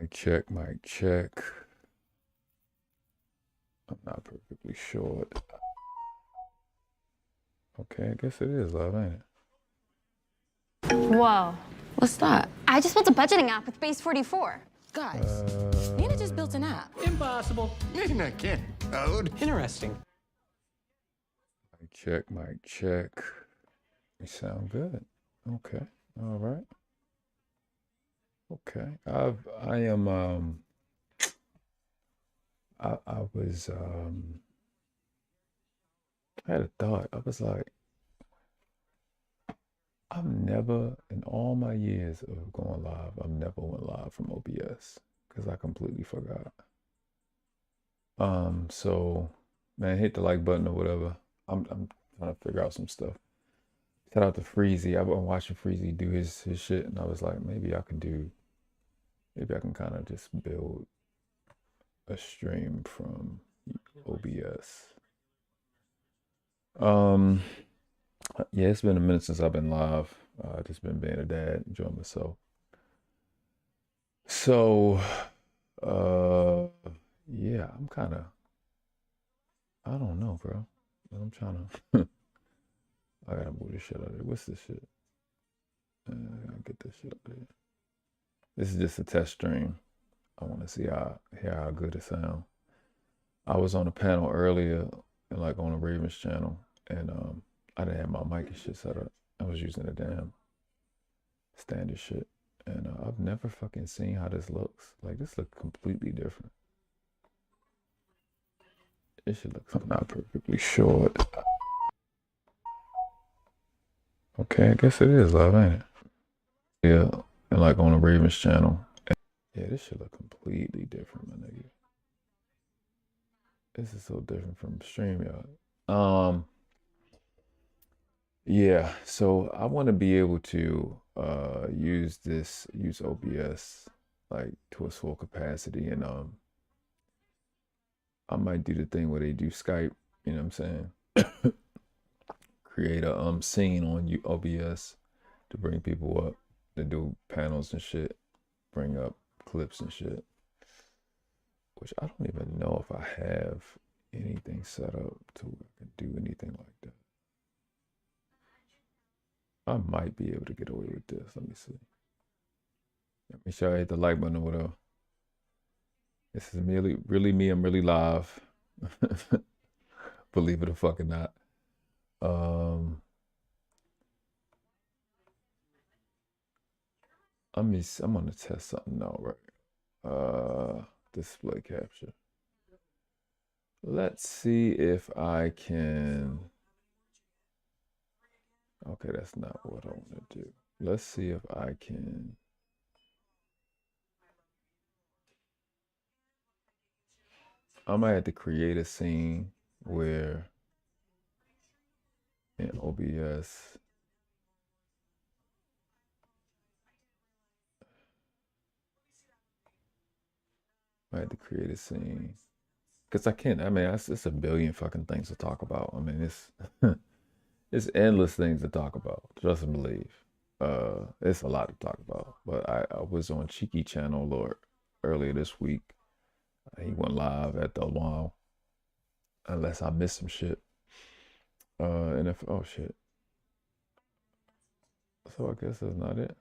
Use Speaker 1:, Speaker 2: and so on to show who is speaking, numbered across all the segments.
Speaker 1: Mic check, mic check. I'm not perfectly sure. Okay, I guess it is live, ain't it?
Speaker 2: Whoa.
Speaker 3: What's that?
Speaker 2: I just built a budgeting app with Base 44.
Speaker 3: Guys, Nina just built an app.
Speaker 4: Impossible. Nina can't code. Interesting.
Speaker 1: Mic check, mic check. We sound good. Okay, all right. Okay, I am I was I had a thought. I was like, I've never, in all my years of going live, I've never went live from OBS because I completely forgot. So man, hit the like button or whatever. I'm trying to figure out some stuff. Shout out to Freezy. I've been watching Freezy do his shit, and I was like, maybe I can kind of just build a stream from OBS. Yeah, it's been a minute since I've been live. Just been being a dad, enjoying myself. So, yeah, I'm kind of, I don't know, bro. I'm trying to, I gotta move this shit out of there. What's this shit? I gotta get this shit out of there. This is just a test stream. I want to see hear how good it sounds. I was on a panel earlier, like on the Ravens channel, and I didn't have my mic and shit set up. I was using the damn standard shit, and I've never fucking seen how this looks. Like, this looks completely different. This shit looks, I'm not perfectly sure. Okay, I guess it is live, ain't it? Yeah, and like on the Ravens channel. Yeah, this shit look completely different, my nigga. This is so different from StreamYard. Yeah, so I want to be able to use OBS like to its full capacity, and I might do the thing where they do Skype, you know what I'm saying? Create a scene on OBS to bring people up, to do panels and shit, bring up clips and shit. Which I don't even know if I have anything set up to where I can do anything like that. I might be able to get away with this. Let me see. Make sure I hit the like button or whatever. This is really me. I'm really live. Believe it or fucking not. I'm gonna test something out, right? Display capture. Let's see if I can. Okay, that's not what I want to do. Let's see if I can. I might have to create a scene where in OBS, I had to create a scene because I can't. I mean, it's a billion fucking things to talk about. I mean, it's it's endless things to talk about. Trust and believe. It's a lot to talk about. But I was on Cheeky Channel Lord earlier this week. He went live at the WALL. Unless I missed some shit. And if oh shit. So I guess that's not it.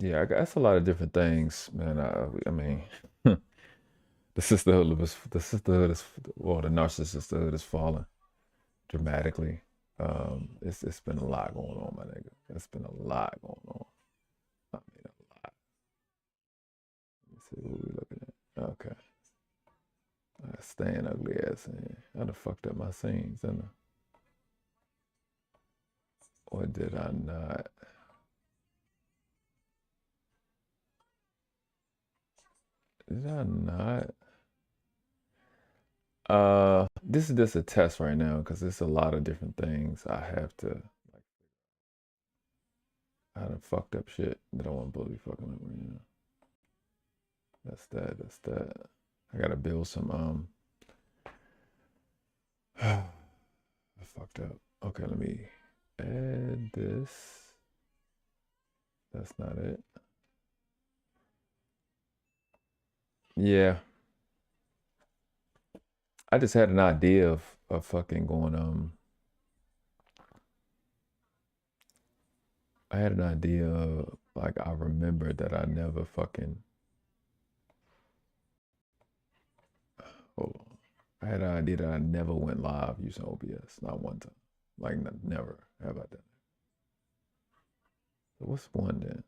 Speaker 1: Yeah, that's a lot of different things, man. I mean, the sisterhood is, well, the narcissist sisterhood is falling dramatically. It's been a lot going on, my nigga. It's been a lot going on. I mean, a lot. Let's see what we looking at. Okay. Staying ugly ass in. I done fucked up my scenes, didn't I? Or did I not? Did I not? This is just a test right now because there's a lot of different things I have to like. I done fucked up shit that I want to be fucking up right now. That's that. I gotta build some I fucked up. Okay, let me add did this. That's not it. Yeah. I just had an idea of fucking going, I had an idea, like, I remembered that I never fucking, hold on. I had an idea that I never went live using OBS, not one time. Like, never have I done it. So what's one then?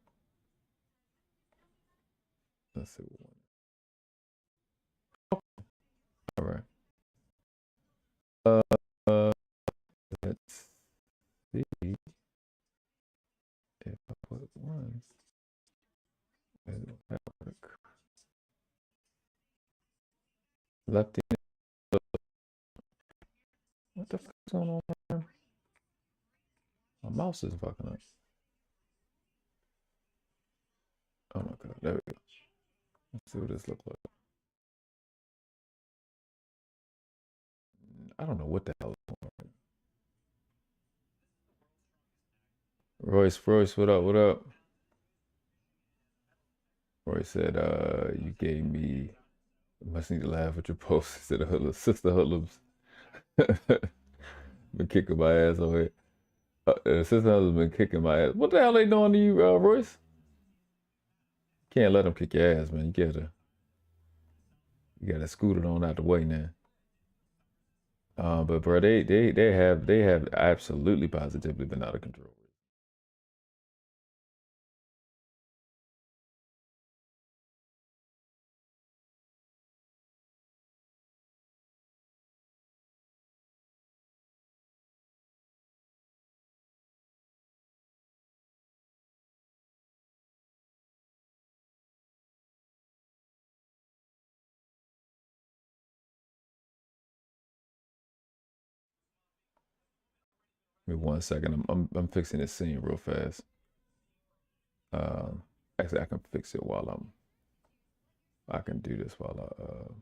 Speaker 1: Let's see what one. All right. Let's see if I put one. It'll work. Lefty. What the fuck is going on, man? My mouse is fucking up. Oh my god, there we go. Let's see what this looks like. I don't know what the hell is going on. Royce, what up, what up? Royce said, you gave me, must need to laugh at your post. He said, sister hoodlums. Been kicking my ass over here. Sister hoodlums been kicking my ass. What the hell they doing to you, Royce? Can't let them kick your ass, man. You gotta scoot it on out the way now. But bro, they have absolutely positively been out of control. Give me 1 second. I'm fixing this scene real fast. Actually, I can fix it while I can do this while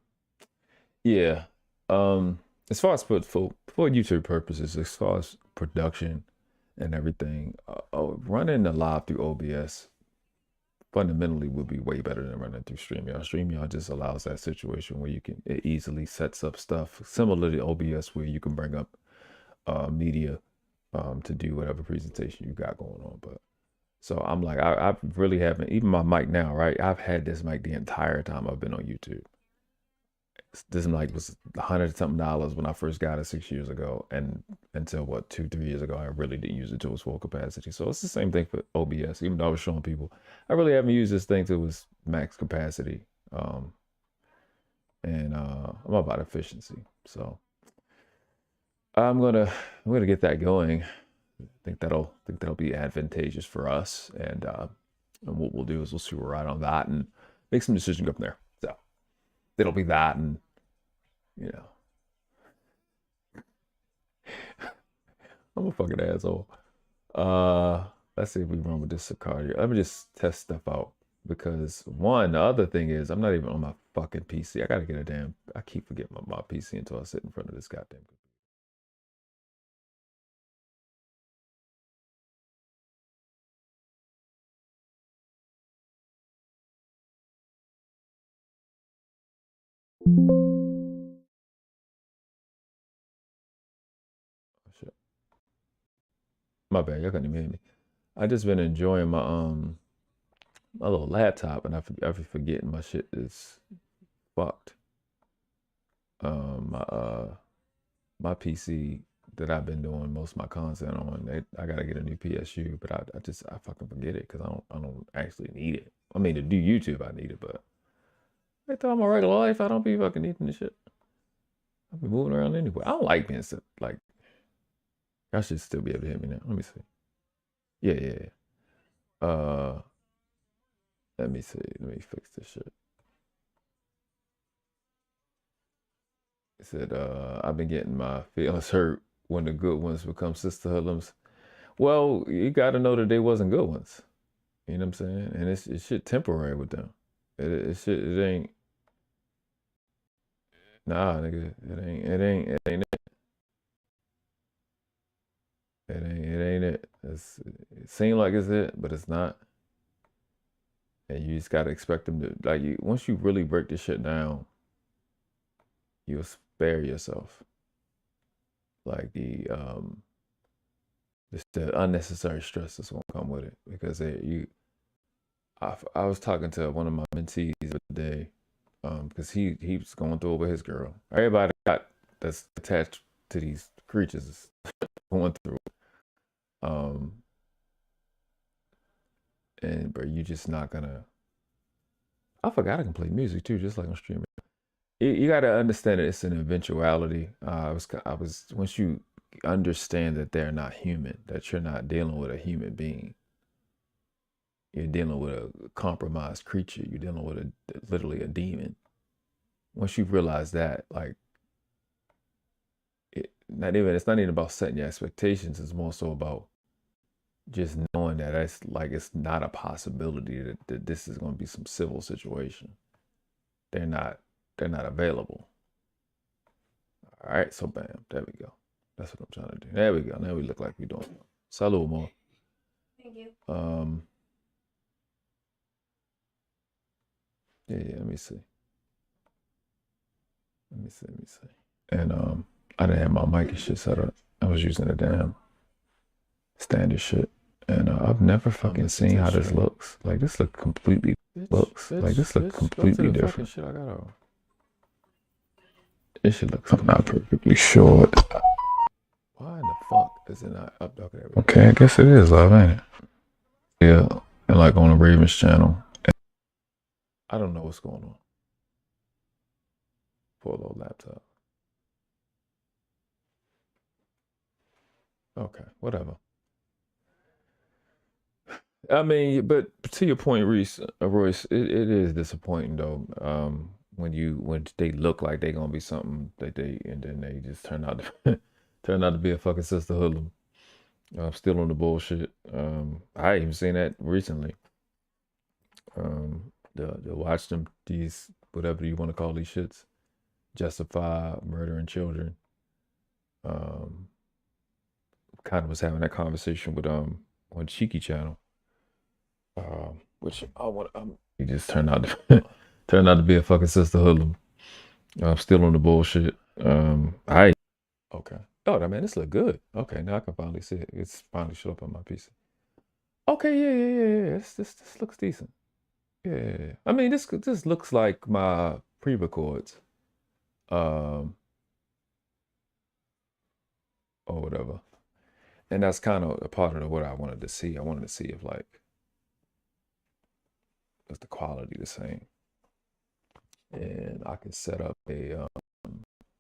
Speaker 1: yeah. As far as for YouTube purposes, as far as production and everything, running the live through OBS fundamentally would be way better than running through StreamYard. StreamYard just allows that situation where it easily sets up stuff similar to OBS, where you can bring up media to do whatever presentation you got going on. But so I'm like, I really haven't, even my mic now, right? I've had this mic the entire time I've been on YouTube. This mic was $100-something when I first got it 6 years ago, and until what, 2-3 years ago, I really didn't use it to its full capacity. So it's the same thing for OBS. Even though I was showing people, I really haven't used this thing to its max capacity. And I'm about efficiency, so I'm gonna get that going. I think that'll be advantageous for us, and what we'll do is we'll see where we're at on that and make some decisions up there. So it'll be that, and you know, I'm a fucking asshole. Let's see if we run with this Sicario. Let me just test stuff out, because the other thing is I'm not even on my fucking PC. I gotta get I keep forgetting my PC until I sit in front of this goddamn computer. Oh, shit. My bad, y'all couldn't even hear me. I just been enjoying my little laptop, and I be forgetting my shit is fucked. My PC that I've been doing most of my content on, I gotta get a new PSU, but I fucking forget it because I don't actually need it. I mean, to do YouTube, I need it, but I thought my regular life, I don't be fucking needing this shit. I've been moving around anyway. I don't like being like. I should still be able to hear me now. Let me see. Yeah. Let me see. Let me fix this shit. It said, I've been getting my feelings hurt when the good ones become sister hoodlums. Well, you got to know that they wasn't good ones. You know what I'm saying? And it's shit temporary with them. It ain't. Nah, nigga, it ain't it. It ain't it. It seems like it's it, but it's not. And you just gotta expect them to like you. Once you really break this shit down, you'll spare yourself like just the unnecessary stress that's gonna come with it because I was talking to one of my mentees the other day, because he was going through it with his girl. Everybody that's attached to these creatures is going through it. And but you just not gonna. I forgot I can play music too, just like on streaming. You got to understand that it's an eventuality. I was once you understand that they're not human, that you're not dealing with a human being. You're dealing with a compromised creature. You're dealing with literally a demon. Once you realize that, like, it's not even about setting your expectations. It's more so about just knowing that it's not a possibility that this is going to be some civil situation. They're not available. All right, so bam, there we go. That's what I'm trying to do. There we go. Now we look like we're doing it. Salud, more.
Speaker 2: Thank you.
Speaker 1: Yeah, let me see. And I didn't have my mic and shit set up. I was using the damn standard shit. And I've never fucking seen how this looks. Like this look completely different. Shit I got on. This shit looks not perfectly short. Why in the fuck is it not up? Okay, I guess it is love, ain't it? Yeah, and like on the Ravens channel. I don't know what's going on. Poor little laptop. Okay, whatever. I mean, but to your point, Royce, it is disappointing though. When they look like they're gonna be something and then they just turn out to be a fucking sister hoodlum. Still on the bullshit. I even seen that recently. To watch them these whatever you want to call these shits justify murdering children. Kind of was having that conversation with on Cheeky channel. Which he just turned out to be a fucking sister hoodlum. Still on the bullshit. Okay. Oh, man, this look good. Okay, now I can finally see it. It's finally showed up on my PC. Okay, yeah. This looks decent. Yeah. I mean, this looks like my pre-records. Or whatever. And that's kind of a part of what I wanted to see. I wanted to see if like is the quality the same. And I can set up I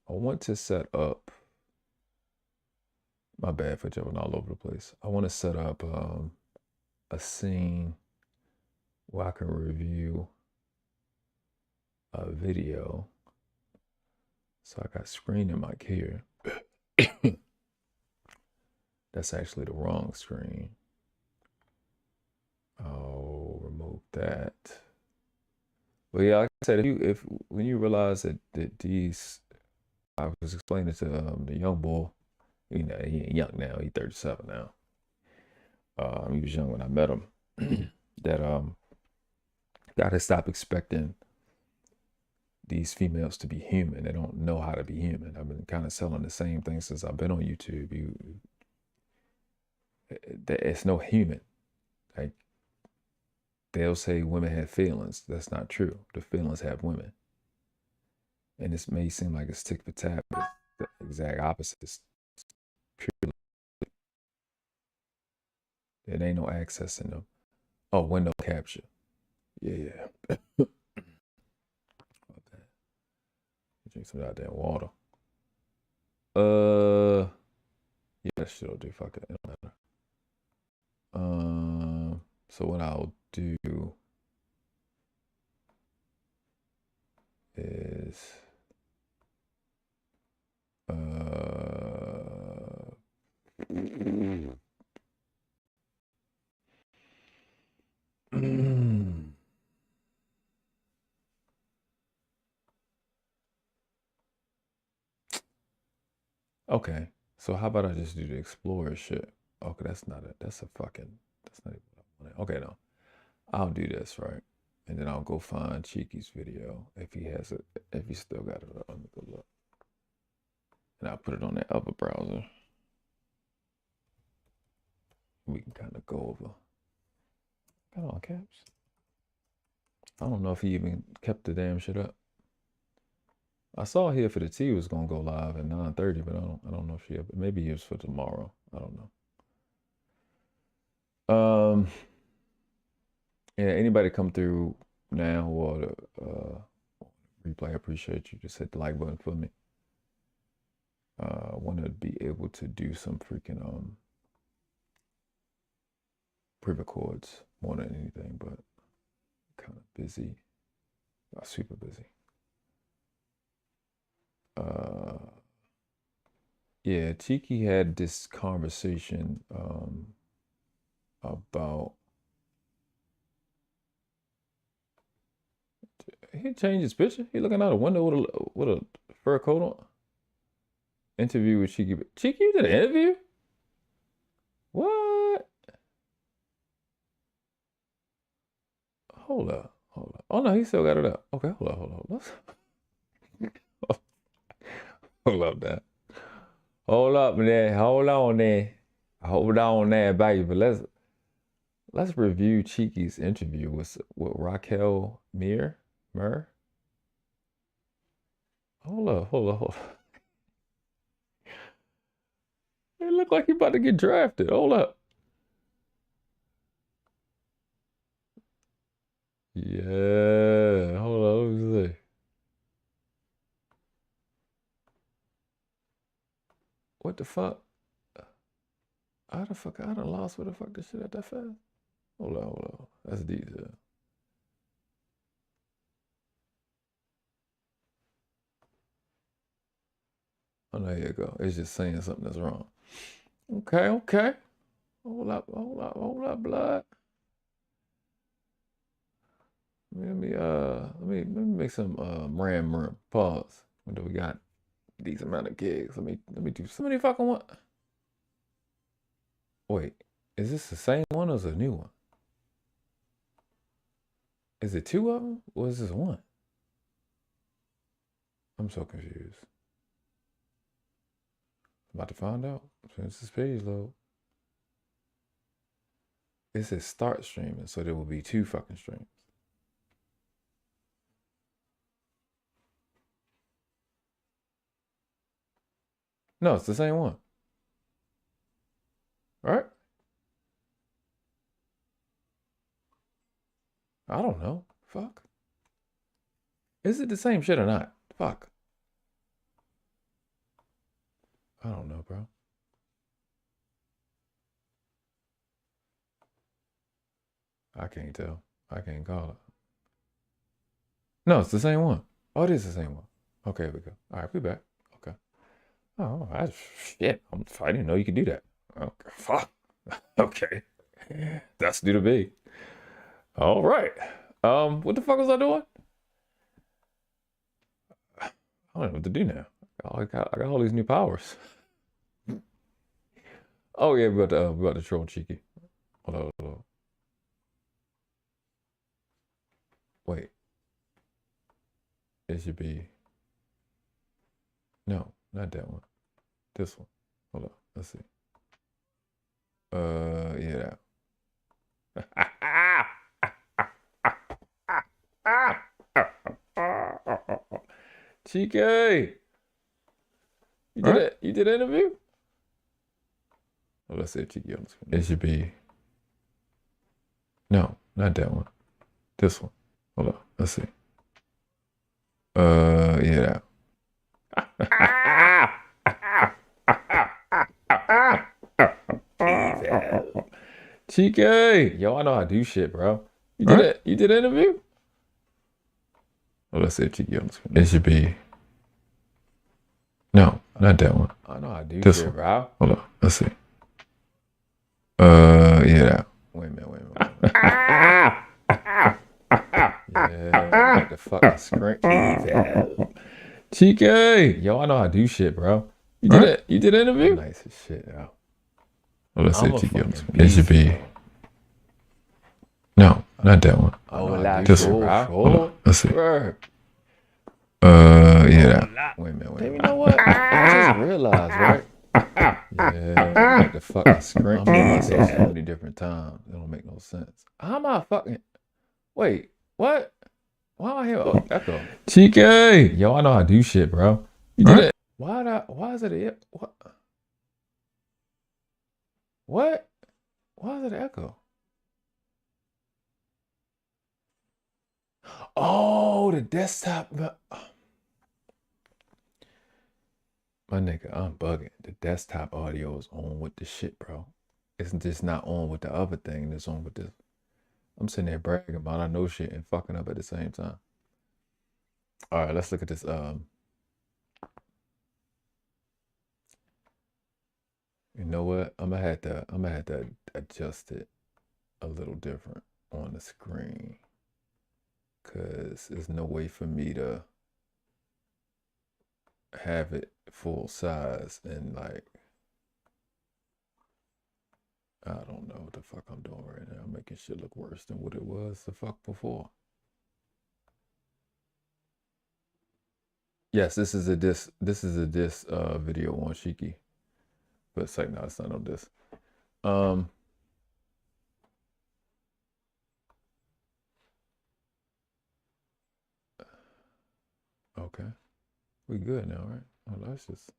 Speaker 1: want to set up, my bad for jumping all over the place. I want to set up a scene where I can review a video. So I got screen and mic here. That's actually the wrong screen. I'll remove that. But yeah, like I said, when you realize that these, I was explaining to the young boy, you know, he ain't young now, he's 37 now. He was young when I met him. That gotta stop expecting these females to be human. They don't know how to be human. I've been kind of selling the same thing since I've been on YouTube. It's no human. Like they'll say women have feelings. That's not true. The feelings have women. And this may seem like it's tick for tat, but it's the exact opposite. It's purely, there ain't no access in them. Oh, window capture. Yeah. Okay. Drink some goddamn water. Yeah, that shit'll do. Fuck it. It don't matter. So what I'll do is okay. So how about I just do the Explorer shit? Okay, that's not it. That's a fucking. That's not even what I wanted. Okay, no. I'll do this, right? And then I'll go find Cheeky's video if he has it. If he still got it up. Let me go look. And I'll put it on that other browser. We can kind of go over. Got all caps. I don't know if he even kept the damn shit up. I saw here for the T was gonna go live at 9:30, but I don't know if she. Maybe it was for tomorrow. I don't know. Yeah. Anybody come through now or the replay? I appreciate you. Just hit the like button for me. I want to be able to do some freaking pre-records more than anything, but kind of busy. Not super busy. Yeah, Cheeky had this conversation about he changed his picture. He looking out a window with a fur coat on. Interview with Cheeky. Cheeky, you did an interview? What? Hold up. Oh no, he still got it up. Okay, hold up. Let's hold up there. Hold up there. Hold on there, baby. But let's review Cheeky's interview with Raquel Mur. Hold up. It looked like he about to get drafted. Hold up. Yeah. Hold on. Let me see. What the fuck? How the fuck? I done lost where the fuck this shit at that fast? Hold on. That's detail. Oh, there you go. It's just saying something that's wrong. Okay. Hold up, blood. Let me make some RAM. Pause. When do we got these amount of gigs? Let me do so many fucking what? Wait, is this the same one or is it a new one? Is it two of them or is this one? I'm so confused. I'm about to find out. Since this page load. It says start streaming, so there will be two fucking streams. No, it's the same one. All right. I don't know. Fuck. Is it the same shit or not? Fuck. I don't know, bro. I can't tell. I can't call it. No, it's the same one. Oh, it is the same one. Okay, here we go. All right, we back. Okay. Oh, shit. I didn't know you could do that. Okay, fuck. Okay. That's new to me. All right. What the fuck was I doing? I don't know what to do now. I got all these new powers. Oh yeah, we got to troll Cheeky. Hold on. Wait. It should be. No, not that one. This one. Hold on. Let's see. Yeah. Cheeky! You did it? You did an interview? Well, let's say Cheeky on the screen. It should be. No, not that one. This one. Hold on. Let's see. Yeah. Cheeky! Yo, I know how to do shit, bro. You did it? You did an interview? Well, let's say Cheeky on the screen. It should be. No, not that one. I know how to do this shit, one. Bro. Hold on. Let's see. Yeah. Wait a minute. Yeah, the fucking screen. Cheeky! Yo, I know how to do shit, bro. You did it? You did an interview? Nice as shit, yo. Well, let's
Speaker 5: I'm
Speaker 1: say
Speaker 5: a
Speaker 1: Cheeky.
Speaker 5: fucking
Speaker 1: It should
Speaker 5: beast.
Speaker 1: be. No, not that one.
Speaker 5: Overlap.
Speaker 1: This
Speaker 5: Sure,
Speaker 1: one.
Speaker 5: bro.
Speaker 1: Hold on. Let's see.
Speaker 5: Bruh.
Speaker 1: Yeah. That. Wait a minute. Wait a
Speaker 5: Damn, you
Speaker 1: minute.
Speaker 5: know what? I just realized, right?
Speaker 1: Yeah, like the fucking screen. I'm doing myself so many different times. It don't make no sense. How am I fucking? Wait, what? Why am I here? Echo. Cheeky. Yo, I know how to do shit, bro. You did it. Why is it a what? What? Why is it an echo? Oh, the desktop. My nigga, I'm bugging. The desktop audio is on with the shit, bro. It's just not on with the other thing that's on with this. I'm sitting there bragging about I know shit and fucking up at the same time. All right, let's look at this. You know what? I'm gonna have to adjust it a little different on the screen, cause there's no way for me to have it full size and like I don't know what the fuck I'm doing right now. I'm making shit look worse than what it was the fuck before. Yes, this is a diss video on Shiki. But it's like, no, it's not on this. Okay. We good now, right? Oh, let's just.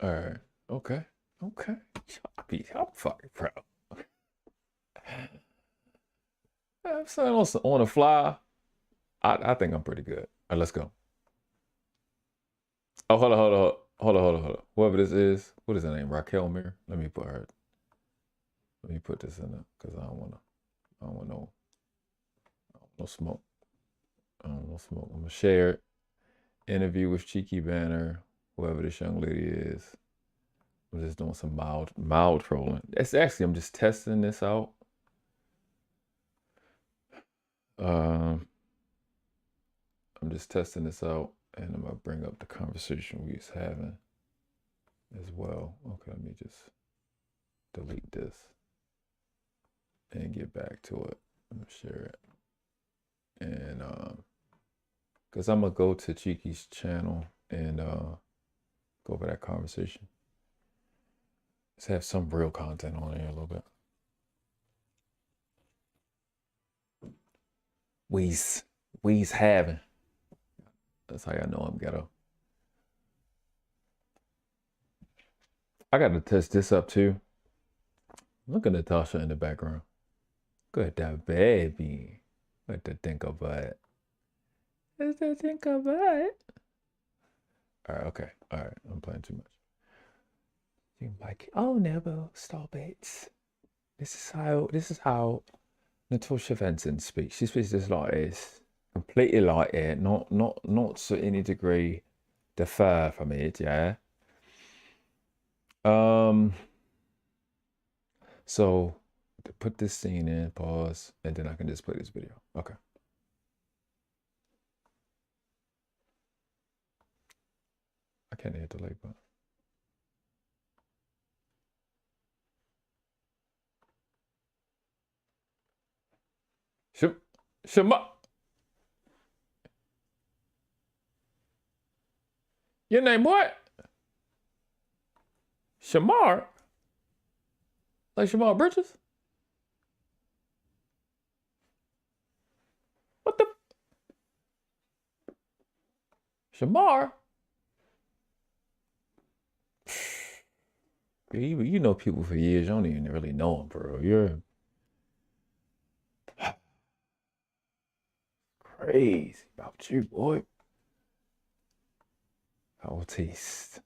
Speaker 1: All right. Okay. Okay. I'm fucking proud. I'm saying on the fly. I think I'm pretty good. All right, let's go. Oh, hold on. Whoever this is, what is her name? Raquel Mir. Let me put this in there because I don't want no smoke. I don't want no smoke. I'm gonna share it. Interview with Cheeky Banter, whoever this young lady is. I'm just doing some mild trolling. It's actually, I'm just testing this out. I'm just testing this out, and I'm gonna bring up the conversation we was having as well. Okay, let me just delete this and get back to it. I'm gonna share it, and because I'm gonna go to Cheeky's channel and go over that conversation. Let's have some real content on here a little bit. We's having. That's how y'all know I'm ghetto. I got to test this up too. Look at Natasha in the background. Good that baby. What to think about it? What to think about it? All right, okay. All right, I'm playing too much. You like, oh, never stop it. This is how Natasha Benson speaks. She speaks just like this. Completely like it. Not to any degree differ from it, yeah. So to put this scene in, pause, and then I can just play this video. Okay. I can't hit the like button. Shema. Your name what? Shamar? Like Shamar Bridges? What the? Shamar? You know people for years. You don't even really know them, bro. You're crazy about you, boy. Autiste.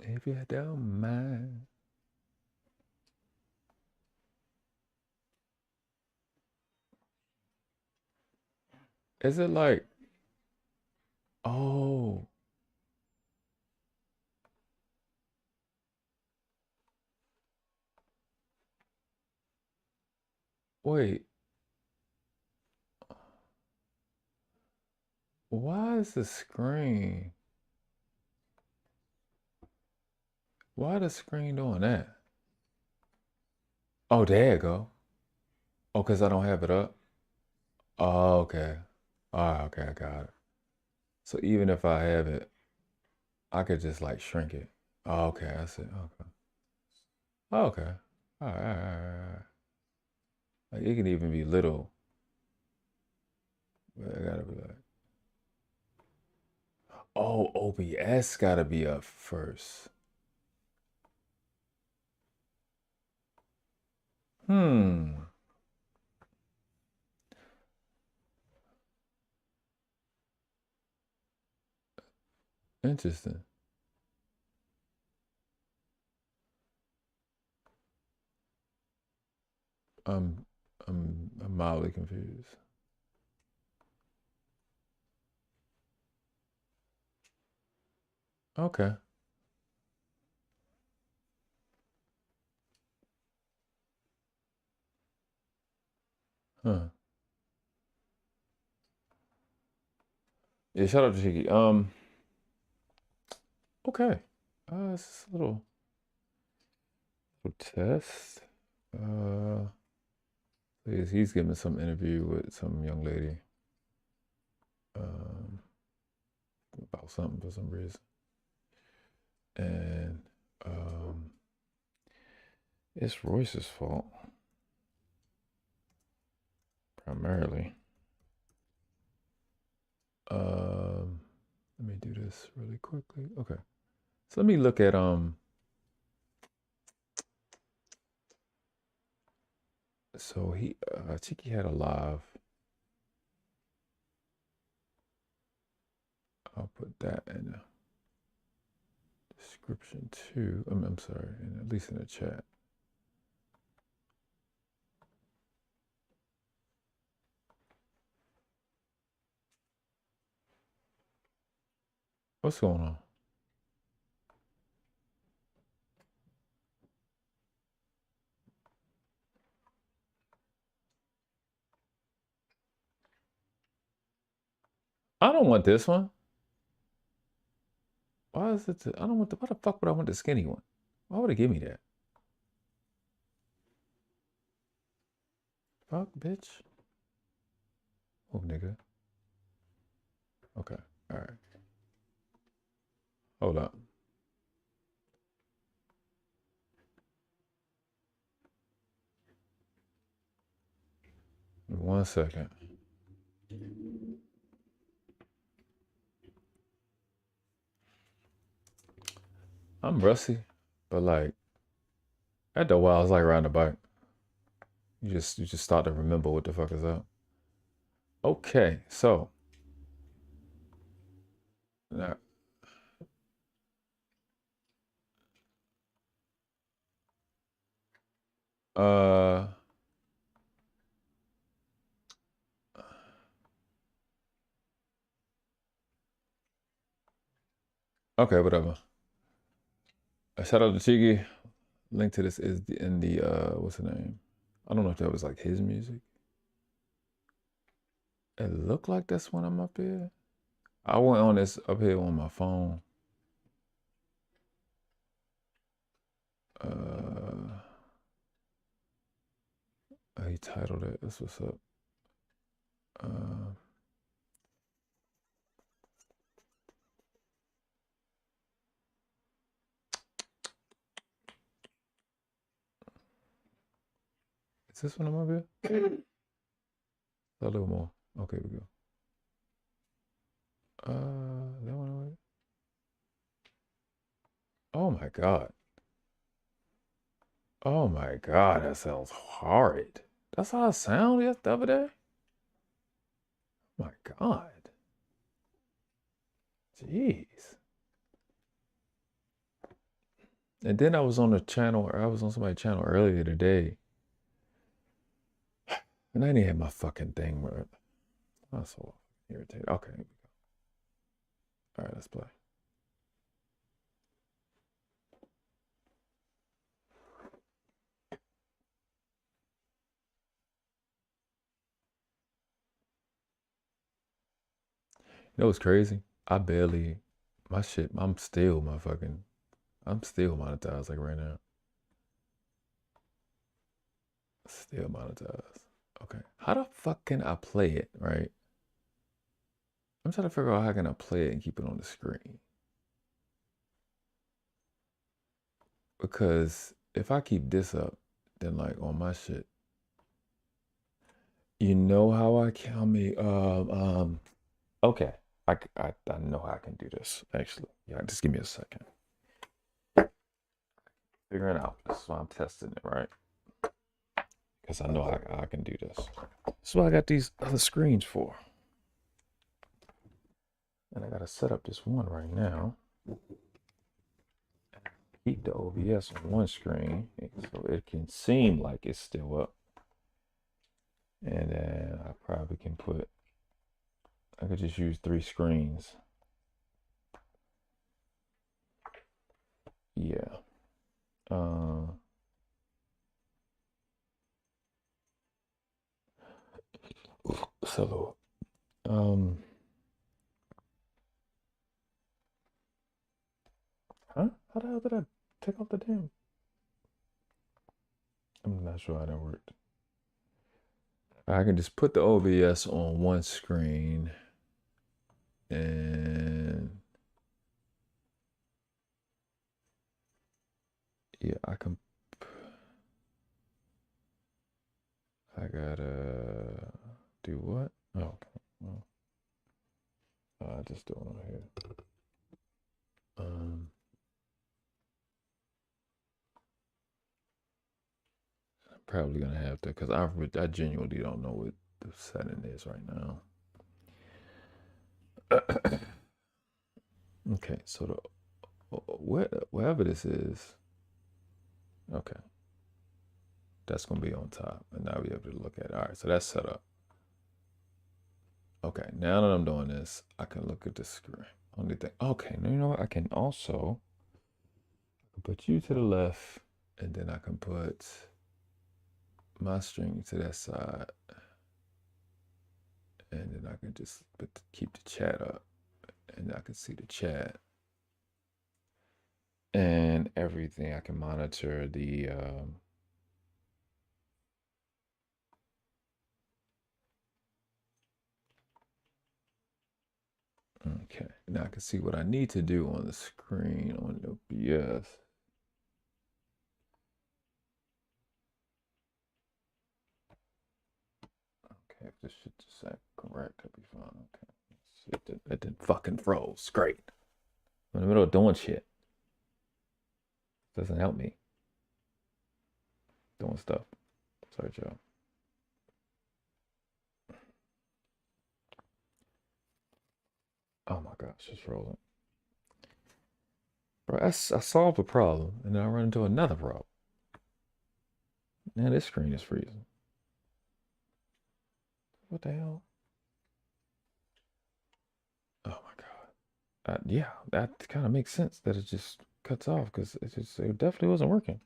Speaker 1: If you don't mind. Is it like, oh, wait, why is the screen? Why the screen doing that? Oh, there you go. Oh, because I don't have it up. Oh, okay. Okay, I got it. So even if I have it, I could just like shrink it. Oh, okay, I see. Okay. Okay. All right, all right, all right. Like it can even be little. But I gotta be like, oh, OBS gotta be up first. Hmm. Interesting. I'm I'm mildly confused. Okay. Huh. Yeah, shout out to Cheeky. Okay. It's a little test. He's giving some interview with some young lady. Um, about something for some reason. And it's Royce's fault. Primarily. Let me do this really quickly. Okay. So let me look at so he Chiki had a live. I'll put that in the description too. I'm sorry, at least in the chat. What's going on? I don't want this one. Why is it? I don't want the. Why the fuck would I want the skinny one? Why would it give me that? Fuck, bitch. Oh, nigga. Okay. All right. Hold up. 1 second. I'm rusty, but like after a while, it's like riding a bike. You just start to remember what the fuck is up. Okay, so now, uh, okay, whatever. Shout out to Chigi. Link to this is in the what's the name? I don't know if that was like his music. It looked like that's when I'm up here. I went on this up here on my phone. He titled it. That's what's up. Is this one I'm up here? A little more. Okay, we go. That one away. Oh my god. Oh my god, that sounds horrid. That's how it sounded the other day? Oh my god. Jeez. And then I was on a channel, or I was on somebody's channel earlier today. And I didn't have my fucking thing, bro. That's all. irritated. Okay, here we go. All right, let's play. You know what's crazy? I'm still monetized like right now. Still monetized. Okay. How the fuck can I play it, right? I'm trying to figure out how can I play it and keep it on the screen. Because if I keep this up, then like on my shit, you know how I can, okay. I know how I can do this, actually. Yeah, just give me a second. Figuring out. This is why I'm testing it, right? Because I know I can do this. That's what I got these other screens for. And I got to set up this one right now. Keep the OBS on one screen so it can seem like it's still up. And then I probably can I could just use 3 screens. Yeah. So, huh? How the hell did I take off the damn? I'm not sure how that worked. I can just put the OBS on one screen and yeah, I gotta do what? Oh, okay. Well, I just do it on here. I'm probably gonna have to, because I genuinely don't know what the setting is right now. Okay, so wherever this is, okay, that's gonna be on top, and now we have to look at it. All right, so that's set up. Okay, now that I'm doing this, I can look at the screen. Only thing, okay, now you know what? I can put you to the left, and then I can put my string to that side, and then I can just keep the chat up, and I can see the chat and everything. I can monitor the okay, now I can see what I need to do on the screen on the OBS. Okay, if this shit just act correct, I'll be fine. Okay, it didn't fucking froze. Great. I'm in the middle of doing shit. Doesn't help me. Doing stuff. Sorry, Joe. Oh my gosh, it's frozen. Bro, I solved a problem, and then I run into another problem. Now this screen is freezing. What the hell? Oh my god. Yeah, that kind of makes sense that it just cuts off, because it definitely wasn't working.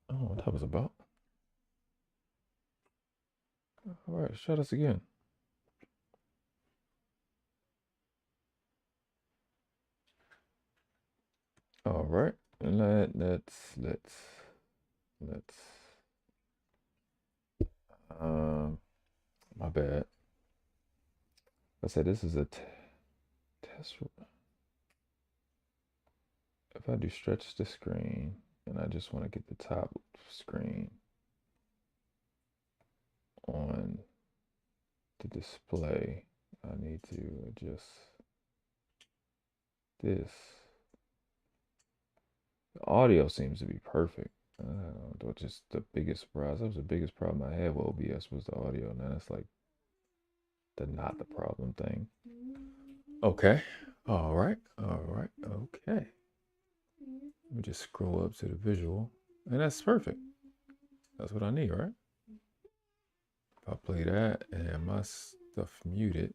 Speaker 1: I don't know what that was about. All right, shut us again. All right, let's my bad. I said this is a test. If I do stretch the screen and I just want to get the top screen on the display, I need to adjust this. The audio seems to be perfect. Just the biggest surprise. That was the biggest problem I had with OBS was the audio. Now it's like not the problem thing. Okay. All right. Okay. Let me just scroll up to the visual, and that's perfect. That's what I need, right? If I play that and stuff muted,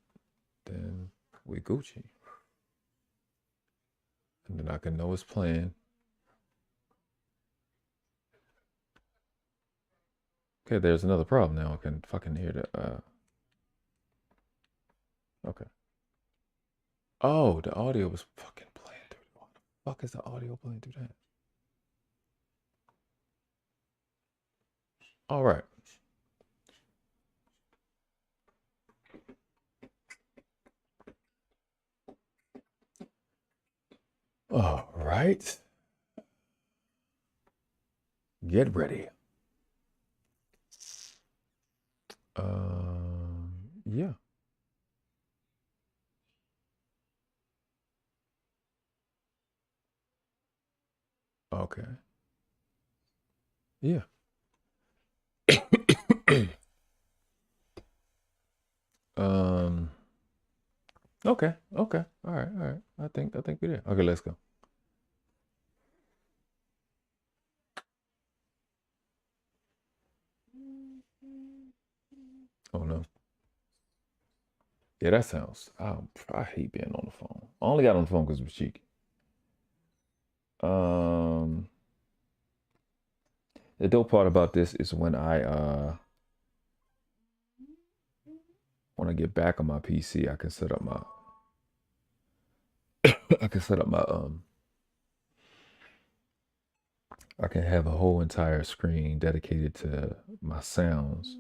Speaker 1: then we Gucci. And then I can know it's playing. Okay, there's another problem now. I can fucking hear the okay. Oh, the audio was fucking playing through. Why the fuck is the audio playing through that? All right. All right. Get ready. Yeah. Okay. Yeah. Okay. Okay. All right. All right. I think we did. Okay, let's go. Oh no. Yeah, that sounds. I hate being on the phone. I only got on the phone because it was cheeky. The dope part about this is when I get back on my PC, I can set up my I can have a whole entire screen dedicated to my sounds,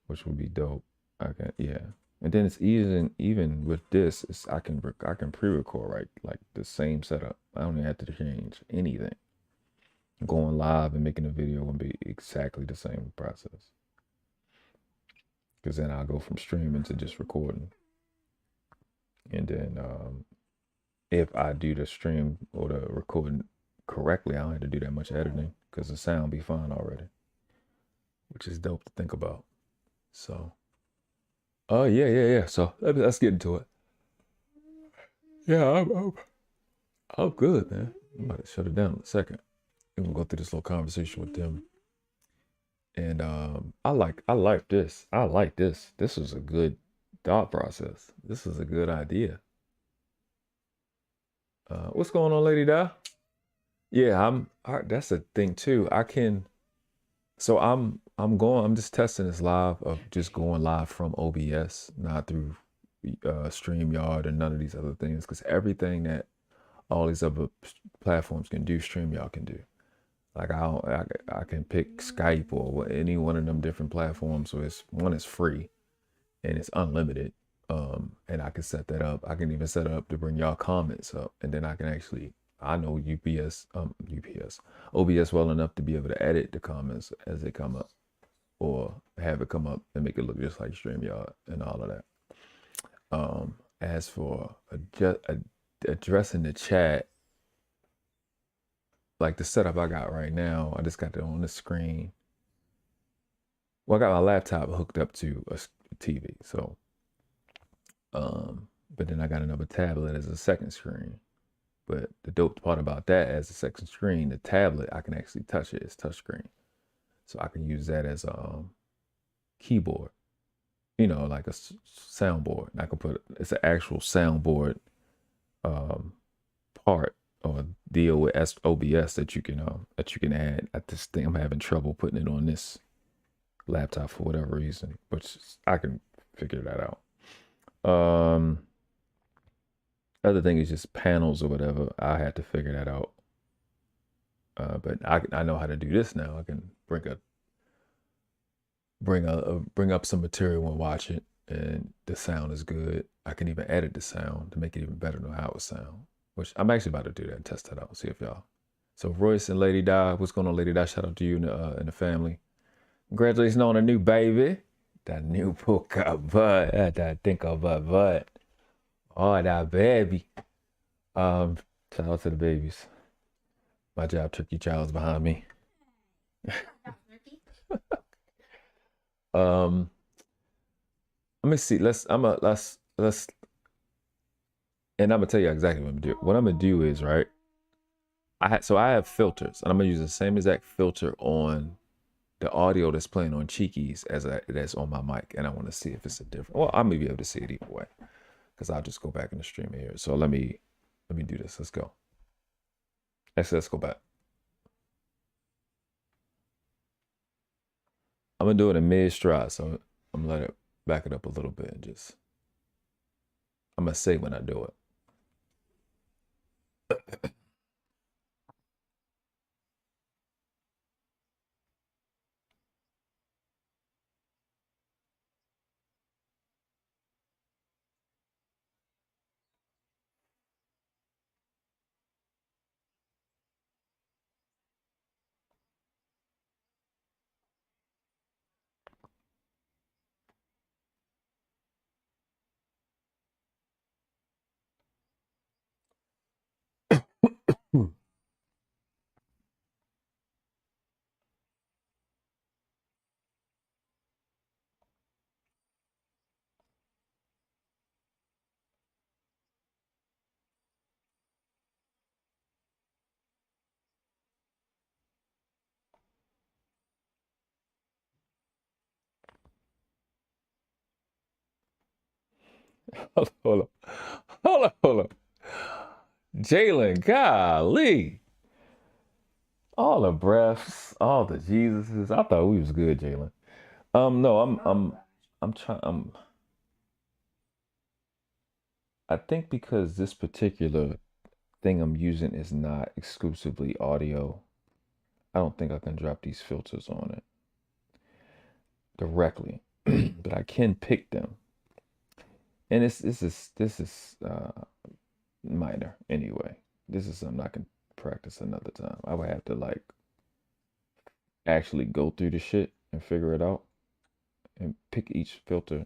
Speaker 1: which would be dope. Yeah. And then it's even with this, I can pre-record, right? Like the same setup. I don't even have to change anything. Going live and making a video will be exactly the same process. Because then I'll go from streaming to just recording. And then if I do the stream or the recording correctly, I don't have to do that much editing because the sound be fine already, which is dope to think about. So, yeah. So let's get into it. Yeah, I'm good, man. I'm about to shut it down in a second. And we'll go through this little conversation with them. And I like this. I like this. This was a good thought process. This is a good idea. What's going on, Lady Di? Yeah, that's the thing too. So I'm just testing this live of just going live from OBS, not through StreamYard and none of these other things, because everything that all these other platforms can do, StreamYard can do. Like I can pick Skype or any one of them different platforms. So one is free and it's unlimited. And I can set that up. I can even set it up to bring y'all comments up, and then I can actually, I know OBS well enough to be able to edit the comments as they come up, or have it come up and make it look just like StreamYard and all of that. As for addressing the chat, like the setup I got right now, I just got it on the screen. Well, I got my laptop hooked up to a TV, so but then I got another tablet as a second screen. But the dope part about that, as a second screen, the tablet, I can actually touch it. It's touchscreen, so I can use that as a keyboard, like a soundboard. And I can it's an actual soundboard part or deal with OBS that you can add. I just think I'm having trouble putting it on this laptop for whatever reason, which I can figure that out. Other thing is just panels or whatever. I had to figure that out. But I know how to do this now. I can bring up some material and watch it, and the sound is good. I can even edit the sound to make it even better than how it sound. Which I'm actually about to do that and test that out. See if y'all. So Royce and Lady Di, what's going on, Lady Di? Shout out to you and the family. Congratulations on a new baby. That new polka butt. That think of butt. Oh, that baby. Shout out to the babies. My job, Turkey Child's behind me. Let me see. And I'm gonna tell you exactly what I'm gonna do. What I'm gonna do is, I have filters, and I'm gonna use the same exact filter on the audio that's playing on Cheeky's that's on my mic, and I want to see if it's a different. Well, I may be able to see it either way, because I'll just go back in the stream here. So let me do this. Let's go. Let's go back. I'm gonna do it in mid stride, so I'm gonna let it back it up a little bit and just. I'm gonna say when I do it. Hold on. Jalen, golly. All the breaths, all the Jesuses. I thought we was good, Jalen. No, I'm trying. I think because this particular thing I'm using is not exclusively audio, I don't think I can drop these filters on it directly, but I can pick them. And this is minor anyway. This is something I can practice another time. I would have to like actually go through the shit and figure it out and pick each filter.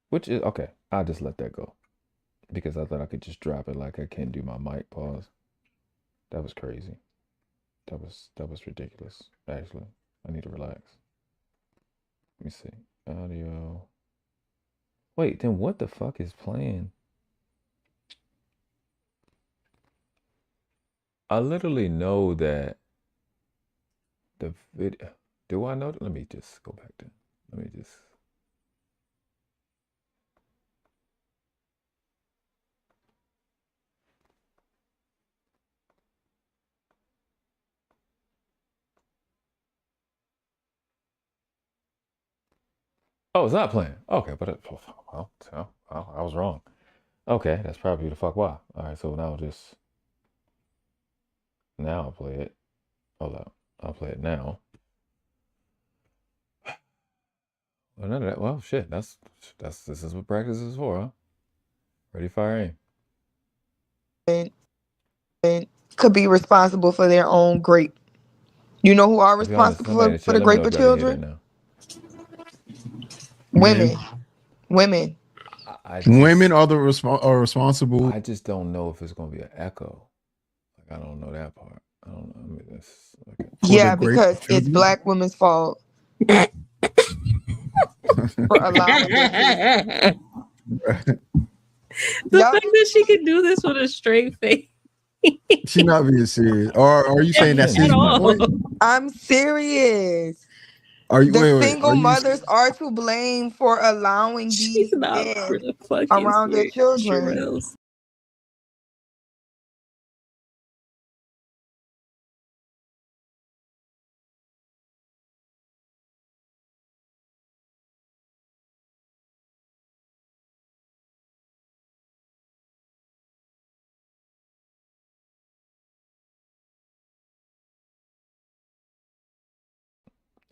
Speaker 1: Which is okay. I'll just let that go because I thought I could just drop it like I can do my mic pause. That was crazy. That was ridiculous. Actually, I need to relax. Let me see. Audio. Wait, then what the fuck is playing? I literally know that the video. Do I know that? Let me just go back to. Let me just. Oh, it's not playing. Okay, but well, I was wrong. Okay, that's probably the fuck why. All right, so now I'll play it. Hold up, I'll play it now. Well, none of that. Well, shit. This is what practice is for, huh? Ready, fire, aim.
Speaker 6: And could be responsible for their own grape. You know who are
Speaker 1: To be honest,
Speaker 6: responsible for the grape of children? Women. Women.
Speaker 7: Women are responsible.
Speaker 1: I just don't know if it's gonna be an echo. Like I don't know that part. I don't know. I mean, that's okay.
Speaker 6: Yeah, because it's black women's fault. For allowing
Speaker 8: the fact that she can do this with a straight face.
Speaker 7: She's not being serious. Or are you saying that's his point?
Speaker 6: I'm serious.
Speaker 7: Are you
Speaker 6: the single mothers are to blame for allowing these men around their children.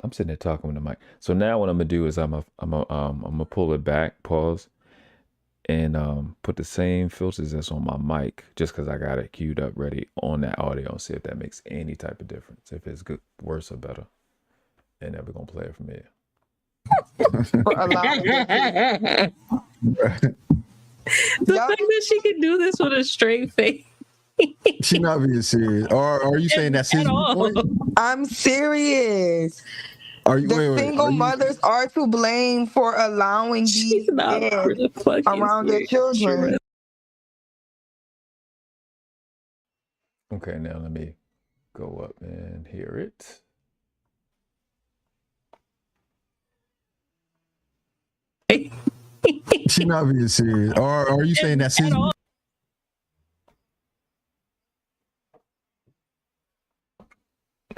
Speaker 1: I'm sitting there talking with the mic. So now what I'm gonna do is I'm gonna pull it back, pause, and put the same filters that's on my mic, just because I got it queued up ready on that audio, and see if that makes any type of difference, if it's good, worse, or better. And then we're gonna play it from here.
Speaker 8: The fact that she can do this with a straight face.
Speaker 7: She's not being serious. Or are you saying that's his point?
Speaker 6: I'm serious. The single mothers are to blame for allowing these men around their children.
Speaker 1: Okay, now let me go up and hear it.
Speaker 7: She not being serious. Or are you saying that's his?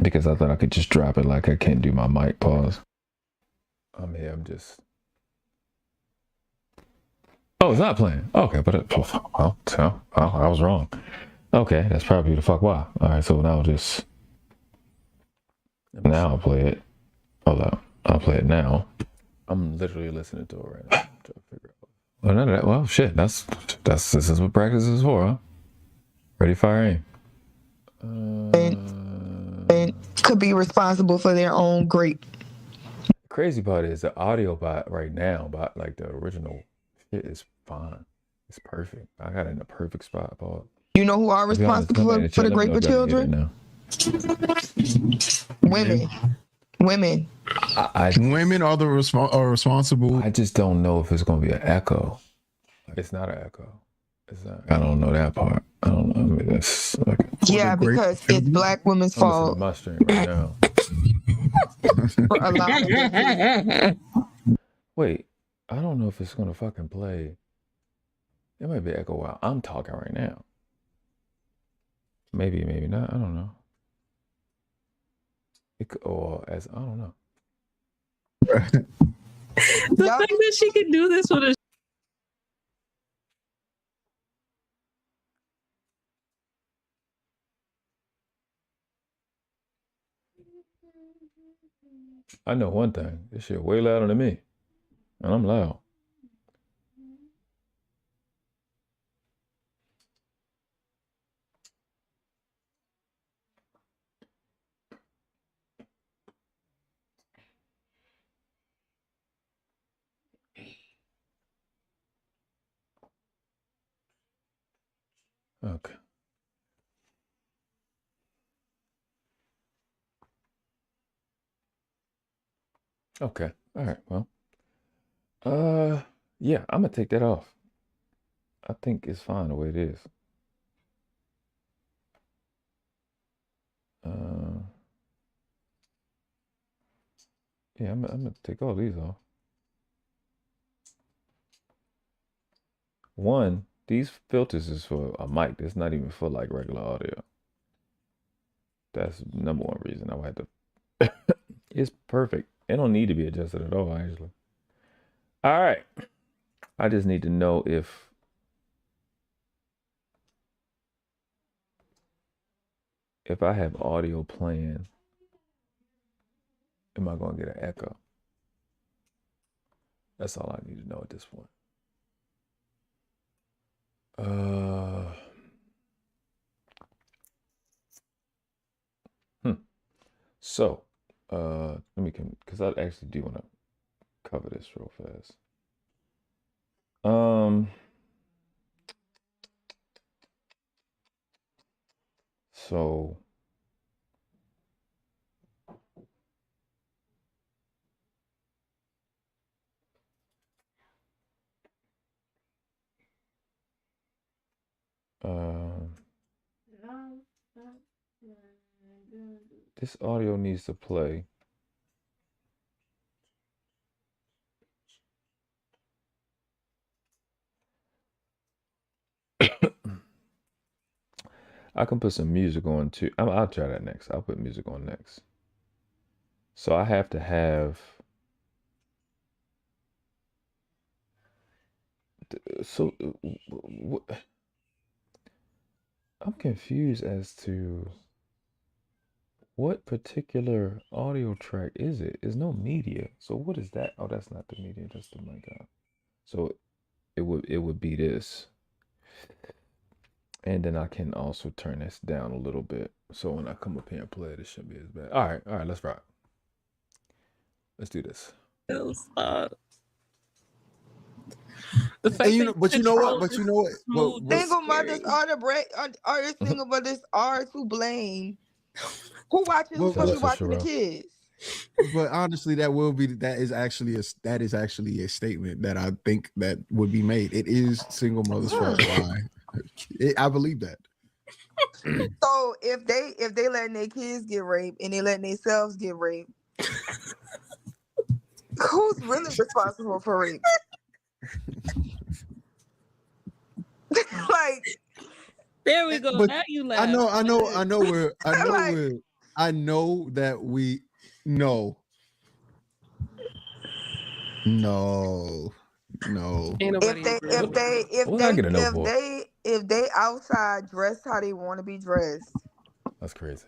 Speaker 1: Because I thought I could just drop it like I can't do my mic pause. I'm here, I'm just... Oh, it's not playing. Okay, but I was wrong. Okay, that's probably the fuck why. All right, so now I'll play it. Hold up, I'll play it now. I'm literally listening to it right now. Trying to figure out. Well, none of that. Well, shit. This is what practice is for, huh? Ready, fire, aim.
Speaker 6: And could be responsible for their own great.
Speaker 1: Crazy part is the audio bot right now, but like the original shit is fine. It's perfect. I got it in a perfect spot, Paul.
Speaker 6: You know who are responsible for the great for children? Women. Women.
Speaker 7: Women are the responsible.
Speaker 1: I just don't know if it's gonna be an echo. It's not an echo. It's not. I don't know that part. I don't know. I mean, that's like,
Speaker 6: yeah, because it's black women's fault.
Speaker 1: My stream right now. Wait, I don't know if it's gonna fucking play. It might be echo while I'm talking right now. Maybe, maybe not. I don't know. It could, or as I don't know.
Speaker 8: The fact that she can do this with a
Speaker 1: I know one thing. This shit way louder than me. And I'm loud. Okay. Okay. All right. Well. Yeah, I'm gonna take that off. I think it's fine the way it is. Yeah, I'm gonna take all these off. One, these filters is for a mic. That's not even for like regular audio. That's number one reason I would have to. It's perfect. It don't need to be adjusted at all, actually. All right. I just need to know if I have audio playing, am I going to get an echo? That's all I need to know at this point. So, let me, because I actually do want to cover this real fast. So, this audio needs to play. I can put some music on too. I'll try that next. I'll put music on next. So I have to have. So I'm confused as to what particular audio track is it? There's no media. So what is that? Oh, that's not the media. That's the mic out. So it would be this. And then I can also turn this down a little bit. So when I come up here and play it, it shouldn't be as bad. All right, let's rock. Let's do this.
Speaker 7: And you know what?
Speaker 6: Single mothers are the single mothers are to blame. Who watches? Who's watching the kids?
Speaker 7: But honestly, that is actually a statement that I think that would be made. It is single mothers' fault. Why? I believe that.
Speaker 6: So if they letting their kids get raped and they letting themselves get raped, who's really responsible for rape? Like,
Speaker 8: there we go.
Speaker 7: But
Speaker 8: Now you laugh.
Speaker 7: I know that we no.
Speaker 8: Ain't nobody
Speaker 6: if they outside dressed how they want to be dressed
Speaker 1: That's crazy.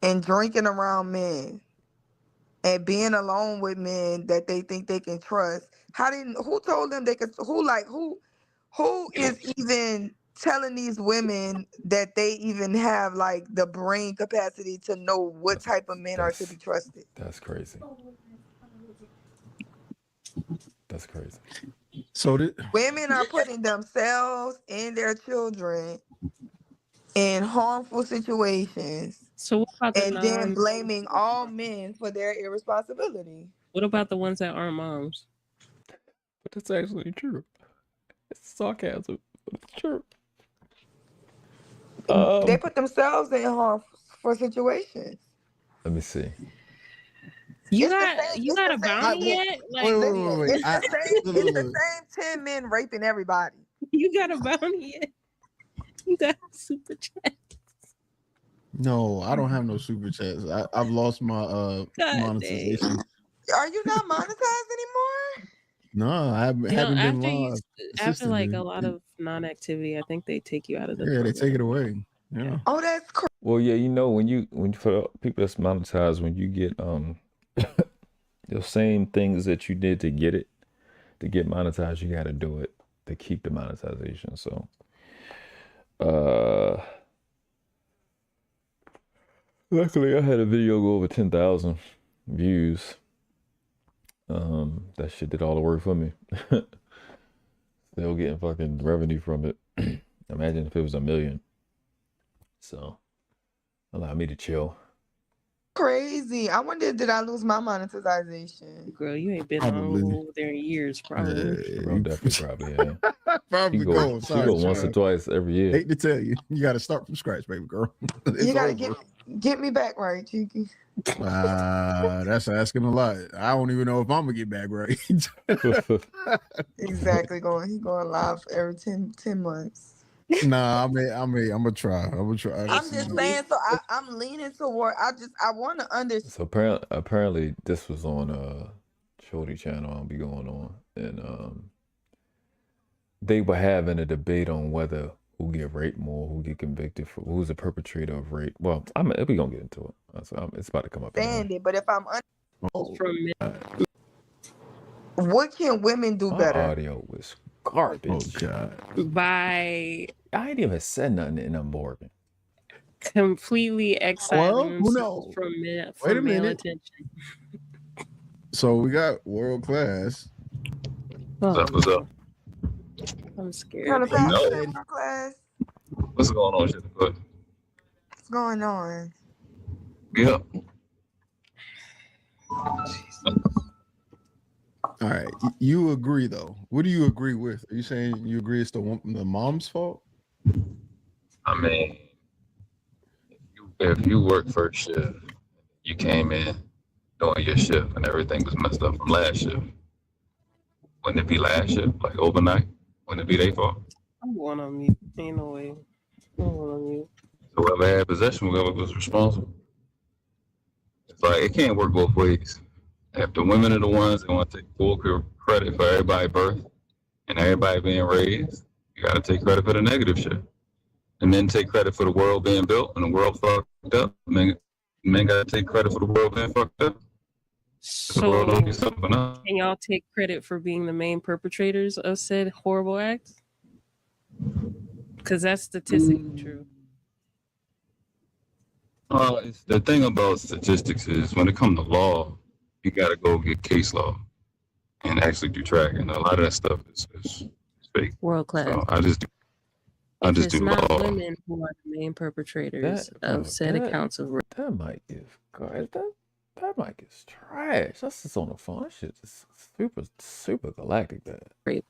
Speaker 6: and drinking around men and being alone with men that they think they can trust, who told them they could? Who is even telling these women that they even have like the brain capacity to know what type of men are to be trusted?
Speaker 1: That's crazy. That's crazy.
Speaker 7: So
Speaker 6: women are putting themselves and their children in harmful situations.
Speaker 8: So what about
Speaker 6: and then blaming all men for their irresponsibility.
Speaker 8: What about the ones that aren't moms?
Speaker 1: But that's actually true. It's sarcasm, but it's true.
Speaker 6: They put themselves in harmful situations.
Speaker 1: Let me see.
Speaker 8: You got a bounty yet? Like,
Speaker 7: wait.
Speaker 6: It's the same 10 men raping everybody.
Speaker 8: You got a bounty yet? You got super chat.
Speaker 7: No, I don't have no super chats. I've lost my monetization.
Speaker 6: Are you not monetized anymore?
Speaker 7: No, I haven't been live.
Speaker 8: After like a lot of non-activity, I think they take you out of the
Speaker 7: program. They take it away. Yeah.
Speaker 6: Oh, that's crazy.
Speaker 1: Well, yeah, when for people that's monetized, when you get the same things that you did to get monetized, you got to do it to keep the monetization. So, luckily I had a video go over 10,000 views. That shit did all the work for me. Still getting fucking revenue from it. Imagine if it was 1 million. So, allow me to chill.
Speaker 6: Crazy. I wonder, did I lose my monetization?
Speaker 8: Girl, you ain't been over there in years, probably.
Speaker 1: Bro, definitely, yeah.
Speaker 7: Probably
Speaker 1: you go once or twice every year.
Speaker 7: Hate to tell you, you got to start from scratch, baby girl.
Speaker 6: You got to get me back right, Cheeky.
Speaker 7: That's asking a lot. I don't even know if I'm gonna get back right.
Speaker 6: Exactly. He going live every 10 months.
Speaker 7: Nah, I'm gonna try. I'm
Speaker 6: just saying. So I'm leaning toward. I want to understand.
Speaker 1: So apparently this was on Shorty channel. I'll be going on, and they were having a debate on whether who get raped more, who get convicted for who's the perpetrator of rape. Well, we gonna get into it. So it's about to come up.
Speaker 6: Anyway. But if I'm what can women do better?
Speaker 1: My audio was garbage.
Speaker 7: Oh God!
Speaker 8: By
Speaker 1: I ain't even said nothing in Morgan.
Speaker 8: Completely exiling from male attention.
Speaker 7: So we got world class.
Speaker 9: What's up?
Speaker 8: I'm scared.
Speaker 6: Trying to pass world class.
Speaker 9: What's going on, shit?
Speaker 6: What's going on?
Speaker 9: Yeah.
Speaker 7: All right, you agree though. What do you agree with? Are you saying you agree it's the mom's fault?
Speaker 9: I mean, if you work first shift, you came in doing your shift and everything was messed up from last shift. Wouldn't it be last shift, like overnight? Wouldn't it be their fault?
Speaker 8: I'm going on mute. Ain't no way. I'm going on mute.
Speaker 9: So whoever had possession, whoever was responsible. It's like it can't work both ways. If the women are the ones that want to take full credit for everybody's birth and everybody being raised, you got to take credit for the negative shit. And then take credit for the world being built and the world fucked up. Men got to take credit for the world being fucked up.
Speaker 8: So, can y'all take credit for being the main perpetrators of said horrible acts? Because that's statistically true.
Speaker 9: The thing about statistics is when it comes to law, you got to go get case law and actually do tracking. A lot of that stuff is fake.
Speaker 8: World class.
Speaker 9: So I just do
Speaker 8: not
Speaker 9: law.
Speaker 8: Women who are the main perpetrators of said accounts of rape.
Speaker 1: That mic is that mic is trash. That's just on the phone. That shit is super galactic bad.
Speaker 8: Rape.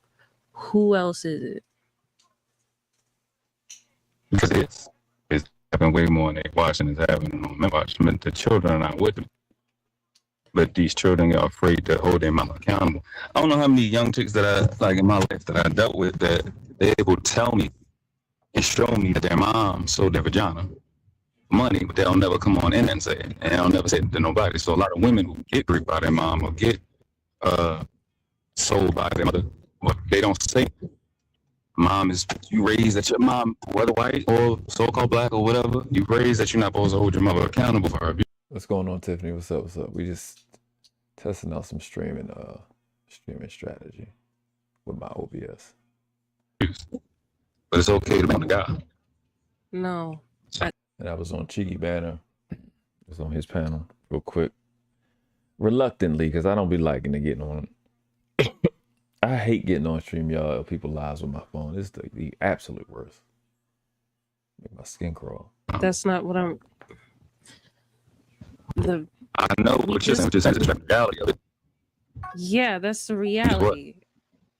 Speaker 8: Who else is it?
Speaker 9: Because it's happen way more than they watching is happening on them watching. The children are not with them. But these children are afraid to hold their mom accountable. I don't know how many young chicks that I like in my life that I dealt with that they will tell me and show me that their mom sold their vagina money, but they'll never come on in and say it, and they'll never say it to nobody. So a lot of women who get raped by their mom or get sold by their mother, what they don't say. Mom is you raised that your mom, whether white or so-called black or whatever, you raised that you're not supposed to hold your mother accountable for her abuse.
Speaker 1: What's going on, Tiffany? What's up? What's up? We just testing out some streaming strategy with my OBS.
Speaker 9: But it's okay to be on the guy.
Speaker 8: No.
Speaker 1: And I was on Cheeky Banter. I was on his panel real quick. Reluctantly, because I don't be liking to get on. I hate getting on stream, y'all. People lives with my phone. It's the absolute worst. Make my skin crawl.
Speaker 8: That's not what I'm.
Speaker 9: I know what you're saying. It's the reality of it.
Speaker 8: Yeah, that's the reality.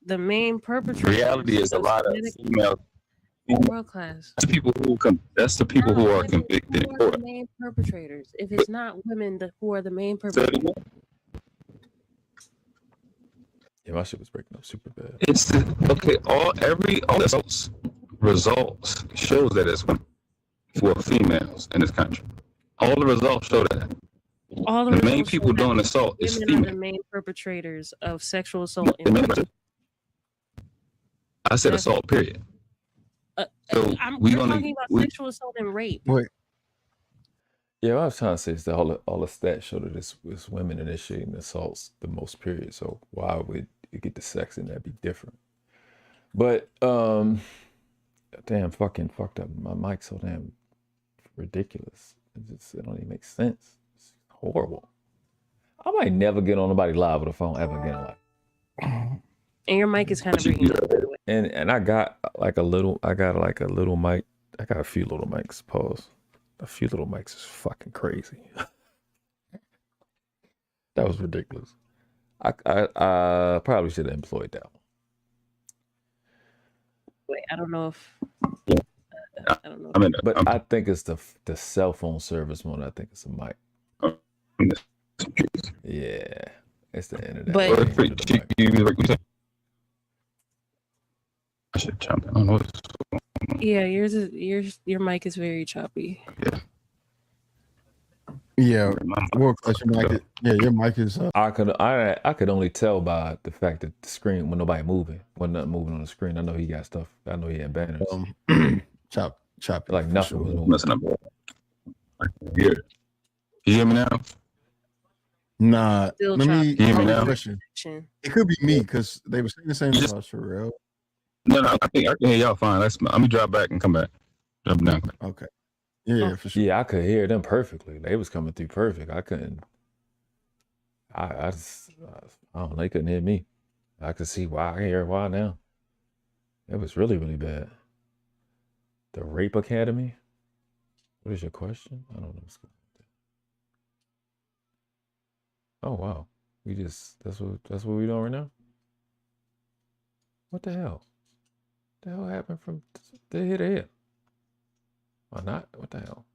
Speaker 8: The main perpetrator.
Speaker 9: Reality is a lot of female
Speaker 8: world class.
Speaker 9: That's the people who are convicted.
Speaker 8: Who are the main perpetrators? If it's not women who are the main perpetrators.
Speaker 1: Yeah, my shit was breaking up super bad.
Speaker 9: It's all the results shows that it's women for females in this country. All the results show that.
Speaker 8: All
Speaker 9: the main people doing assault is female.
Speaker 8: Women are the main perpetrators of sexual assault.
Speaker 9: I said assault, period.
Speaker 8: So we're talking about sexual assault and rape.
Speaker 7: Wait.
Speaker 1: Yeah, what I was trying to say is that all the stats show that it's women initiating assaults the most, period. So why would you get the sex and that be different? But damn, fucking fucked up. My mic's so damn ridiculous. It don't even make sense. It's horrible. I might never get on nobody live with a phone ever again. Like,
Speaker 8: and your mic is kind of breaking up, by the way.
Speaker 1: And I got like a little mic. I got a few little mics. Pause. A few little mics is fucking crazy. That was ridiculous. I probably should have employed that one.
Speaker 8: Wait, I don't know if. I don't know.
Speaker 1: But I think it's the cell phone service one. I think it's a mic. Yeah, it's the internet.
Speaker 8: But
Speaker 9: I should jump in. I don't know.
Speaker 8: Yeah, your mic is very choppy.
Speaker 7: Yeah, your mic is.
Speaker 1: I could only tell by the fact that the screen when nobody moving, when nothing moving on the screen. I know he got stuff. I know he had banners.
Speaker 7: Chop.
Speaker 1: Like nothing was moving.
Speaker 9: Messing up. Yeah. Can you hear me now?
Speaker 7: Nah.
Speaker 8: Still
Speaker 7: Let me
Speaker 9: hear me now.
Speaker 7: It could be me because they were saying the same thing about Sherelle.
Speaker 9: No, I think I can hear y'all fine. Let me drop back and come back. Drop down.
Speaker 7: Okay. Yeah, for sure.
Speaker 1: Yeah, I could hear them perfectly. They was coming through perfect. I couldn't. I don't know. They couldn't hear me. I could see why. I can hear why now. It was really, really bad. The Rape Academy? What is your question? I don't know. Oh wow. That's what we doing right now? What the hell? The hell happened from here to here? Why not? What the hell?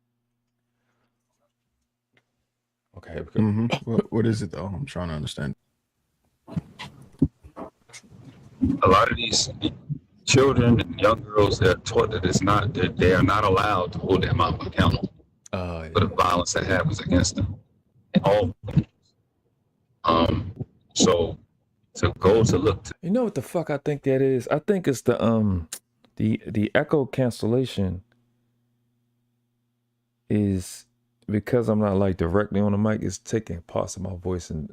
Speaker 1: Okay.
Speaker 7: What is it though? I'm trying to understand.
Speaker 9: A lot of these children and young girls, they're taught that they are not allowed to hold their mom accountable for the violence that happens against them. And so to go to look to,
Speaker 1: you know what the fuck I think that is? I think it's the echo cancellation is because I'm not like directly on the mic, it's taking parts of my voice and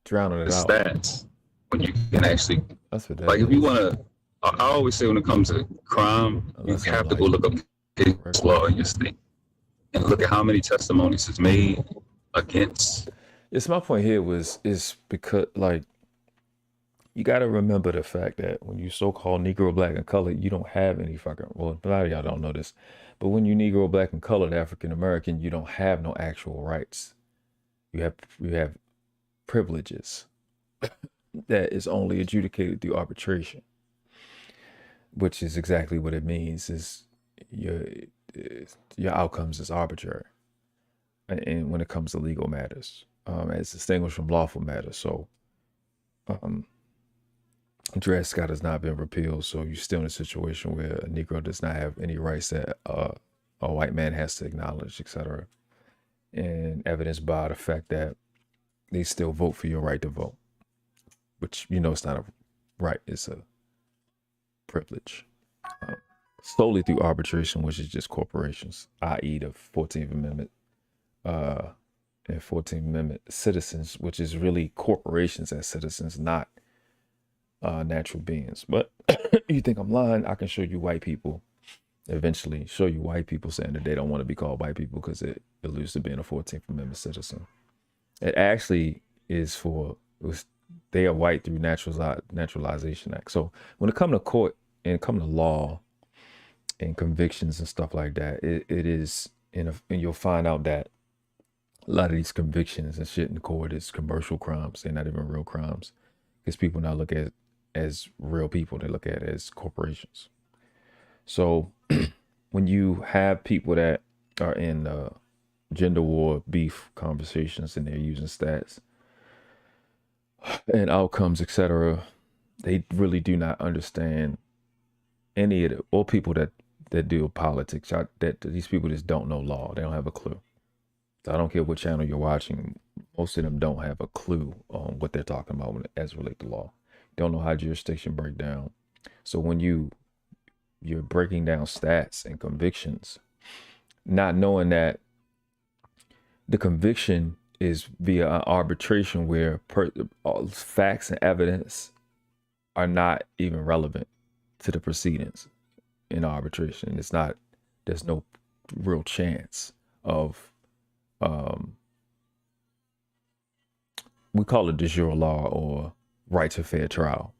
Speaker 1: drowning it out.
Speaker 9: Stats when you can actually,
Speaker 1: that's what that
Speaker 9: like
Speaker 1: is.
Speaker 9: if you want to, I always say when it comes to crime, you have to go look up case law in your state and look at how many testimonies is made against.
Speaker 1: Yes, my point here is because like you got to remember the fact that when you so-called Negro, Black, and colored, you don't have any fucking, well, a lot of y'all don't know this, but when you Negro, Black, and colored African American, you don't have no actual rights. You have privileges that is only adjudicated through arbitration, which is exactly what it means. Is your outcomes is arbitrary. And when it comes to legal matters, as distinguished from lawful matters. So, Dred Scott has not been repealed, so you're still in a situation where a Negro does not have any rights that a white man has to acknowledge, etc. And evidenced by the fact that they still vote for your right to vote, which, you know, it's not a right, it's a privilege. Solely through arbitration, which is just corporations, i.e. the 14th Amendment and 14th Amendment citizens, which is really corporations as citizens, not natural beings. But you think I'm lying? I can show you white people, eventually show you white people saying that they don't want to be called white people because it alludes to being a 14th Amendment citizen. It actually is they are white through Naturalization Act. So when it comes to court and come to law and convictions and stuff like that, it is, and you'll find out that a lot of these convictions and shit in court is commercial crimes. They're not even real crimes because people now look at as real people. They look at it as corporations. So when you have people that are in gender war beef conversations and they're using stats and outcomes, etc., they really do not understand any of it. Or people that do politics, that these people just don't know law. They don't have a clue. So I don't care what channel you're watching, most of them don't have a clue on what they're talking about as relate to law. Don't know how jurisdiction break down. So when you're breaking down stats and convictions, not knowing that the conviction is via arbitration where facts and evidence are not even relevant to the proceedings in arbitration. There's no real chance of, we call it de jure law or right to fair trial,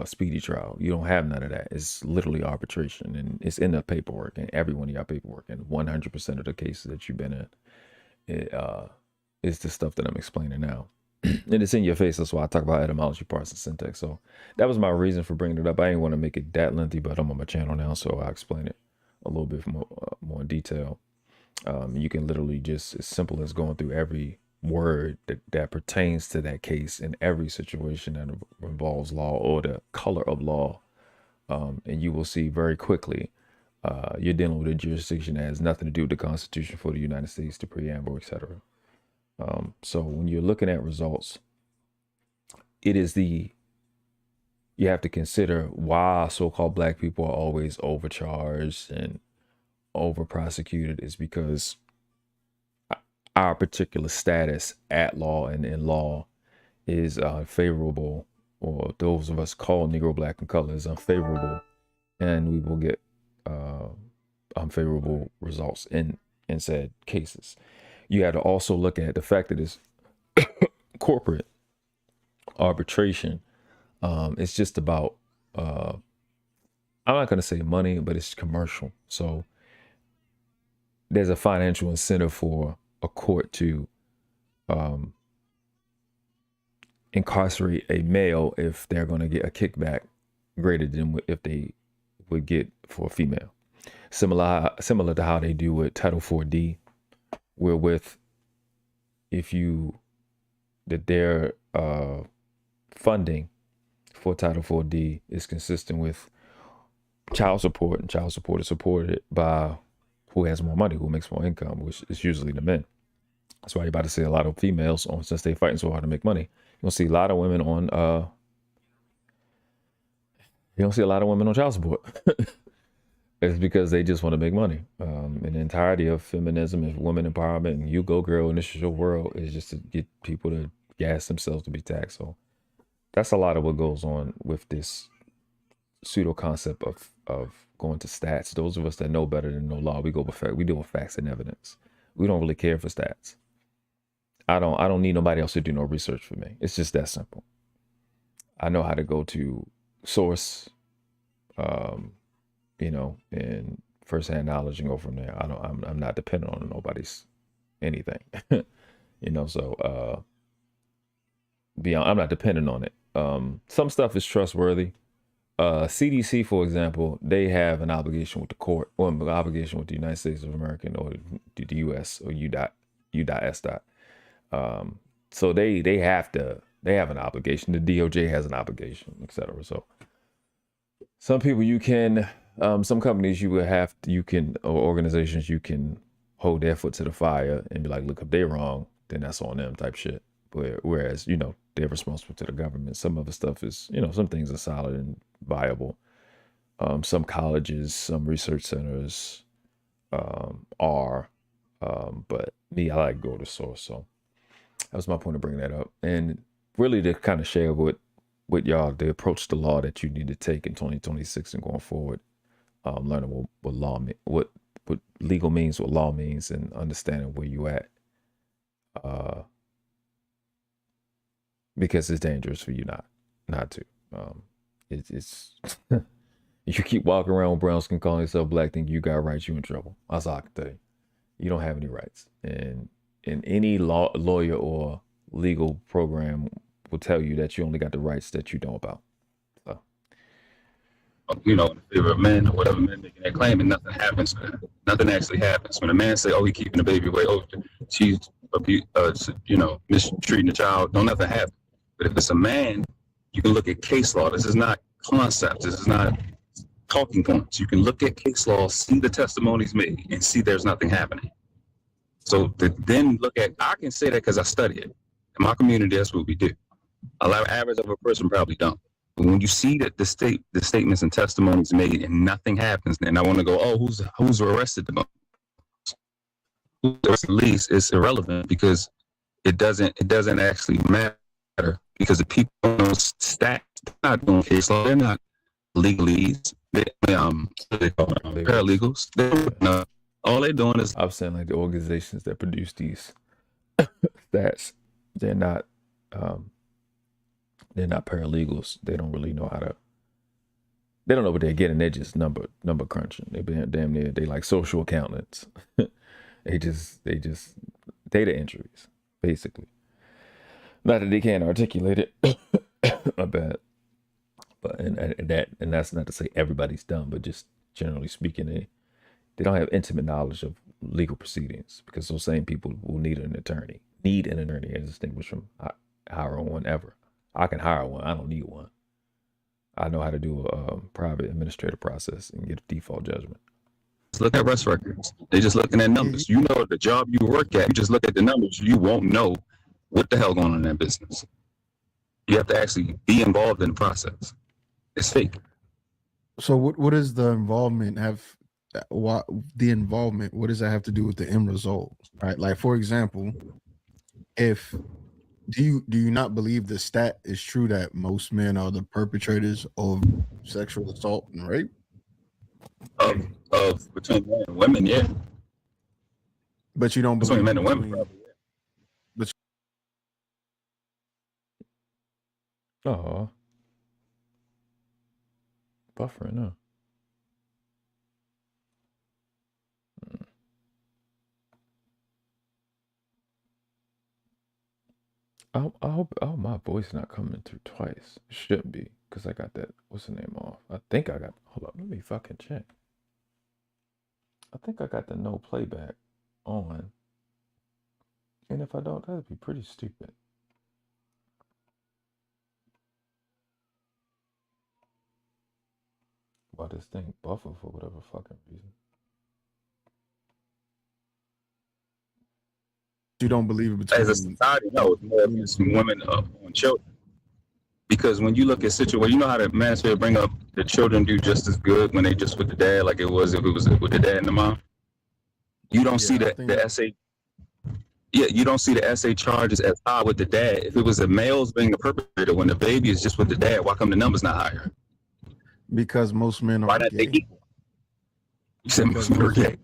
Speaker 1: speedy trial. You don't have none of that. It's literally arbitration, and it's in the paperwork, and every one of y'all paperwork, and 100% of the cases that you've been in, it is the stuff that I'm explaining now. And it's in your face. That's why I talk about etymology, parts, and syntax. So that was my reason for bringing it up. I didn't want to make it that lengthy, but I'm on my channel now, so I'll explain it a little bit more in detail. You can literally just, as simple as going through every word that pertains to that case in every situation that involves law or the color of law, and you will see very quickly you're dealing with a jurisdiction that has nothing to do with the Constitution for the United States, the preamble, etc. So when you're looking at results, you have to consider why so-called black people are always overcharged and over prosecuted is because our particular status at law and in law is favorable, or those of us called Negro, Black, and Color is unfavorable, and we will get unfavorable results in said cases. You have to also look at the fact that it's corporate arbitration. It's just about, I'm not going to say money, but it's commercial. So there's a financial incentive for a court to incarcerate a male if they're going to get a kickback greater than if they would get for a female. Similar to how they do with Title 4D, wherewith their funding for Title 4D is consistent with child support, and child support is supported by who has more money, who makes more income, which is usually the men. That's why you're about to see a lot of females since they're fighting so hard to make money. You'll see a lot of women on child support. It's because they just want to make money. And the entirety of feminism and women empowerment and you go girl and this is your world is just to get people to gas themselves to be taxed. So that's a lot of what goes on with this pseudo concept of going to stats. Those of us that know better than know law, we deal with facts and evidence. We don't really care for stats. I don't need nobody else to do no research for me. It's just that simple. I know how to go to source, and firsthand knowledge and go from there. I'm not dependent on nobody's anything, so I'm not dependent on it. Some stuff is trustworthy. CDC, for example, they have an obligation with the court, or an obligation with the United States of America, or the U.S. or U.S. So they have an obligation. The DOJ has an obligation, etc. So some people some companies or organizations you can hold their foot to the fire and be like, look, if they're wrong, then that's on them type shit. But whereas, they're responsible to the government. Some of the stuff is, some things are solid and viable. Some colleges, some research centers are, but me, I like go to source. So that was my point of bringing that up. And really to kind of share with y'all the approach to law that you need to take in 2026 and going forward, learning what law what legal means, what law means, and understanding where you at. Because it's dangerous for you not to. It's you keep walking around with brown skin, calling yourself black, think you got rights, you in trouble. That's all I can tell you. You don't have any rights, and any lawyer or legal program will tell you that you only got the rights that you know about. So.
Speaker 9: In favor of men or whatever, men making that claim, and nothing happens. Nothing actually happens. When a man say, "Oh, he keeping the baby away," "Oh, she's mistreating the child," don't nothing happen. But if it's a man, you can look at case law. This is not concepts. This is not talking points. You can look at case law, see the testimonies made, and see there's nothing happening. So then look at, I can say that because I study it. In my community, that's what we do. A lot of average of a person probably don't. But when you see that the statements and testimonies made and nothing happens, then I want to go, oh, who's arrested the most? Who's arrested the least? It's irrelevant because it doesn't actually matter. Because the people on those stats, they're not doing case law, they're not legalese, paralegals. All they're doing is,
Speaker 1: I'm saying, like, the organizations that produce these stats, they're not paralegals. They don't really know they don't know what they're getting. They're just number crunching. They're damn near, they like social accountants. they just data entries, basically. Not that they can't articulate it. My bad. But and that's not to say everybody's dumb, but just generally speaking, they don't have intimate knowledge of legal proceedings, because those same people will need an attorney as distinguished from hiring one ever. I can hire one. I don't need one. I know how to do a private administrative process and get a default judgment.
Speaker 9: Look at arrest records. They're just looking at numbers. You know the job you work at. You just look at the numbers. You won't know what the hell going on in that business. You have to actually be involved in the process. It's fake.
Speaker 7: So what does the involvement have? What does that have to do with the end result? Right? Like, for example, if do you not believe the stat is true that most men are the perpetrators of sexual assault and rape?
Speaker 9: Of between men and women, yeah.
Speaker 7: But you don't believe
Speaker 9: between men and women, probably.
Speaker 1: Oh, buffering, huh? I hope my voice not coming through twice. It shouldn't be, because I got that, what's the name off? I think I got, hold up, let me fucking check. I think I got the no playback on. And if I don't, that'd be pretty stupid. Why this thing buffer for whatever fucking reason.
Speaker 7: You don't believe it between...
Speaker 9: As a society, no, it's more against women on children. Because when you look at situations, you know how the manosphere bring up the children do just as good when they just with the dad, like it was if it was with the dad and the mom. You don't see the SA. Yeah, you don't see the SA charges as high with the dad. If it was the males being the perpetrator when the baby is just with the dad, why come the numbers not higher?
Speaker 7: Because most men are gay.
Speaker 9: You said most men are gay.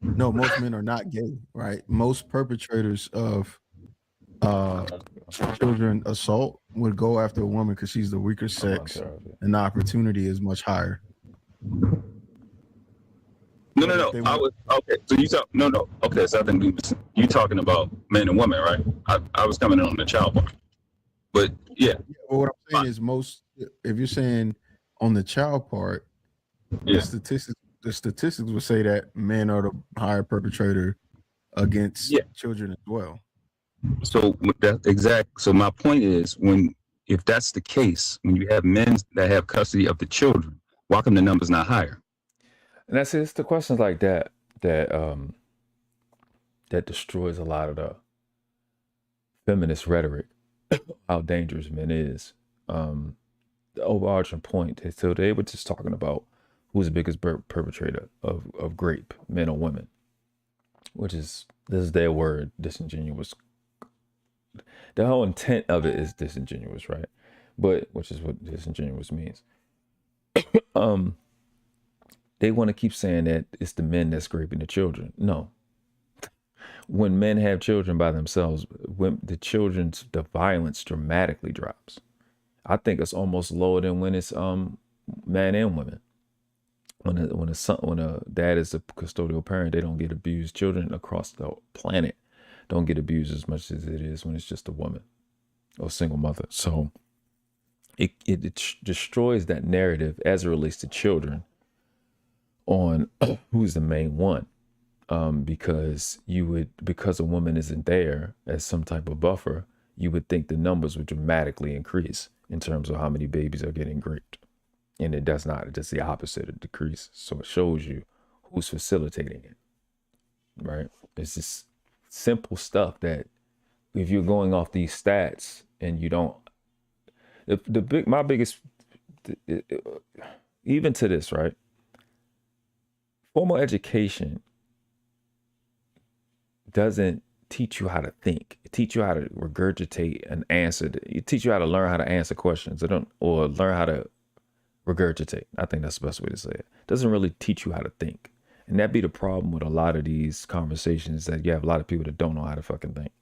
Speaker 7: No, most men are not gay, right? Most perpetrators of children assault would go after a woman because she's the weaker sex and the opportunity is much higher.
Speaker 9: No. I was okay. So you talk okay. So I think you talking about men and women, right? I was coming in on the child part, but yeah.
Speaker 7: Well, what I'm saying is most. If you're saying on the child part,
Speaker 9: Yeah.
Speaker 7: the statistics would say that men are the higher perpetrator against children as well.
Speaker 9: So with that exact. So my point is, if that's the case, when you have men that have custody of the children, why come the number's not higher?
Speaker 1: And it's the questions like that that destroys a lot of the feminist rhetoric. How dangerous men is. The overarching point is, so they were just talking about who's the biggest perpetrator of rape, men or women, which is, this is their word, disingenuous. The whole intent of it is disingenuous, right? But which is what disingenuous means. They want to keep saying that it's the men that's raping the children. No. When men have children by themselves, when the violence dramatically drops. I think it's almost lower than when it's men and women. When a dad is a custodial parent, they don't get abused. Children across the planet don't get abused as much as it is when it's just a woman or a single mother. So it destroys that narrative as it relates to children on who's the main one. Because a woman isn't there as some type of buffer, you would think the numbers would dramatically increase in terms of how many babies are getting raped. And it does not. It's just the opposite, it decreases. So it shows you who's facilitating it, right? It's just simple stuff that if you're going off these stats and you don't, my biggest, even to this, right? Formal education doesn't teach you how to think. It teach you how to regurgitate an answer. It teach you how to learn how to answer questions. Or learn how to regurgitate. I think that's the best way to say it. It doesn't really teach you how to think. And that be the problem with a lot of these conversations, that you have a lot of people that don't know how to fucking think.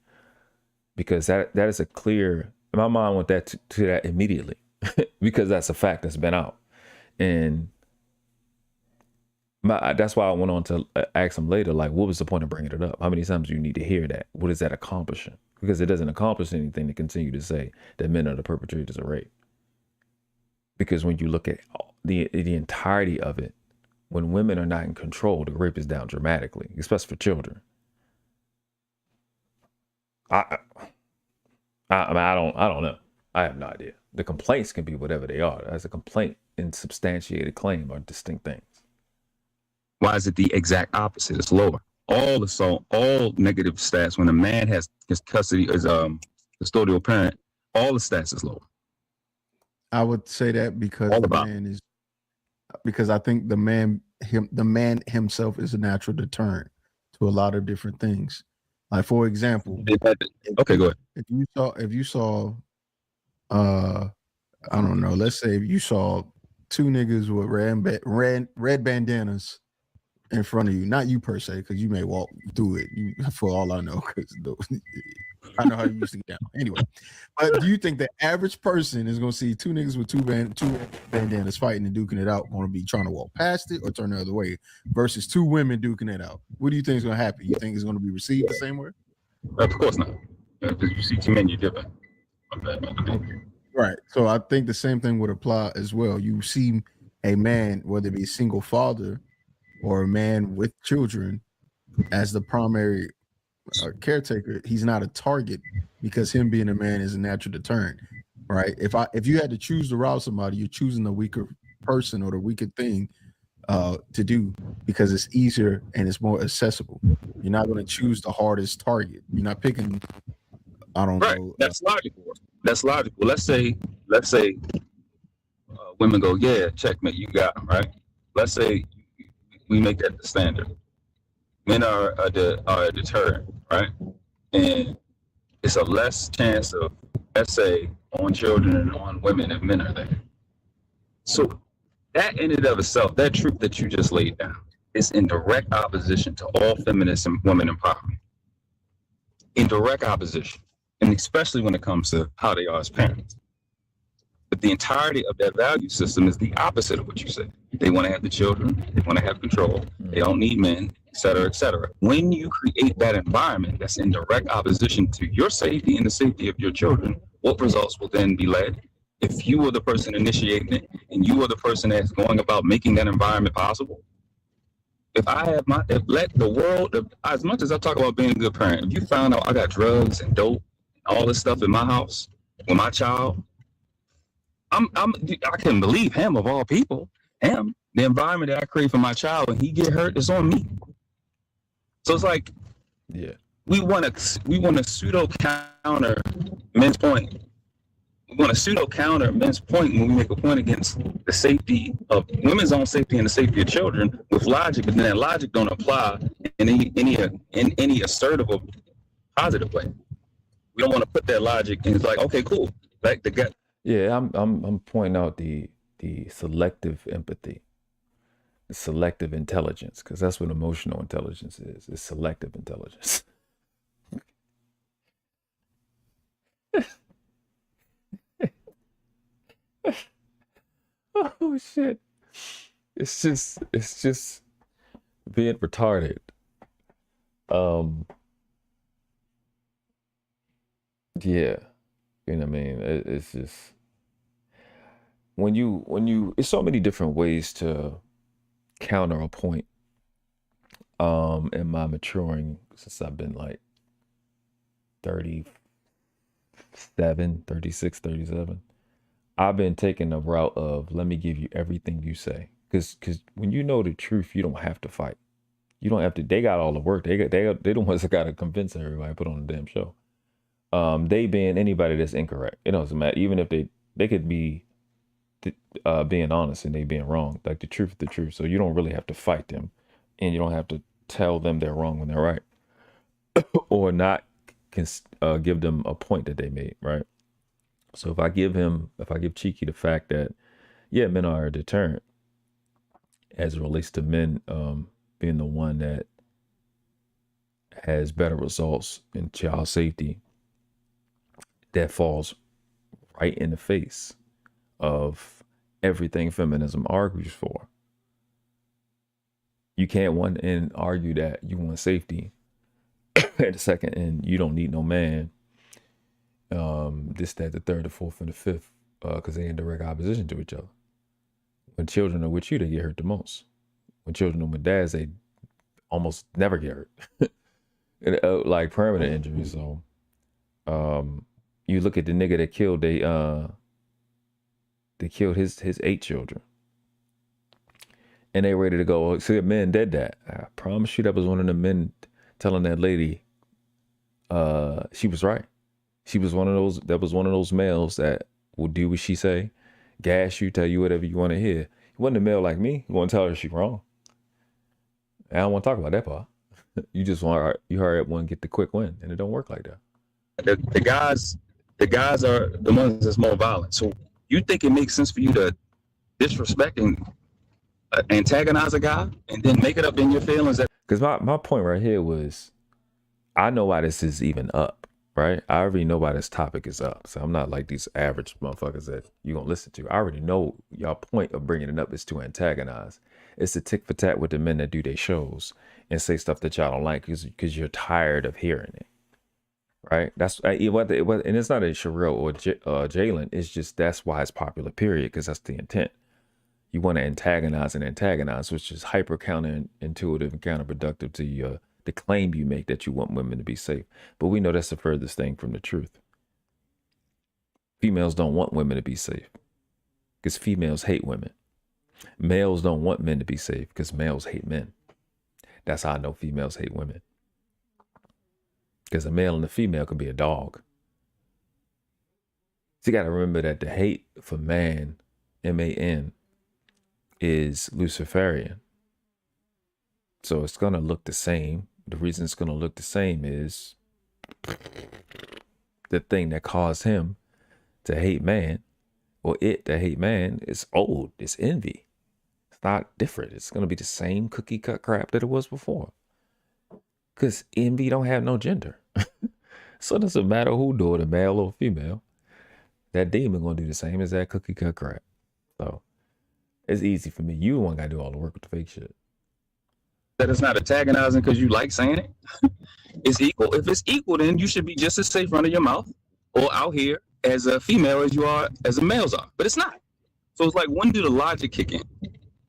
Speaker 1: Because that is a clear, my mind went to that immediately. Because that's a fact that's been out. And that's why I went on to ask him later, like, what was the point of bringing it up? How many times do you need to hear that? What is that accomplishing? Because it doesn't accomplish anything to continue to say that men are the perpetrators of rape. Because when you look at the entirety of it, when women are not in control, the rape is down dramatically, especially for children. I don't know. I have no idea. The complaints can be whatever they are. As a complaint and substantiated claim are distinct things.
Speaker 9: Why is it the exact opposite? It's lower. All negative stats, when a man has his custody as custodial parent, all the stats is lower.
Speaker 7: I would say that because I think the man himself is a natural deterrent to a lot of different things. Like, for example,
Speaker 9: okay, go ahead.
Speaker 7: If you saw I don't know, let's say if you saw two niggas with red bandanas in front of you, not you per se, because you may walk through it, for all I know, because I know how you used to get down. Anyway, but do you think the average person is going to see two niggas with two bandanas fighting and duking it out, going to be trying to walk past it or turn the other way, versus two women duking it out? What do you think is going to happen? You think it's going to be received the same way?
Speaker 9: Of course not. Because you see two men, you're different.
Speaker 7: Right. So I think the same thing would apply as well. You see a man, whether it be a single father or a man with children, as the primary caretaker, he's not a target because him being a man is a natural deterrent, right? If you had to choose to rob somebody, you're choosing the weaker person or the weaker thing to do because it's easier and it's more accessible. You're not going to choose the hardest target. You're not picking. I don't know.
Speaker 9: That's logical. That's logical. Let's say women go, yeah, checkmate, you got them, right? Let's say we make that the standard. Men are a deterrent, right? And it's a less chance of essay on children and on women if men are there. So that in and of itself, that truth that you just laid down, is in direct opposition to all feminist and women empowerment. In direct opposition, and especially when it comes to how they are as parents. But the entirety of that value system is the opposite of what you said. They want to have the children, they want to have control, they don't need men, et cetera, et cetera. When you create that environment that's in direct opposition to your safety and the safety of your children, what results will then be led? if you were the person initiating it and you were the person that's going about making that environment possible. If let the world, as much as I talk about being a good parent, if you found out I got drugs and dope, and all this stuff in my house with my child, I couldn't believe him of all people. Him, the environment that I create for my child, when he get hurt, is on me. So it's like,
Speaker 1: yeah,
Speaker 9: we want to pseudo counter men's point. We want to pseudo counter men's point when we make a point against the safety of women's own safety and the safety of children with logic, but then that logic don't apply in any assertive or positive way. We don't want to put that logic in. It's like, okay, cool. Like the guy.
Speaker 1: Yeah, I'm pointing out the selective empathy, the selective intelligence, because that's what emotional intelligence is. It's selective intelligence. Oh shit! It's just being retarded. Yeah, you know what I mean. It's just when you. It's so many different ways to counter a point. In my maturing, since I've been like 36, 37. I've been taking the route of let me give you everything you say, because when you know the truth, you don't have to fight. You don't have to. They got all the work. They the ones that got to convince everybody to put on the damn show. They being anybody that's incorrect. It doesn't matter. Even if they could be being honest and they being wrong. Like the truth is the truth. So you don't really have to fight them, and you don't have to tell them they're wrong when they're right, or not give them a point that they made, right? So if I give Cheeky the fact that, yeah, men are a deterrent as it relates to men being the one that has better results in child safety, that falls right in the face of everything feminism argues for. You can't one end argue that you want safety at the second end you don't need no man. This, that, the third, the fourth, and the fifth, because they in direct opposition to each other. When children are with you, they get hurt the most. When children are with dads, they almost never get hurt. Like permanent injuries. So you look at the nigga that killed they killed his 8 children. And they ready to go. See, a man did that. I promise you that was one of the men telling that lady she was right. She was one of those males that will do what she say, gas you, tell you whatever you want to hear. He wasn't a male like me. You want to tell her she's wrong. I don't want to talk about that part. You just want you hurry up and get the quick win, and it don't work like that.
Speaker 9: The guys are the ones that's more violent. So you think it makes sense for you to disrespect and antagonize a guy and then make it up in your feelings?
Speaker 1: Because my point right here was, I know why this is even up. Right? I already know why this topic is up. So I'm not like these average motherfuckers that you're going to listen to. I already know y'all point of bringing it up is to antagonize. It's to tick for tat with the men that do their shows and say stuff that y'all don't like because you're tired of hearing it. Right? That's and it's not a Sherelle or Jalen. It's just that's why it's popular, period, because that's the intent. You want to antagonize, which is hyper counterintuitive and counterproductive to the claim you make that you want women to be safe. But we know that's the furthest thing from the truth. Females don't want women to be safe because females hate women. Males don't want men to be safe because males hate men. That's how I know females hate women. Because a male and a female can be a dog. So you got to remember that the hate for man, M-A-N, is Luciferian. So it's going to look the same. The reason it's going to look the same is the thing that caused him to hate man, or it to hate man, is old. It's envy. It's not different. It's going to be the same cookie cut crap that it was before. Because envy don't have no gender. So it doesn't matter who do it, a male or female. That demon going to do the same as that cookie cut crap. So it's easy for me. You the one got to do all the work with the fake shit.
Speaker 9: That it's not antagonizing because you like saying it. It's equal. If it's equal, then you should be just as safe running your mouth or out here as a female as you are as a males are, but it's not. So it's like, when do the logic kick in?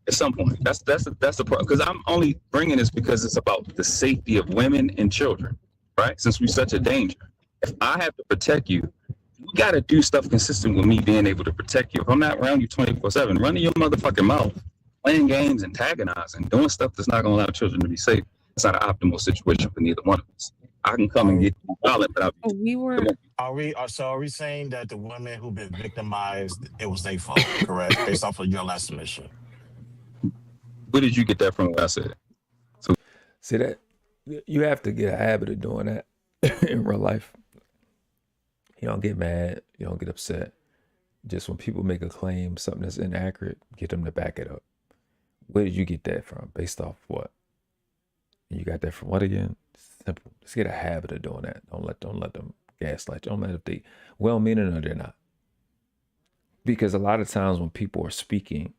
Speaker 9: At some point. That's the problem. Because I'm only bringing this because it's about the safety of women and children, right? Since we're such a danger. If I have to protect you, you got to do stuff consistent with me being able to protect you. If I'm not around you 24/7, running your motherfucking mouth, playing games, antagonizing, doing stuff that's not going to allow children to be safe, it's not an optimal situation for neither one of us. I can come and get you violent, but
Speaker 10: Are we saying that the women who've been victimized, it was their fault, correct? Based off of your last submission.
Speaker 9: Where did you get that from? What I said. So,
Speaker 1: see that you have to get a habit of doing that in real life. You don't get mad. You don't get upset. Just when people make a claim, something that's inaccurate, get them to back it up. Where did you get that from? Based off what? You got that from what again? Simple. Just get a habit of doing that. Don't let them gaslight you. Don't let if they well-meaning or they're not. Because a lot of times when people are speaking,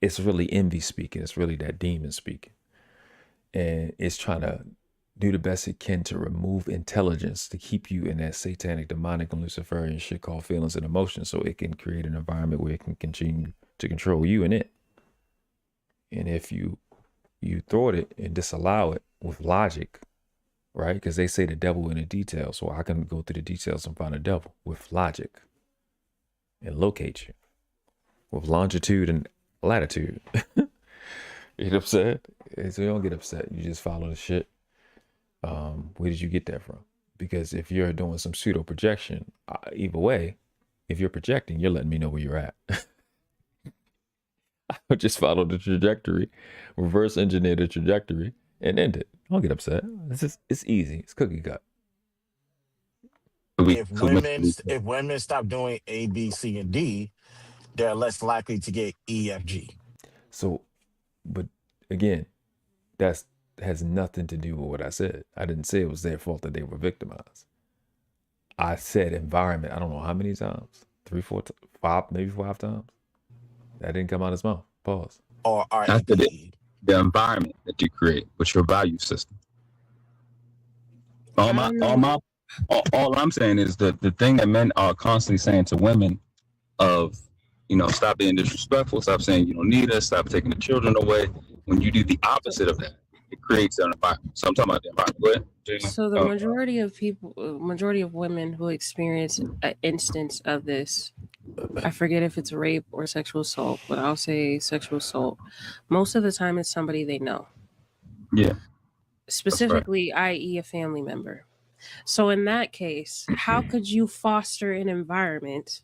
Speaker 1: it's really envy speaking. It's really that demon speaking. And it's trying to do the best it can to remove intelligence, to keep you in that satanic, demonic, and Luciferian shit called feelings and emotions, so it can create an environment where it can continue to control you and it. And if you thwart it and disallow it with logic, right? Because they say the devil in the details. So I can go through the details and find the devil with logic and locate you with longitude and latitude. You get upset? So you don't get upset. You just follow the shit. Where did you get that from? Because if you're doing some pseudo projection, either way, if you're projecting, you're letting me know where you're at. I would just follow the trajectory, reverse engineer the trajectory, and end it. Don't get upset. It's easy. It's cookie cut.
Speaker 10: If women stop doing A, B, C, and D, they're less likely to get E, F, G.
Speaker 1: So, but again, that has nothing to do with what I said. I didn't say it was their fault that they were victimized. I said environment. I don't know how many times. 3, 4, 5, maybe 5 times. That didn't come out of his mouth. Pause.
Speaker 10: Or
Speaker 9: the environment that you create with your value system. All I'm saying is that the thing that men are constantly saying to women of, stop being disrespectful, stop saying you don't need us, stop taking the children away. When you do the opposite of that, it creates an environment. So I'm talking about the environment. Go ahead.
Speaker 8: So the majority of women who experience an instance of this, I forget if it's rape or sexual assault, but I'll say sexual assault. Most of the time it's somebody they know.
Speaker 9: Yeah.
Speaker 8: Specifically, i.e. a family member. So in that case, how could you foster an environment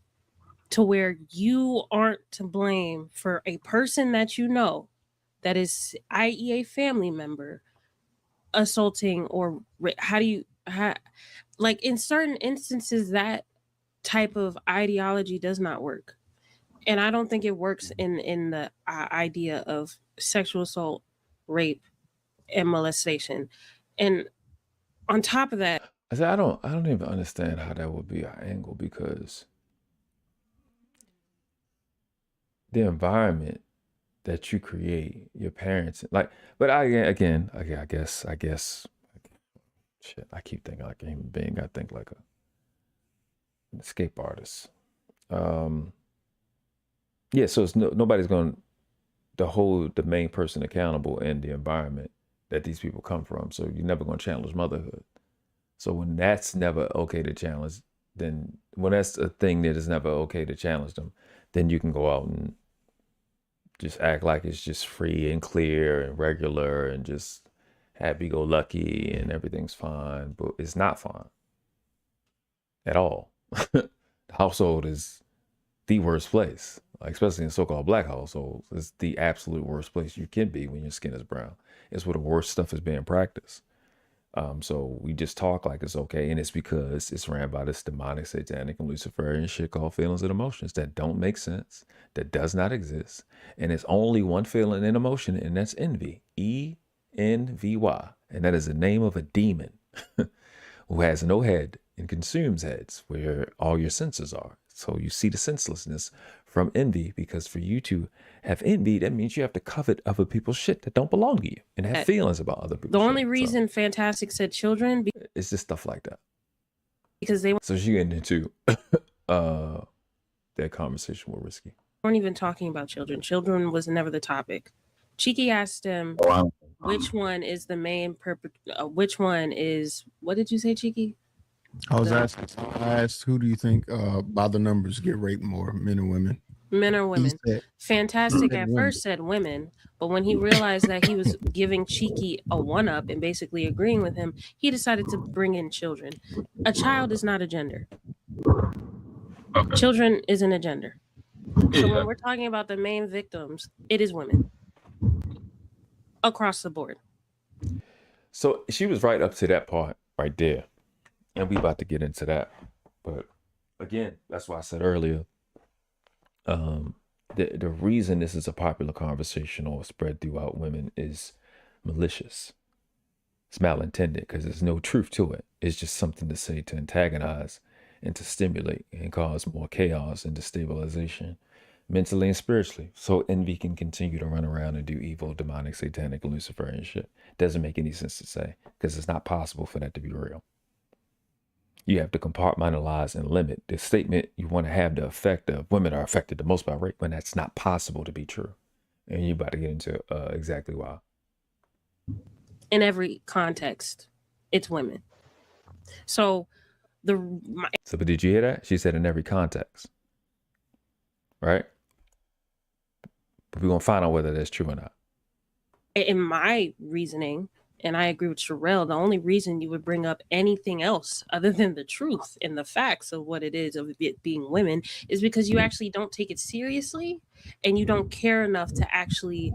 Speaker 8: to where you aren't to blame for a person that you know that is, i.e. a family member, assaulting or like in certain instances that type of ideology does not work, and I don't think it works in the idea of sexual assault, rape, and molestation. And on top of that,
Speaker 1: I don't even understand how that would be an angle, because the environment that you create, your parents, like, but I guess shit, I keep thinking like a human being. I think like an escape artist. Yeah, so it's nobody's going to hold the main person accountable in the environment that these people come from. So you're never going to challenge motherhood. So when that's never okay to challenge, then when that's a thing that is never okay to challenge them, then you can go out and just act like it's just free and clear and regular and just happy-go-lucky and everything's fine, but it's not fine at all. The household is the worst place, like, especially in so-called black households. It's the absolute worst place you can be when your skin is brown. It's where the worst stuff is being practiced. So we just talk like it's okay, and it's because it's ran by this demonic, satanic, and Luciferian shit called feelings and emotions that don't make sense, that does not exist, and it's only one feeling and emotion, and that's envy. ENVY, and that is the name of a demon who has no head and consumes heads, where all your senses are. So you see the senselessness from envy, because for you to have envy, that means you have to covet other people's shit that don't belong to you and have feelings about other people.
Speaker 8: The only reason Fantastic said children,
Speaker 1: it's just stuff like that.
Speaker 8: because they
Speaker 1: So she getting into that conversation with Risky.
Speaker 8: weren't even talking about children. Children was never the topic. Cheeky asked him, which one is the main which one is, what did you say, Cheeky?
Speaker 7: I asked, who do you think by the numbers get raped more, men or women?
Speaker 8: Men or women?
Speaker 7: Said,
Speaker 8: Fantastic at first said women, but when he realized that he was giving Cheeky a one-up and basically agreeing with him, he decided to bring in children. A child is not a gender.
Speaker 9: Okay.
Speaker 8: Children isn't a gender. So
Speaker 9: Yeah.
Speaker 8: when we're talking about the main victims, it is women. Across the board.
Speaker 1: So she was right up to that part right there. And we about to get into that. But again, that's why I said earlier, the reason this is a popular conversation or spread throughout women is malicious. It's malintended because there's no truth to it. It's just something to say to antagonize and to stimulate and cause more chaos and destabilization mentally and spiritually. So envy can continue to run around and do evil, demonic, satanic, Luciferian shit. Doesn't make any sense to say because it's not possible for that to be real. You have to compartmentalize and limit the statement. You want to have the effect of women are affected the most by rape when that's not possible to be true. And you're about to get into exactly why.
Speaker 8: In every context, it's women. So
Speaker 1: but did you hear that? She said in every context. Right? But we're going to find out whether that's true or not.
Speaker 8: In my reasoning, and I agree with Sherelle, the only reason you would bring up anything else other than the truth and the facts of what it is of it being women is because you actually don't take it seriously and you don't care enough to actually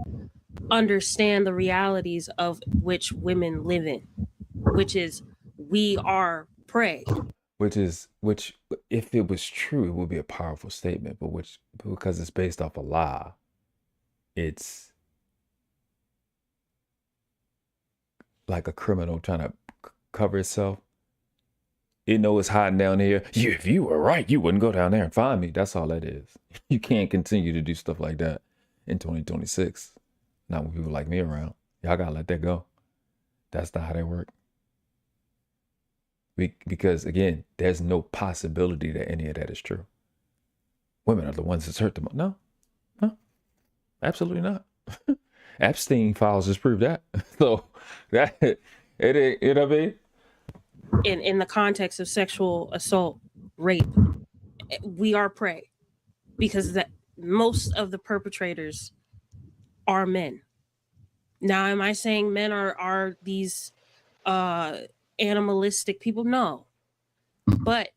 Speaker 8: understand the realities of which women live in, which is we are prey.
Speaker 1: Which if it was true, it would be a powerful statement, but because it's based off a lie, it's like a criminal trying to cover itself. It knows it's hiding down here. If you were right, you wouldn't go down there and find me. That's all that is. You can't continue to do stuff like that in 2026. Not with people like me around. Y'all gotta let that go. That's not how they work. Because again, there's no possibility that any of that is true. Women are the ones that's hurt the most. No, absolutely not. Epstein files just prove that. So that it ain't, you know what I mean?
Speaker 8: In the context of sexual assault, rape, we are prey because that most of the perpetrators are men. Now, am I saying men are these animalistic people? No. But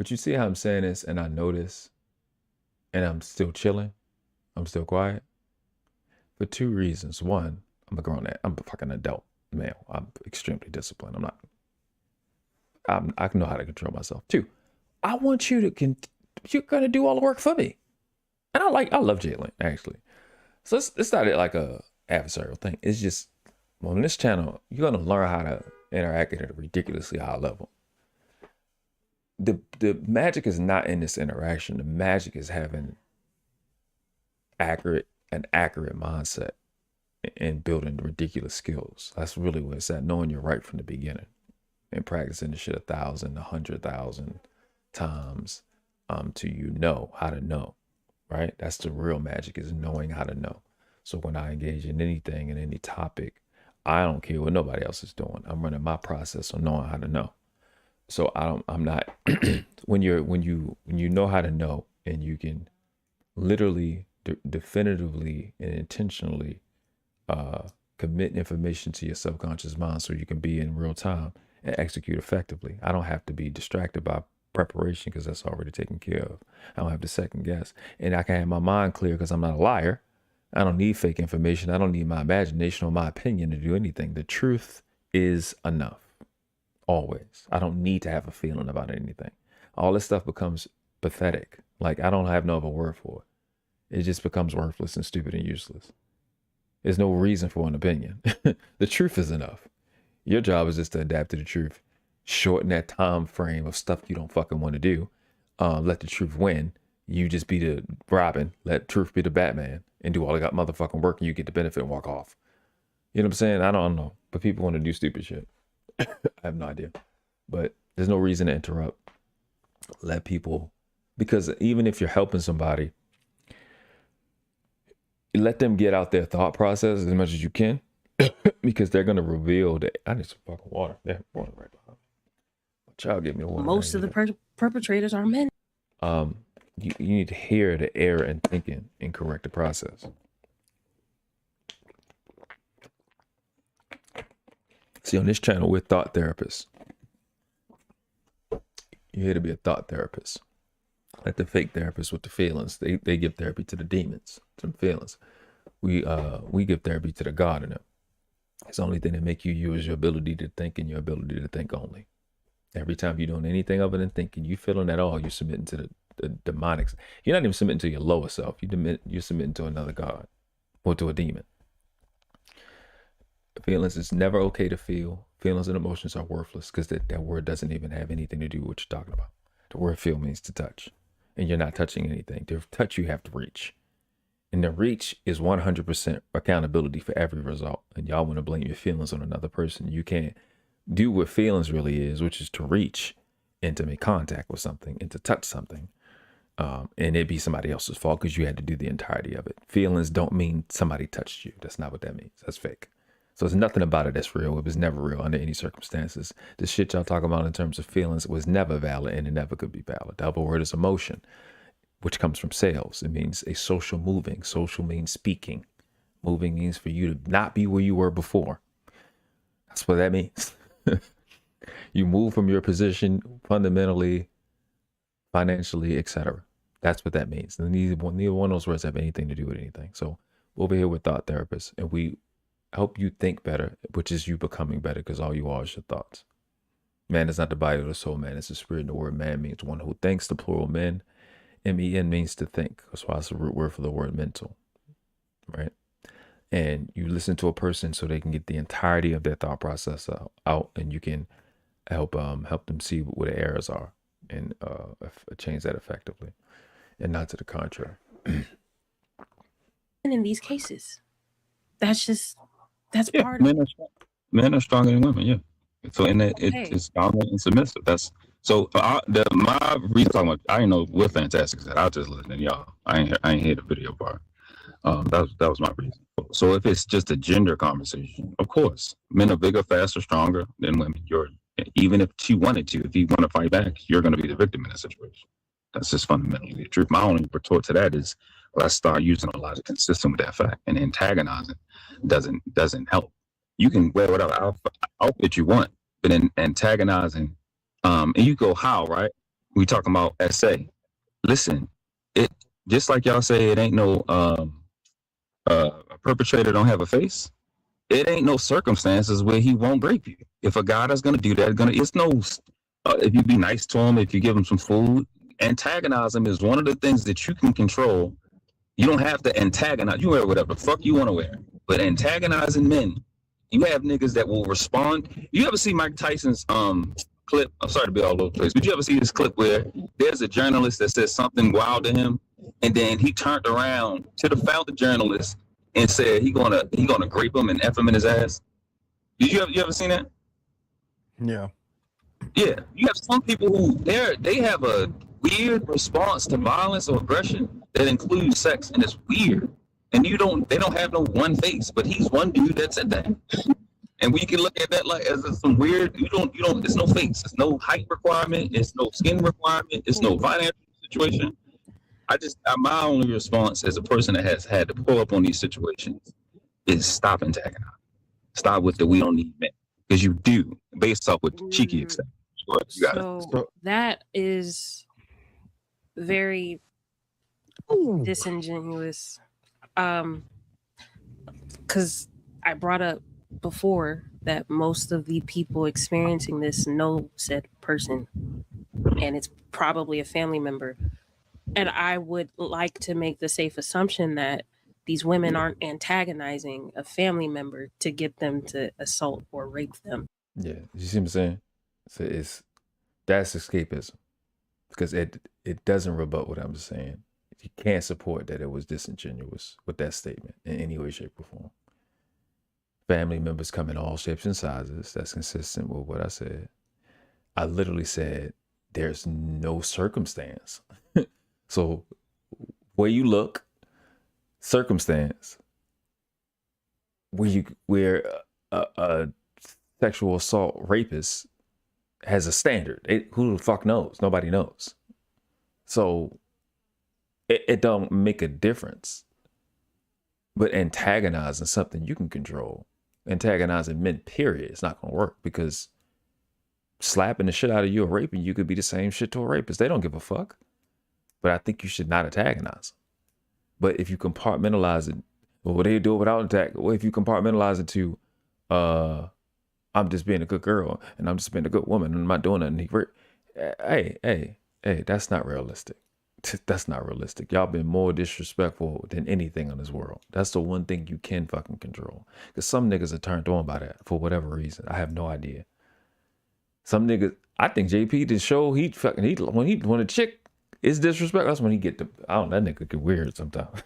Speaker 1: you see how I'm saying this and I know this and I'm still chilling. I'm still quiet. For two reasons. One, I'm a fucking adult male. I'm extremely disciplined. I know how to control myself. Two, I want you to you're gonna do all the work for me. And I love Jalen, actually. So it's not like a adversarial thing. It's just on this channel, you're gonna learn how to interact at a ridiculously high level. The magic is not in this interaction. The magic is having an accurate mindset and building ridiculous skills. That's really where it's at. Knowing you're right from the beginning and practicing the shit 1,000, 100,000 times to know how to know, right? That's the real magic, is knowing how to know. So when I engage in anything, in any topic, I don't care what nobody else is doing. I'm running my process on knowing how to know. So I'm not when you know how to know and you can literally definitively and intentionally commit information to your subconscious mind so you can be in real time and execute effectively. I don't have to be distracted by preparation because that's already taken care of. I don't have to second guess. And I can have my mind clear because I'm not a liar. I don't need fake information. I don't need my imagination or my opinion to do anything. The truth is enough. Always. I don't need to have a feeling about anything. All this stuff becomes pathetic. Like, I don't have no other word for it. It just becomes worthless and stupid and useless. There's no reason for an opinion. The truth is enough. Your job is just to adapt to the truth. Shorten that time frame of stuff you don't fucking want to do. Let the truth win. You just be the Robin. Let truth be the Batman. And do all of that motherfucking work and you get the benefit and walk off. You know what I'm saying? I don't know. But people want to do stupid shit. I have no idea. But There's no reason to interrupt. Let people, because even if you're helping somebody, let them get out their thought process as much as you can, because they're going to reveal that. I need some fucking water. Yeah, water right behind me. Child, give me the water.
Speaker 8: Most of the perpetrators are men.
Speaker 1: You need to hear the error in thinking and correct the process. See, on this channel, we're thought therapists. You're here to be a thought therapist. Like the fake therapists with the feelings. They give therapy to the demons, to them feelings. We give therapy to the God in them. It's the only thing that make you is your ability to think and your ability to think only. Every time you're doing anything other than thinking, you feeling at all, you're submitting to the demonics. You're not even submitting to your lower self. You're submitting to another God or to a demon. Feelings, it's never okay to feel. Feelings and emotions are worthless because that word doesn't even have anything to do with what you're talking about. The word feel means to touch, and you're not touching anything. To touch, you have to reach. And the reach is 100% accountability for every result. And y'all want to blame your feelings on another person. You can't do what feelings really is, which is to reach and to make contact with something and to touch something. And it'd be somebody else's fault because you had to do the entirety of it. Feelings don't mean somebody touched you. That's not what that means. That's fake. So there's nothing about it that's real. It was never real under any circumstances. The shit y'all talk about in terms of feelings was never valid, and it never could be valid. The other word is emotion, which comes from sales. It means a social moving. Social means speaking. Moving means for you to not be where you were before. That's what that means. You move from your position fundamentally, financially, etc. That's what that means. And neither one of those words have anything to do with anything. So over here with thought therapists, and we help you think better, which is you becoming better, because all you are is your thoughts. Man is not the body or the soul. Man is the spirit. And the word man means one who thinks. The plural men. M-E-N means to think. That's why it's the root word for the word mental, right? And you listen to a person so they can get the entirety of their thought process out, and you can help them see where the errors are and change that effectively, and not to the contrary.
Speaker 8: And in these cases, that's
Speaker 9: Yeah,
Speaker 8: part of it.
Speaker 9: Men are stronger than women. Yeah. So in that, it's dominant and submissive. That's so. My reason talking about, I didn't know we're fantastic. I was just listening to y'all. I ain't hear the video part. That was my reason. So if it's just a gender conversation, of course, men are bigger, faster, stronger than women. Even if she wanted to, if you want to fight back, you're going to be the victim in that situation. That's just fundamentally the truth. My only retort to that is, let's start using a logic consistent with that fact. And antagonizing doesn't help. You can wear whatever outfit you want, but in antagonizing, and you go how, right? We talking about essay. Listen, it just like y'all say, it ain't no a perpetrator don't have a face. It ain't no circumstances where he won't rape you. If a guy that's gonna do that, it's no. If you be nice to him, if you give him some food, antagonize him is one of the things that you can control. You don't have to antagonize. You wear whatever the fuck you want to wear, but antagonizing men, you have niggas that will respond. You ever see Mike Tyson's clip? I'm sorry to be all over the place, but you ever see this clip where there's a journalist that says something wild to him, and then he turned around to the founder journalist and said he gonna grape him and F him in his ass? Did you ever seen that?
Speaker 7: Yeah.
Speaker 9: Yeah. You have some people who they have a weird response to violence or aggression that includes sex, and it's weird. And they don't have no one face, but he's one dude that said that. And we can look at that like as some weird, there's no face, there's no height requirement, it's no skin requirement, it's no financial situation. My only response as a person that has had to pull up on these situations is stop antagonizing. Stop with the we don't need men. Because you do, based off what Cheeky accepted. You got
Speaker 8: so that is very disingenuous. Because I brought up before that most of the people experiencing this know said person, and it's probably a family member. And I would like to make the safe assumption that these women aren't antagonizing a family member to get them to assault or rape them.
Speaker 1: Yeah, you see what I'm saying? So that's escapism, because it doesn't rebut what I'm saying. You can't support that it was disingenuous with that statement in any way, shape, or form. Family members come in all shapes and sizes. That's consistent with what I said. I literally said there's no circumstance. So where you look, circumstance, where a sexual assault rapist has a standard. Who the fuck knows? Nobody knows. So it don't make a difference. But antagonizing something you can control, antagonizing men, period, it's not gonna work, because slapping the shit out of you or raping you could be the same shit to a rapist. They don't give a fuck. But I think you should not antagonize them. But if you compartmentalize it, well, they do it without attack. Well, if you compartmentalize it to, I'm just being a good girl and I'm just being a good woman and I'm not doing nothing. Hey, that's not realistic. That's not realistic. Y'all been more disrespectful than anything in this world. That's the one thing you can fucking control. Because some niggas are turned on by that for whatever reason. I have no idea. Some niggas, I think JP did show when a chick is disrespectful, that's when he get I don't know, that nigga get weird sometimes.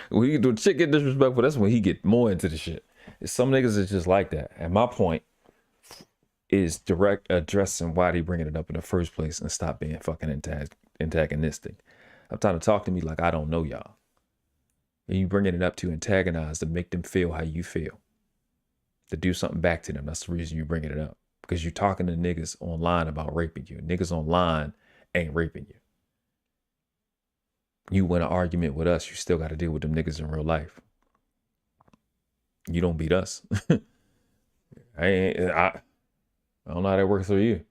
Speaker 1: When the chick get disrespectful, that's when he get more into the shit. Some niggas is just like that. And my point is direct addressing why they bringing it up in the first place and stop being fucking antagonistic. I'm trying to talk to me like I don't know y'all. And you bringing it up to antagonize, to make them feel how you feel, to do something back to them. That's the reason you bringing it up, because you're talking to niggas online about raping you. Niggas online ain't raping you. You win an argument with us, you still got to deal with them niggas in real life. You don't beat us. I don't know how that works for you.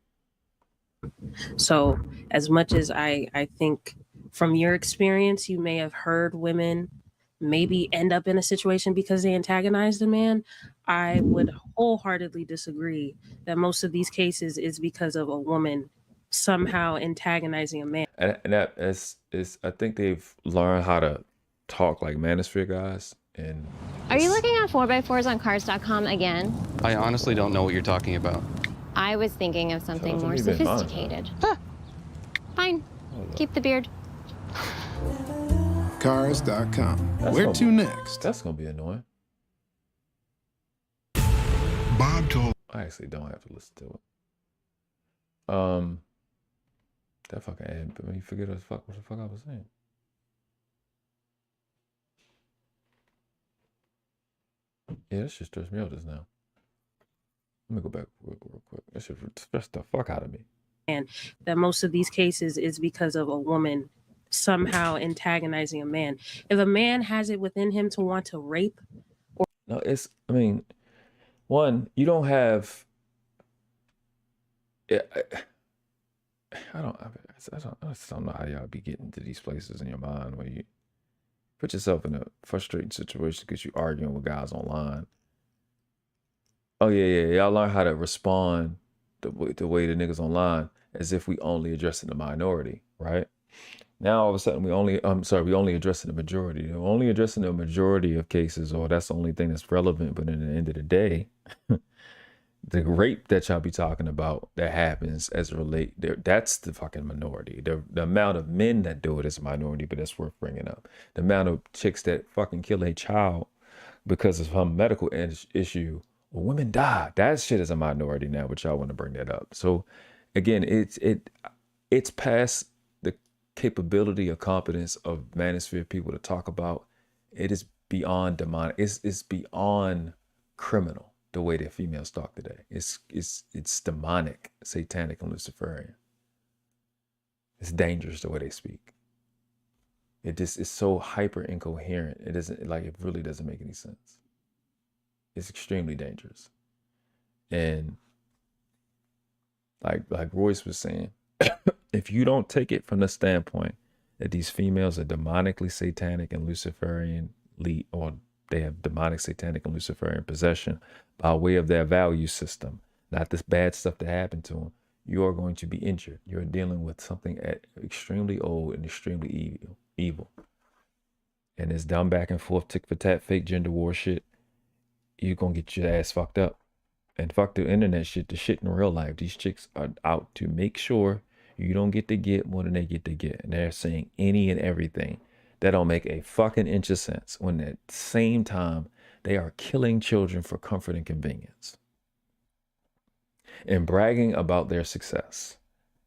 Speaker 8: So as much as I think from your experience, you may have heard women maybe end up in a situation because they antagonized a man, I would wholeheartedly disagree that most of these cases is because of a woman somehow antagonizing a man.
Speaker 1: And that is I think they've learned how to talk like manosphere guys. And
Speaker 2: Are you looking at 4x4s on cars.com again?
Speaker 5: I honestly don't know what you're talking about.
Speaker 2: I was thinking of something more sophisticated. Fine. Keep the beard.
Speaker 11: Cars.com. Where to next?
Speaker 1: That's gonna be annoying.
Speaker 11: Bob told.
Speaker 1: I actually don't have to listen to it. That fucking ad, but you forget what the fuck I was saying. Yeah, that shit stressed me out just now. Let me go back real quick. That shit stressed the fuck out of me.
Speaker 8: And that most of these cases is because of a woman somehow antagonizing a man. If a man has it within him to want to rape,
Speaker 1: no, I mean, one, you don't have. I don't know how y'all be getting to these places in your mind where you put yourself in a frustrating situation because you're arguing with guys online. Oh yeah, y'all learn how to respond the way the niggas online as if we only addressing the minority, right? Now all of a sudden we only addressing the majority. We're only addressing the majority of cases, or that's the only thing that's relevant. But in the end of the day, the rape that y'all be talking about that happens as relate there, that's the fucking minority. The amount of men that do it is a minority, but that's worth bringing up. The amount of chicks that fucking kill a child because of some medical issue, or women die, that shit is a minority now, but y'all want to bring that up. So again, it's past the capability or competence of manosphere people to talk about. It is beyond demonic. It's beyond criminal the way that females talk today. It's demonic, satanic, and Luciferian. It's dangerous the way they speak. It just is so hyper incoherent. It really doesn't make any sense. It's extremely dangerous. And like Royce was saying, if you don't take it from the standpoint that these females are demonically satanic and Luciferian, or they have demonic, satanic, and Luciferian possession by way of their value system, not this bad stuff that happened to them, you are going to be injured. You're dealing with something extremely old and extremely evil. And this dumb back and forth, tick for tat, fake gender war shit, you're going to get your ass fucked up. And fuck the internet shit, the shit in real life. These chicks are out to make sure you don't get to get more than they get to get. And they're saying any and everything that don't make a fucking inch of sense, when at the same time they are killing children for comfort and convenience. and bragging about their success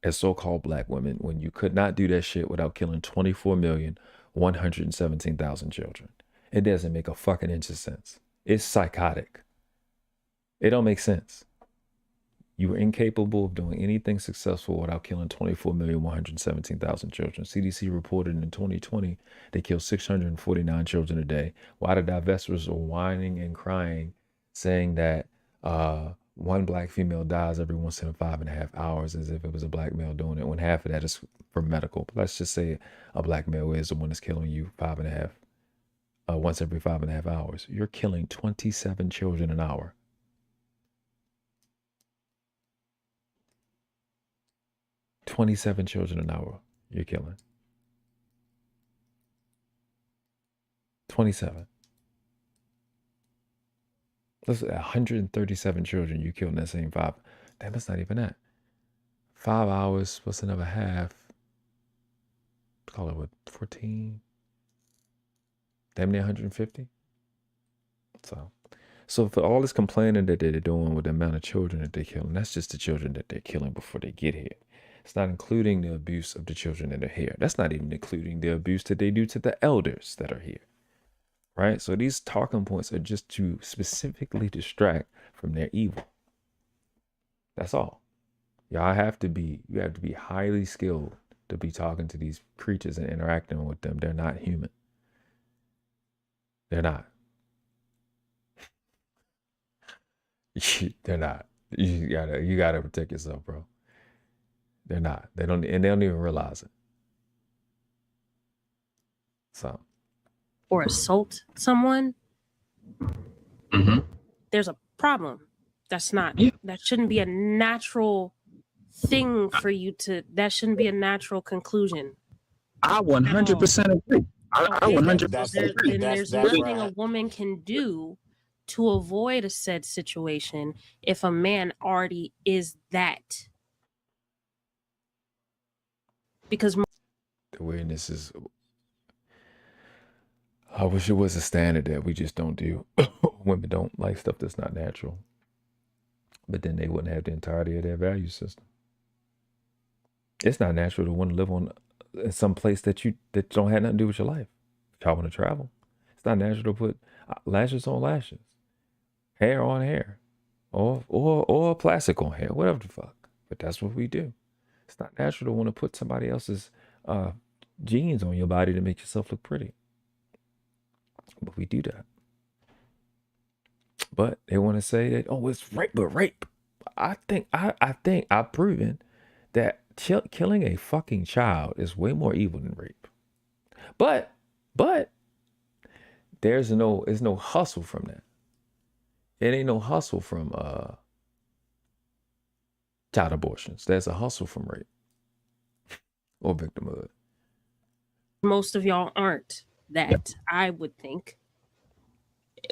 Speaker 1: as so-called black women when you could not do that shit without killing 24,117,000 children. It doesn't make a fucking inch of sense. It's psychotic. It don't make sense. You were incapable of doing anything successful without killing 24,117,000 children. CDC reported in 2020 they killed 649 children a day, while the divestors are whining and crying, saying that one black female dies every once in 5.5 hours, as if it was a black male doing it, when half of that is for medical. But let's just say a black male is the one that's killing you once every 5.5 hours. You're killing 27 children an hour. 27 children an hour you're killing. 27. Let's 137 children you killed in that same 5. Damn, that's not even that. 5 hours, what's another half? Call it what, 14? Damn near 150? So for all this complaining that they're doing with the amount of children that they're killing, that's just the children that they're killing before they get here. It's not including the abuse of the children that are here. That's not even including the abuse that they do to the elders that are here. Right? So these talking points are just to specifically distract from their evil. That's all. You have to be highly skilled to be talking to these creatures and interacting with them. They're not human. They're not. They're not. You gotta protect yourself, bro. They're not. They don't even realize it. So.
Speaker 8: Or assault someone.
Speaker 9: Mm-hmm.
Speaker 8: There's a problem. That's not.
Speaker 9: Yeah.
Speaker 8: That shouldn't be a natural thing for you to. That shouldn't be a natural conclusion.
Speaker 9: I 100% agree. I 100% agree.
Speaker 8: And there's nothing a woman can do to avoid a said situation if a man already is that. Because
Speaker 1: the weirdness is, I wish it was a standard that we just don't do. Women don't like stuff that's not natural. But then they wouldn't have the entirety of their value system. It's not natural to want to live in some place that don't have nothing to do with your life. If y'all want to travel, it's not natural to put lashes on lashes, hair on hair, or plastic on hair, whatever the fuck. But that's what we do. It's not natural to want to put somebody else's genes on your body to make yourself look pretty. But we do that. But they want to say that, oh, it's rape, but rape. I think I've proven that killing a fucking child is way more evil than rape. But there's no hustle from that. It ain't no hustle from child abortions. There's a hustle from rape or victimhood.
Speaker 8: most of y'all aren't that, I would think.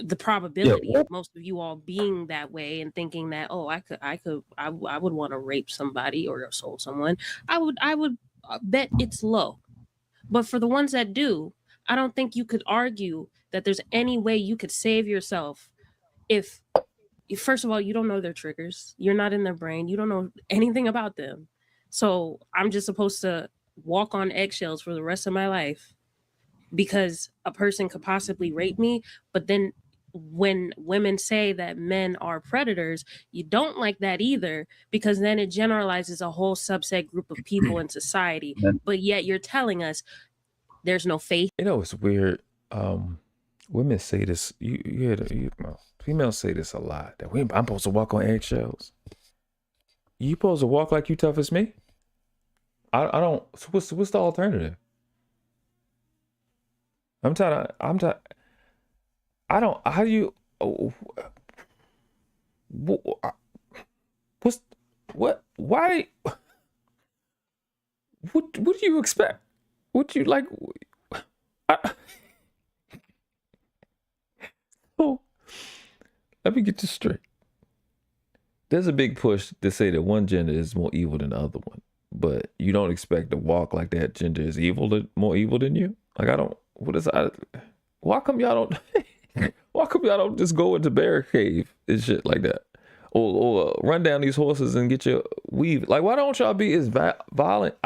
Speaker 8: The probability of most of you all being that way and thinking that, oh, I would want to rape somebody or assault someone, I would bet it's low. But for the ones that do, I don't think you could argue that there's any way you could save yourself if first of all, you don't know their triggers. You're not in their brain. You don't know anything about them. So I'm just supposed to walk on eggshells for the rest of my life because a person could possibly rape me. But then when women say that men are predators, you don't like that either, because then it generalizes a whole subset group of people in society. But yet you're telling us there's no faith.
Speaker 1: You know, it's weird. Women say this. Females say this a lot. That I'm supposed to walk on eggshells. You supposed to walk like you tough as me? I don't. So what's the alternative? I'm trying. I don't. How do you? What? Why? What do you expect? What you like? Oh, let me get this straight. There's a big push to say that one gender is more evil than the other one, but you don't expect to walk like that gender is more evil than you. Like why come y'all don't? Why come y'all don't just go into bear cave and shit like that? or run down these horses and get your weave. Like, why don't y'all be as violent?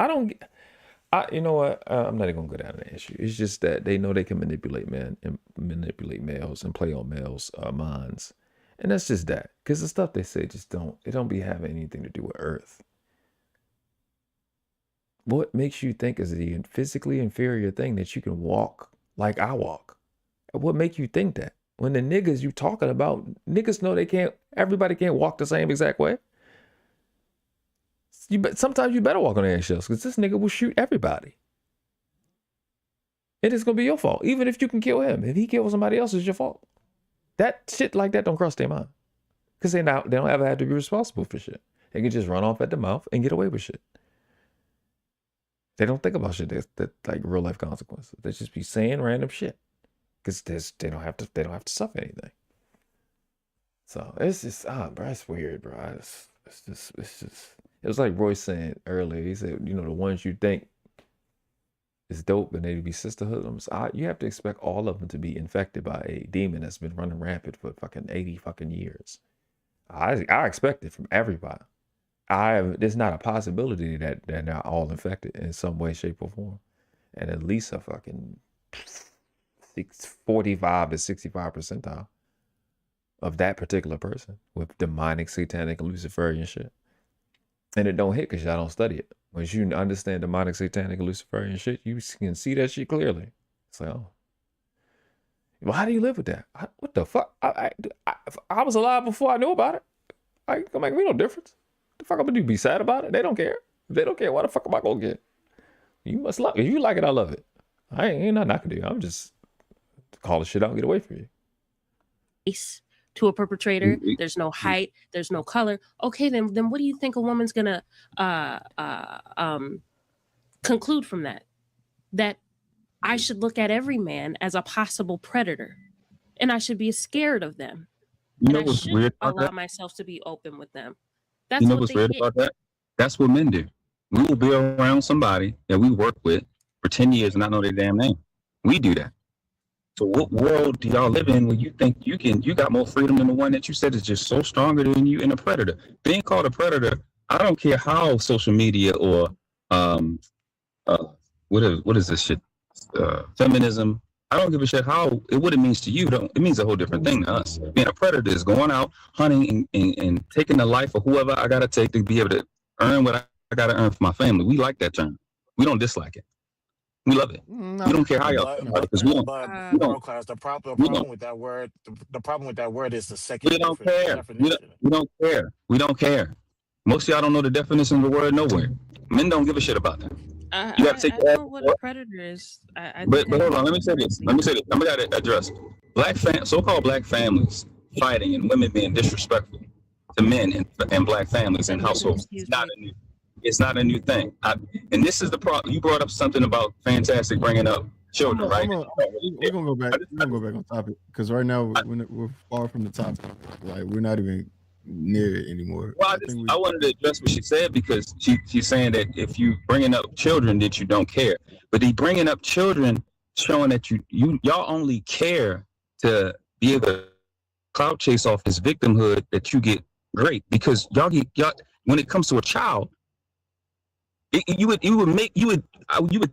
Speaker 1: You know what? I'm not even gonna go down that issue. It's just that they know they can manipulate men and manipulate males and play on males' minds, and that's just that. Because the stuff they say just don't be having anything to do with Earth. What makes you think is the physically inferior thing that you can walk like I walk? What make you think that? When the niggas you talking about, niggas know they can't. Everybody can't walk the same exact way. Sometimes you better walk on eggshells because this nigga will shoot everybody. It is gonna be your fault, even if you can kill him. If he kills somebody else, it's your fault. That shit like that don't cross their mind because they don't ever have to be responsible for shit. They can just run off at the mouth and get away with shit. They don't think about shit that like real life consequences. They just be saying random shit because they don't have to suffer anything. So it's just bro, it's weird, bro. It's just it was like Royce saying earlier. He said, you know, the ones you think is dope and they'd be sisterhoods. You have to expect all of them to be infected by a demon that's been running rampant for fucking 80 fucking years. I expect it from everybody. There's not a possibility that they're not all infected in some way, shape, or form. And at least a fucking 45 to 65 percentile of that particular person with demonic, satanic, Luciferian shit. And it don't hit because y'all don't study it. Once you understand demonic, satanic, Luciferian shit, you can see that shit clearly. It's like, oh. Well, how do you live with that? What the fuck? If I was alive before I knew about it. It don't make me no difference. The fuck I'm gonna do? Be sad about it? They don't care. If they don't care, why the fuck am I gonna get? You must love it. If you like it, I love it. I ain't nothing I can do. I'm just call the shit out and get away from you.
Speaker 8: To a perpetrator, there's no height, there's no color. Okay, then what do you think a woman's gonna conclude from that? That I should look at every man as a possible predator, and I should be scared of them.
Speaker 9: You know
Speaker 8: and I
Speaker 9: what's
Speaker 8: should
Speaker 9: weird about
Speaker 8: allow
Speaker 9: that?
Speaker 8: myself to be open with them. That's
Speaker 9: You know
Speaker 8: what
Speaker 9: what's
Speaker 8: they
Speaker 9: weird
Speaker 8: get.
Speaker 9: about that? That's what men do. We will be around somebody that we work with for 10 years and not know their damn name. We do that. So what world do y'all live in where you think you got more freedom than the one that you said is just so stronger than you and a predator? Being called a predator, I don't care how social media or what is this shit? Feminism. I don't give a shit what it means to you. It means a whole different thing to us. Being a predator is going out hunting and taking the life of whoever I gotta take to be able to earn what I gotta earn for my family. We like that term. We don't dislike it. We love it. We don't care how y'all feel about it because we don't.
Speaker 10: World class. The problem with that word. The problem with that word is the second.
Speaker 9: We don't care. We don't care. We don't care. Most of y'all don't know the definition of the word nowhere. Men don't give a shit about that. You gotta take
Speaker 8: I know what a predator is.
Speaker 9: But hold on. Let me say this. I gotta address so-called black families fighting and women being disrespectful to men and black families and households. It's not a new thing. And this is the problem. You brought up something about Fantastic bringing up children, right?
Speaker 7: We're gonna go back. We're gonna go back on topic because right now we're far from the topic. Like we're not even near it anymore.
Speaker 9: Well, I wanted to address what she said because she's saying that if you bringing up children that you don't care, but he bringing up children showing that y'all only care to be able to clout chase off this victimhood that you get great because y'all when it comes to a child. You would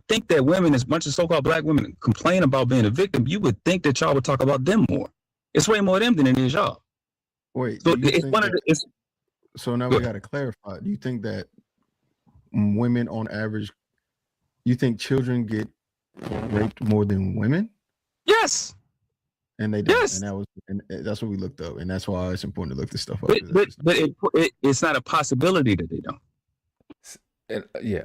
Speaker 9: think that women, as much as so-called black women complain about being a victim, you would think that y'all would talk about them more. It's way more them than it is y'all.
Speaker 7: Wait,
Speaker 9: so it's one of the.
Speaker 7: So now we got to clarify. Do you think that women, on average, you think children get raped more than women?
Speaker 9: Yes.
Speaker 7: And they don't. Yes. And that's what we looked up, and that's why it's important to look this stuff up.
Speaker 9: But it's not a possibility that they don't.
Speaker 1: Yeah.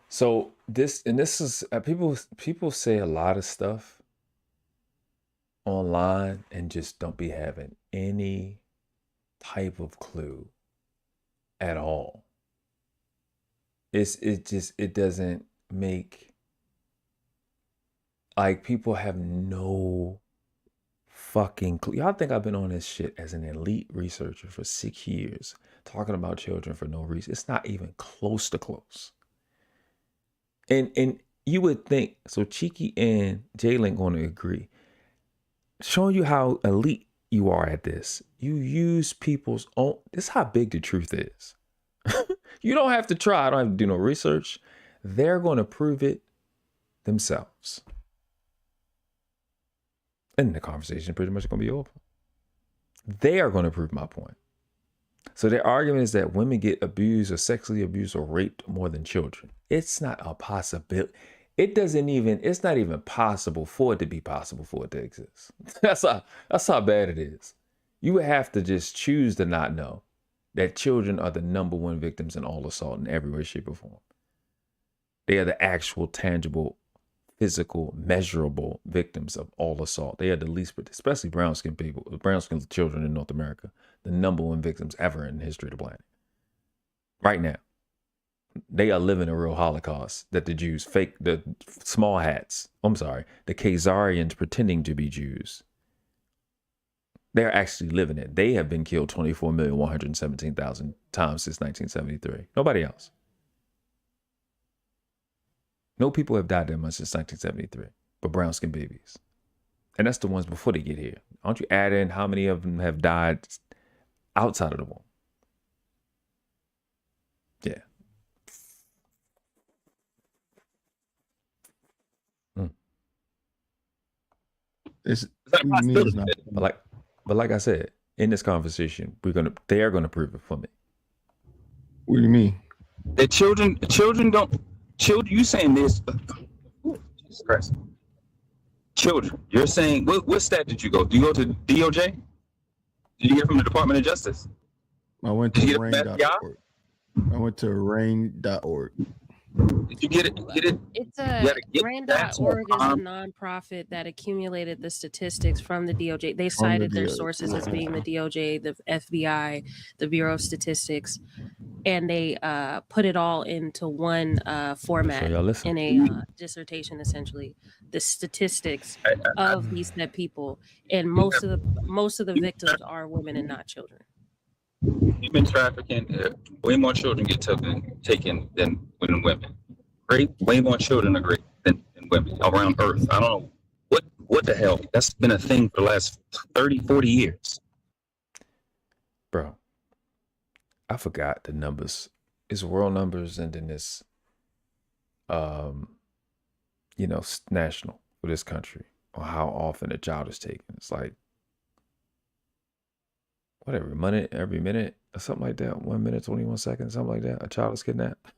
Speaker 1: So this is people say a lot of stuff online and just don't be having any type of clue at all. It doesn't make, like, people have no fucking clue. Y'all think I've been on this shit as an elite researcher for 6 years talking about children for no reason. It's not even close to close. And you would think, so Cheeky and Jalen gonna agree, showing you how elite you are at this. You use people's own. This is how big the truth is. You don't have to try. I don't have to do no research. They're going to prove it themselves. And the conversation pretty much going to be over. They are going to prove my point. So their argument is that women get abused or sexually abused or raped more than children. It's not a possibility. It's not even possible for it to be possible for it to exist. That's how bad it is. You would have to just choose to not know that children are the number one victims in all assault in every way, shape, or form. They are the actual, tangible, physical, measurable victims of all assault. They are the least, especially brown-skinned people, brown-skinned children in North America, the number one victims ever in the history of the planet. Right now, they are living a real Holocaust that the Jews fake, the small hats, the Khazarians pretending to be Jews. They're actually living it. They have been killed 24,117,000 times since 1973. Nobody else. No people have died that much since 1973, but brown-skinned babies. And that's the ones before they get here. Aren't you add in how many of them have died outside of the womb? Yeah. But like I said, in this conversation, they are gonna prove it for me.
Speaker 7: What do you mean?
Speaker 9: The children don't. Children, you saying this? Jesus Christ. Children, you're saying what stat did you go? Do you go to DOJ? Did you get from the Department of Justice?
Speaker 7: I went to rain.org. I went to rain.org.
Speaker 9: Did you get it?
Speaker 8: It's RAND.org is a nonprofit that accumulated the statistics from the DOJ. They cited their sources as being the DOJ, the FBI, the Bureau of Statistics, and they put it all into one format in a dissertation, essentially. The statistics of these dead people, and most of the victims are women and not children.
Speaker 9: Human trafficking, way more children get taken than women. Rape, way more children are raped than women around Earth. I don't know what the hell. That's been a thing for the last 30, 40 years.
Speaker 1: Bro, I forgot the numbers. It's world numbers and then it's, national for this country on how often a child is taken. It's like, whatever, every minute or something like that, 1 minute, 21 seconds, something like that, a child is kidnapped.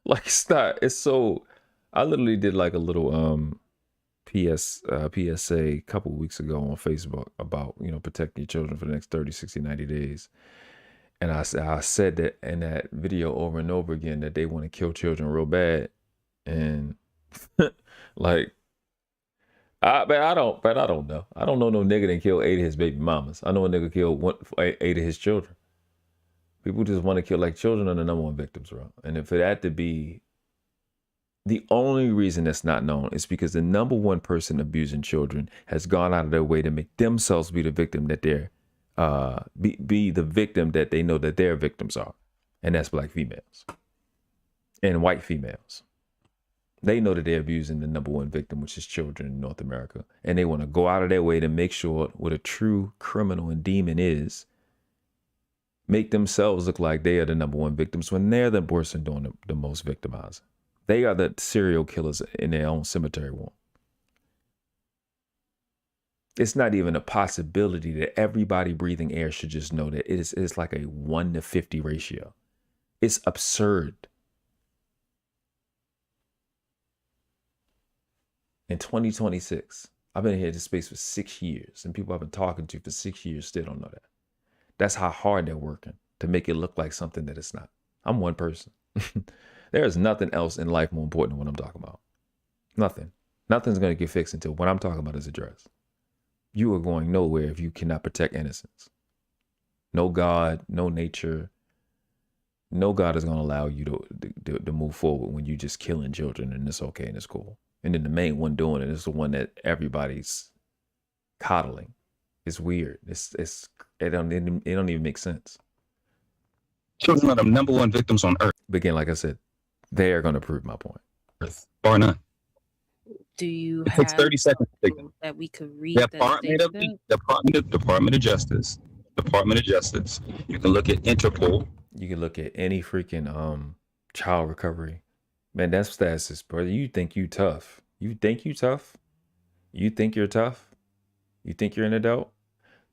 Speaker 1: Like, it's so, I literally did like a little PSA a couple weeks ago on Facebook about, protecting your children for the next 30, 60, 90 days. And I said that in that video over and over again that they want to kill children real bad. And like, I don't know. I don't know no nigga that killed 8 of his baby mamas. I know a nigga killed 8 of his children. People just want to kill, like, children are the number one victims, bro. And for that to be the only reason that's not known is because the number one person abusing children has gone out of their way to make themselves be the victim that they're be the victim that they know that their victims are. And that's black females and white females. They know that they're abusing the number one victim, which is children in North America. And they want to go out of their way to make sure what a true criminal and demon is, make themselves look like they are the number one victims when they're the person doing the most victimizing. They are the serial killers in their own cemetery womb. It's not even a possibility that everybody breathing air should just know that it's like a 1 to 50 ratio. It's absurd. In 2026, I've been here in this space for 6 years, and people I've been talking to for 6 years still don't know that. That's how hard they're working to make it look like something that it's not. I'm one person. There is nothing else in life more important than what I'm talking about. Nothing. Nothing's going to get fixed until what I'm talking about is addressed. You are going nowhere if you cannot protect innocence. No God, no nature. No God is going to allow you to move forward when you're just killing children and it's okay and it's cool. And then the main one doing it is the one that everybody's coddling. It's weird. It don't even make sense.
Speaker 9: Children are the number one victims on Earth.
Speaker 1: But again, like I said, they are going to prove my point.
Speaker 9: Bar none.
Speaker 8: Do you
Speaker 9: It takes
Speaker 8: have
Speaker 9: 30 seconds to take them.
Speaker 8: something that we could
Speaker 9: The
Speaker 8: read that
Speaker 9: Department
Speaker 8: states
Speaker 9: of
Speaker 8: that?
Speaker 9: Department of Justice. Department of Justice. You can look at Interpol.
Speaker 1: You can look at any freaking child recovery. Man, that's status, brother. You think you tough. You think you tough? You think you're tough? You think you're an adult?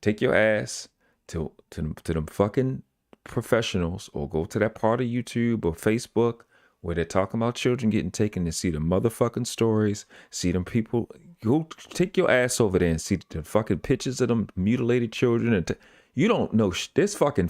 Speaker 1: Take your ass to them fucking professionals, or go to that part of YouTube or Facebook where they're talking about children getting taken, and see the motherfucking stories, see them people. Go take your ass over there and see the fucking pictures of them mutilated children. And you don't know this fucking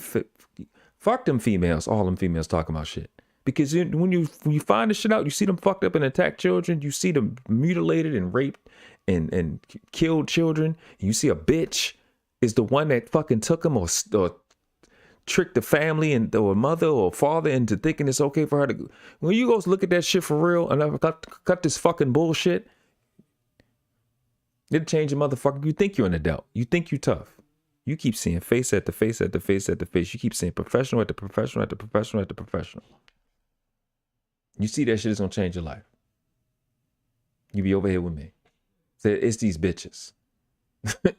Speaker 1: fuck them females. All them females talking about shit. Because when you find this shit out, you see them fucked up and attacked children. You see them mutilated and raped and killed children. And you see a bitch is the one that fucking took them, or tricked the family and or mother or father into thinking it's okay for her to. When you go look at that shit for real, and I've got this fucking bullshit, it'll change the motherfucker. You think you're an adult. You think you tough. You keep seeing face at the face at the face at the face. You keep seeing professional at the professional at the professional at the professional. You see that shit is gonna change your life. You be over here with me. It's these bitches.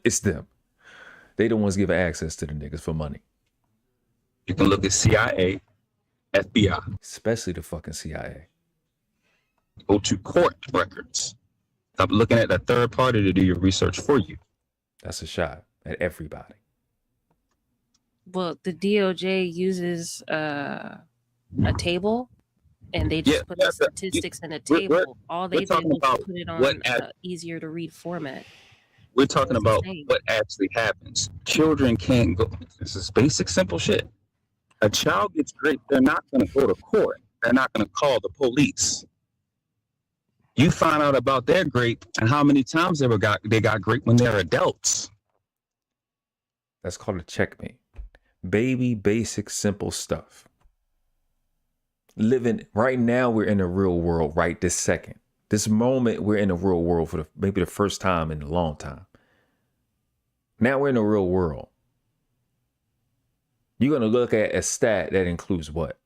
Speaker 1: It's them. They the ones giving access to the niggas for money.
Speaker 9: You can look at CIA, FBI.
Speaker 1: Especially the fucking CIA.
Speaker 9: Go to court records. Stop looking at that third party to do your research for you.
Speaker 1: That's a shot at everybody.
Speaker 8: Well, the DOJ uses a table, and they just put the statistics in a table. All they did was put it on easier to read format.
Speaker 9: We're talking about what actually happens. Children can't go. This is basic, simple shit. A child gets raped, they're not going to go to court. They're not going to call the police. You find out about their grape and how many times they got raped when they're adults.
Speaker 1: That's called a checkmate. Baby, basic, simple stuff. Living right now, we're in the real world right this second. This moment, we're in the real world for maybe the first time in a long time. Now we're in the real world. You're going to look at a stat that includes what?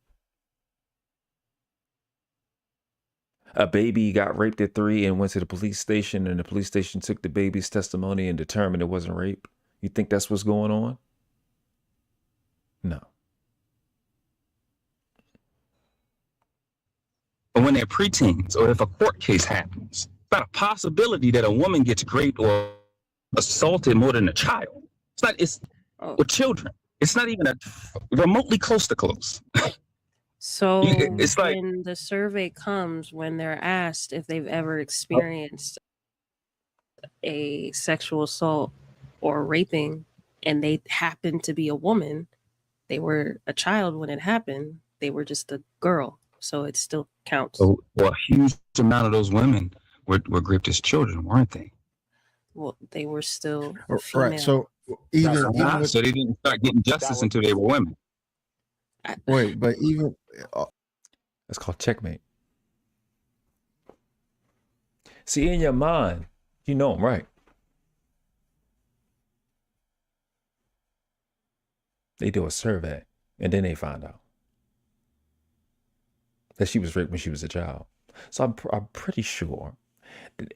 Speaker 1: A baby got raped at 3 and went to the police station, and the police station took the baby's testimony and determined it wasn't rape. You think that's what's going on? No.
Speaker 9: But when they're preteens, or if a court case happens, it's not a possibility that a woman gets raped or assaulted more than a child. It's with children. It's not even remotely close to close.
Speaker 8: So
Speaker 9: it's like
Speaker 8: when the survey comes, when they're asked if they've ever experienced a sexual assault or raping, and they happen to be a woman, they were a child when it happened, they were just a girl. So it still counts.
Speaker 9: So, well, a huge amount of those women were raped as children, weren't they?
Speaker 8: Well, they were still female.
Speaker 7: Right. So even with,
Speaker 9: so they didn't start getting justice until they were women.
Speaker 7: Wait, but even
Speaker 1: that's called checkmate. See, in your mind, you know I'm right. They do a survey, and then they find out that she was raped when she was a child. So I'm pretty sure.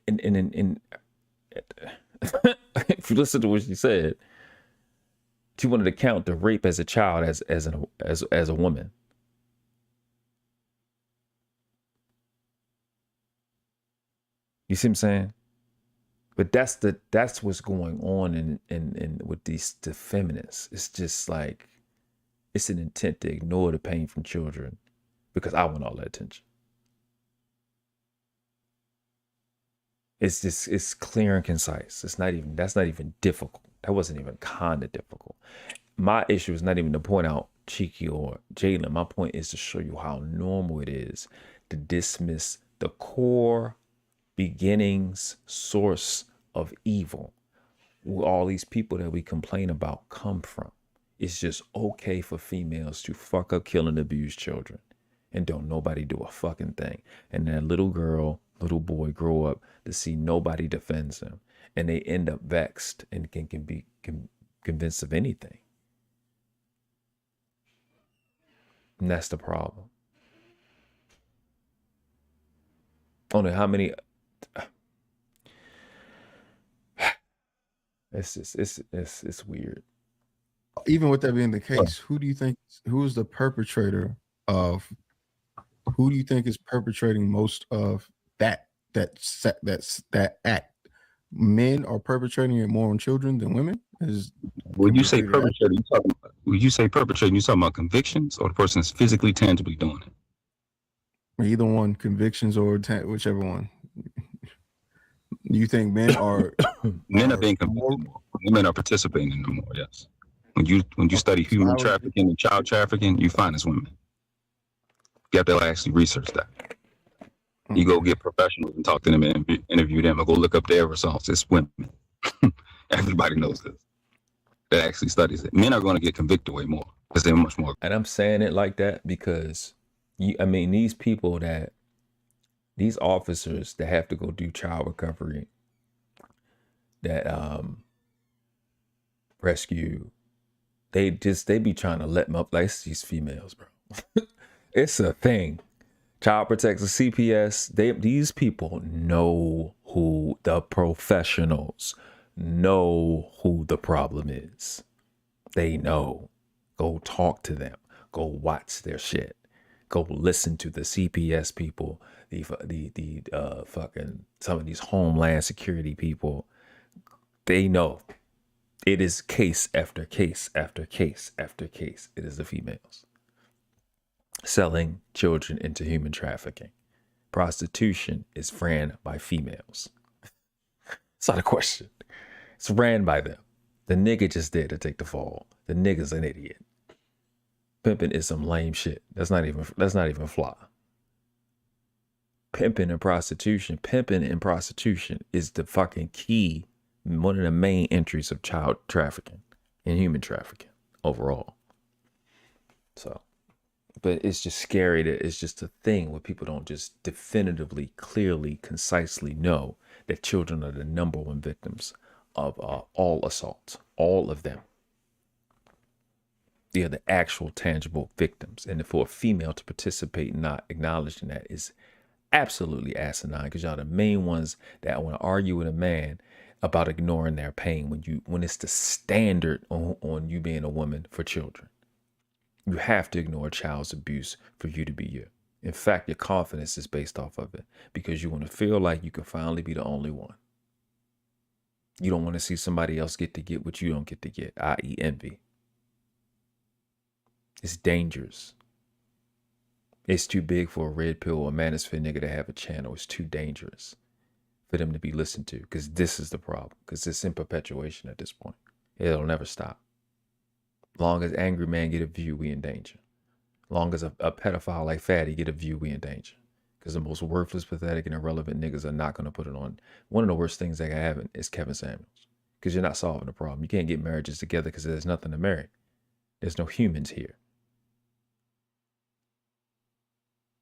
Speaker 1: And if you listen to what she said, she wanted to count the rape as a child as a woman. You see what I'm saying? But that's what's going on in with the feminists. It's just like it's an intent to ignore the pain from children because I want all that attention. It's clear and concise. That's not even difficult. That wasn't even kind of difficult. My issue is not even to point out Cheeky or Jalen. My point is to show you how normal it is to dismiss the core beginnings, source of evil, where all these people that we complain about come from. It's just okay for females to fuck up, kill, and abuse children, and don't nobody do a fucking thing. And that little girl, little boy grow up to see nobody defends them, and they end up vexed and can be convinced of anything. And that's the problem. I don't know how many. It's just it's weird.
Speaker 7: Even with that being the case, who is the perpetrator of? Who do you think is perpetrating most of that act? Men are perpetrating it more on children than women.
Speaker 9: When you say perpetrating, you talking about convictions or the person that's physically, tangibly doing it?
Speaker 7: Either one, convictions or whichever one. You think men are
Speaker 9: men are being convicted more. Women are participating in it more. Yes. When you study human trafficking and child trafficking, you find it's women. You have to actually research that. You go get professionals and talk to them and interview them, or go look up their results. It's women. Everybody knows this. That actually studies it. Men are going to get convicted way more because they're much more.
Speaker 1: And I'm saying it like that because these people these officers that have to go do child recovery, that rescue, they be trying to let them up like it's these females, bro. It's a thing. Child protectors, CPS, these people know who the professionals know who the problem is. They know. Go talk to them. Go watch their shit. Go listen to the CPS people, the fucking some of these Homeland Security people. They know. It is case after case after case after case. It is the females selling children into human trafficking. Prostitution is ran by females. It's not a question. It's ran by them. The nigga just there to take the fall. The nigga's an idiot. Pimping is some lame shit. That's not even fly. Pimping and prostitution is the fucking key, one of the main entries of child trafficking and human trafficking overall. So, but it's just scary that it's just a thing where people don't just definitively, clearly, concisely know that children are the number one victims of all assaults, all of them. They are the actual tangible victims. And for a female to participate and not acknowledging that is absolutely asinine, because y'all the main ones that want to argue with a man about ignoring their pain when it's the standard on you being a woman for children. You have to ignore child's abuse for you to be you. In fact, your confidence is based off of it because you want to feel like you can finally be the only one. You don't want to see somebody else get what you don't get to get, i.e. envy. It's dangerous. It's too big for a red pill or a manosphere nigga to have a channel. It's too dangerous for them to be listened to because this is the problem. Because it's in perpetuation at this point. It'll never stop. Long as angry man get a view, we in danger. Long as a pedophile like Fatty get a view, we in danger. Because the most worthless, pathetic, and irrelevant niggas are not going to put it on. One of the worst things they can have is Kevin Samuels. Because you're not solving the problem. You can't get marriages together because there's nothing to marry. There's no humans here.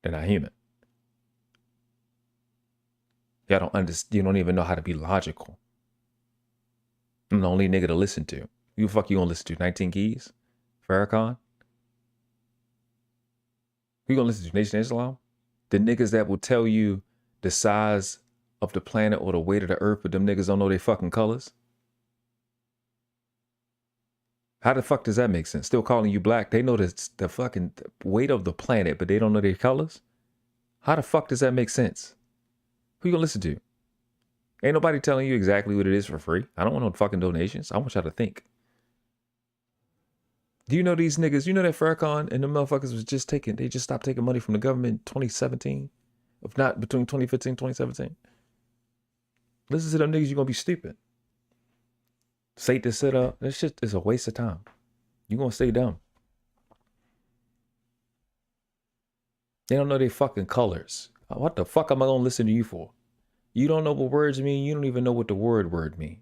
Speaker 1: They're not human. Y'all don't understand. You don't even know how to be logical. I'm the only nigga to listen to. Who the fuck you gonna listen to? 19 Keys? Farrakhan? Who you gonna listen to? Nation of Islam? The niggas that will tell you the size of the planet or the weight of the earth, but them niggas don't know their fucking colors? How the fuck does that make sense? Still calling you black. They know the fucking weight of the planet, but they don't know their colors? How the fuck does that make sense? Who you gonna listen to? Ain't nobody telling you exactly what it is for free. I don't want no fucking donations. I want y'all to think. Do you know these niggas? You know that Farrakhan and the motherfuckers they just stopped taking money from the government in 2017? If not between 2015 and 2017. Listen to them niggas, you're gonna be stupid. Say to sit up. This shit is a waste of time. You're gonna stay dumb. They don't know their fucking colors. What the fuck am I gonna listen to you for? You don't know what words mean. You don't even know what the word mean.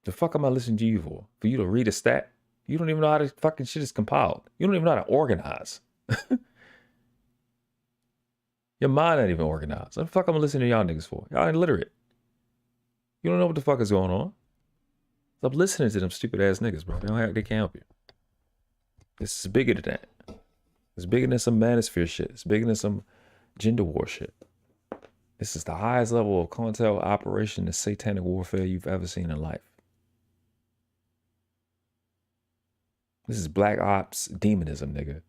Speaker 1: The fuck am I listening to you for? For you to read a stat? You don't even know how this fucking shit is compiled. You don't even know how to organize. Your mind not even organized. What the fuck am I listening to y'all niggas for? Y'all illiterate. You don't know what the fuck is going on. Stop listening to them stupid ass niggas, bro. They can't help you. This is bigger than that. It's bigger than some manosphere shit. It's bigger than some gender war shit. This is the highest level of COINTEL operation and satanic warfare you've ever seen in life. This is black ops demonism, nigga.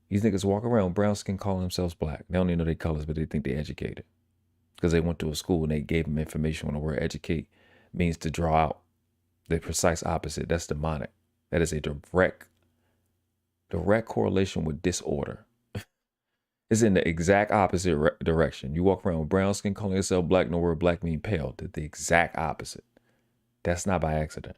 Speaker 1: These niggas walk around brown skin calling themselves black. They don't even know their colors, but they think they educated. Because they went to a school and they gave them information when the word educate means to draw out. The precise opposite. That's demonic. That is a direct correlation with disorder. It's in the exact opposite direction. You walk around with brown skin calling yourself black, and the word black mean pale. The exact opposite. That's not by accident.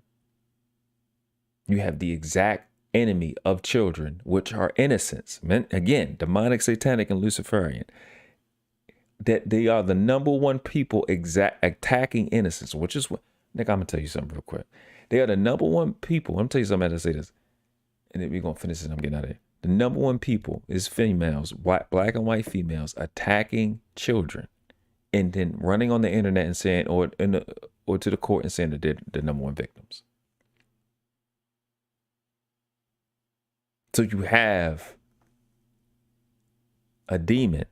Speaker 1: You have the exact enemy of children, which are innocents. Again, demonic, satanic, and Luciferian. That they are the number one people attacking innocence, which is what, Nick, I'm going to tell you something real quick. They are the number one people. I'm going to tell you something as I say this. And then we're going to finish this and I'm getting out of here. The number one people is females, black and white females attacking children and then running on the internet and saying, or to the court and saying that they're the number one victims. So you have a demon,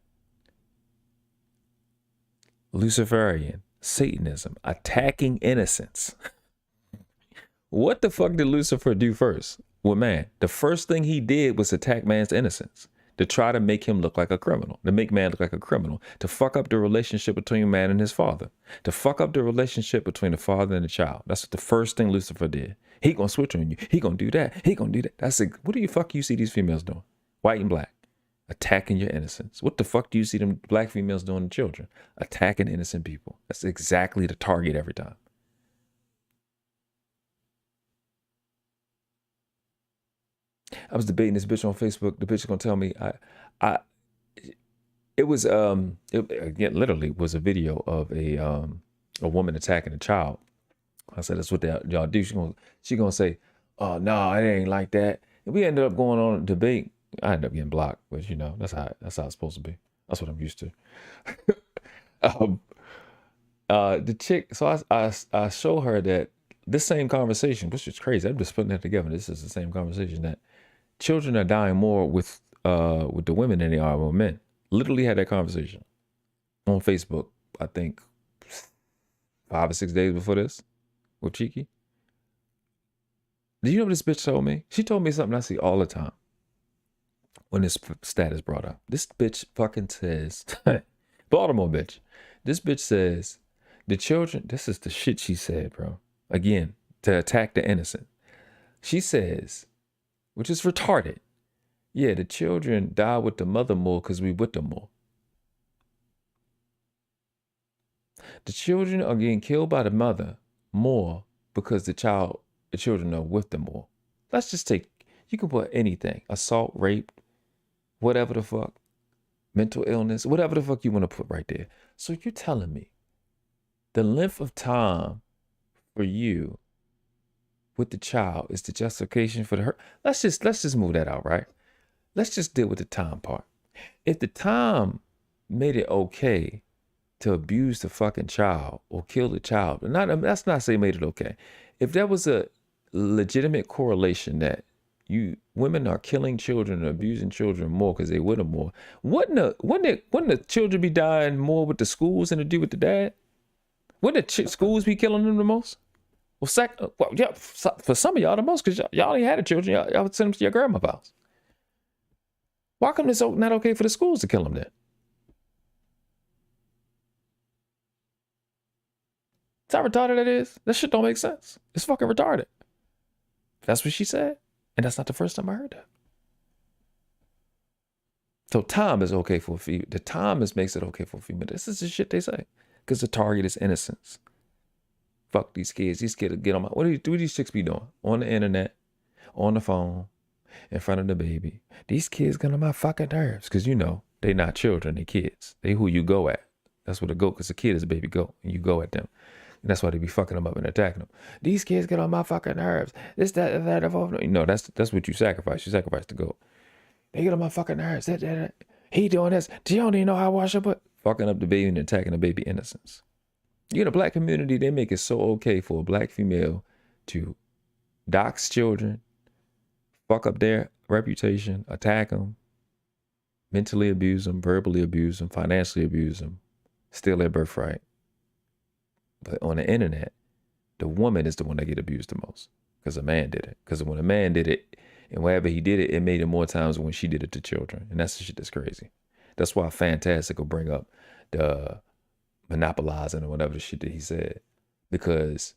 Speaker 1: Luciferian, Satanism, attacking innocence. What the fuck did Lucifer do first with man? The first thing he did was attack man's innocence, to try to make him look like a criminal, to make man look like a criminal, to fuck up the relationship between man and his father, to fuck up the relationship between the father and the child. That's the first thing Lucifer did. He gonna switch on you. He gonna do that. He gonna do that. That's what do you fuck you see these females doing? White and black. Attacking your innocence. What the fuck do you see them black females doing to children? Attacking innocent people. That's exactly the target every time. I was debating this bitch on Facebook. The bitch is gonna tell me it was again literally was a video of a woman attacking a child. I said, that's what y'all do. She gonna say, oh no, it ain't like that. And we ended up going on a debate. I ended up getting blocked, but you know, that's how it's supposed to be. That's what I'm used to. The chick, so I show her that this same conversation, which is crazy. I'm just putting that together. This is the same conversation that children are dying more with the women than they are with men. Literally had that conversation on Facebook, I think 5 or 6 days before this with Cheeky. Do you know what this bitch told me? She told me something I see all the time when this stat is brought up. This bitch fucking says, Baltimore bitch. This bitch says, the children, this is the shit she said, bro. Again, to attack the innocent. She says, which is retarded. Yeah, the children die with the mother more because we with them more. The children are getting killed by the mother more because the children are with them more. Let's just take, you can put anything, assault, rape, whatever the fuck, mental illness, whatever the fuck you want to put right there. So you're telling me the length of time for you with the child is the justification for the hurt. Let's just move that out, right? Let's just deal with the time part. If the time made it okay to abuse the fucking child or kill the child, that's not say made it okay. If there was a legitimate correlation that women are killing children and abusing children more because they with them more, wouldn't the children be dying more with the schools than to do with the dad? Wouldn't the schools be killing them the most? Well, yeah, for some of y'all the most, because y'all ain't had the children. Y'all would send them to your grandma's house. Why come it's not okay for the schools to kill them then? That's how retarded that is. That shit don't make sense. It's fucking retarded. That's what she said. And that's not the first time I heard that. So time is okay for a female. The time makes it okay for a female. This is the shit they say. Because the target is innocence. Fuck these kids. These kids get on my... What do these chicks be doing? On the internet, on the phone, in front of the baby. These kids get on my fucking nerves. Because you know, they not children, they kids. They who you go at. That's what a goat, because a kid is a baby goat. And you go at them. And that's why they be fucking them up and attacking them. These kids get on my fucking nerves. This, that, that. No, that's what you sacrifice. You sacrifice the goat. They get on my fucking nerves. That. He doing this. Do you don't even know how I wash up? Fucking up the baby and attacking the baby innocence. You know, the black community, they make it so okay for a black female to dox children, fuck up their reputation, attack them, mentally abuse them, verbally abuse them, financially abuse them, steal their birthright. But on the internet, the woman is the one that get abused the most because a man did it. Because when a man did it, and wherever he did it, it made it more times than when she did it to children. And that's the shit that's crazy. That's why Fantastic will bring up the monopolizing or whatever the shit that he said. Because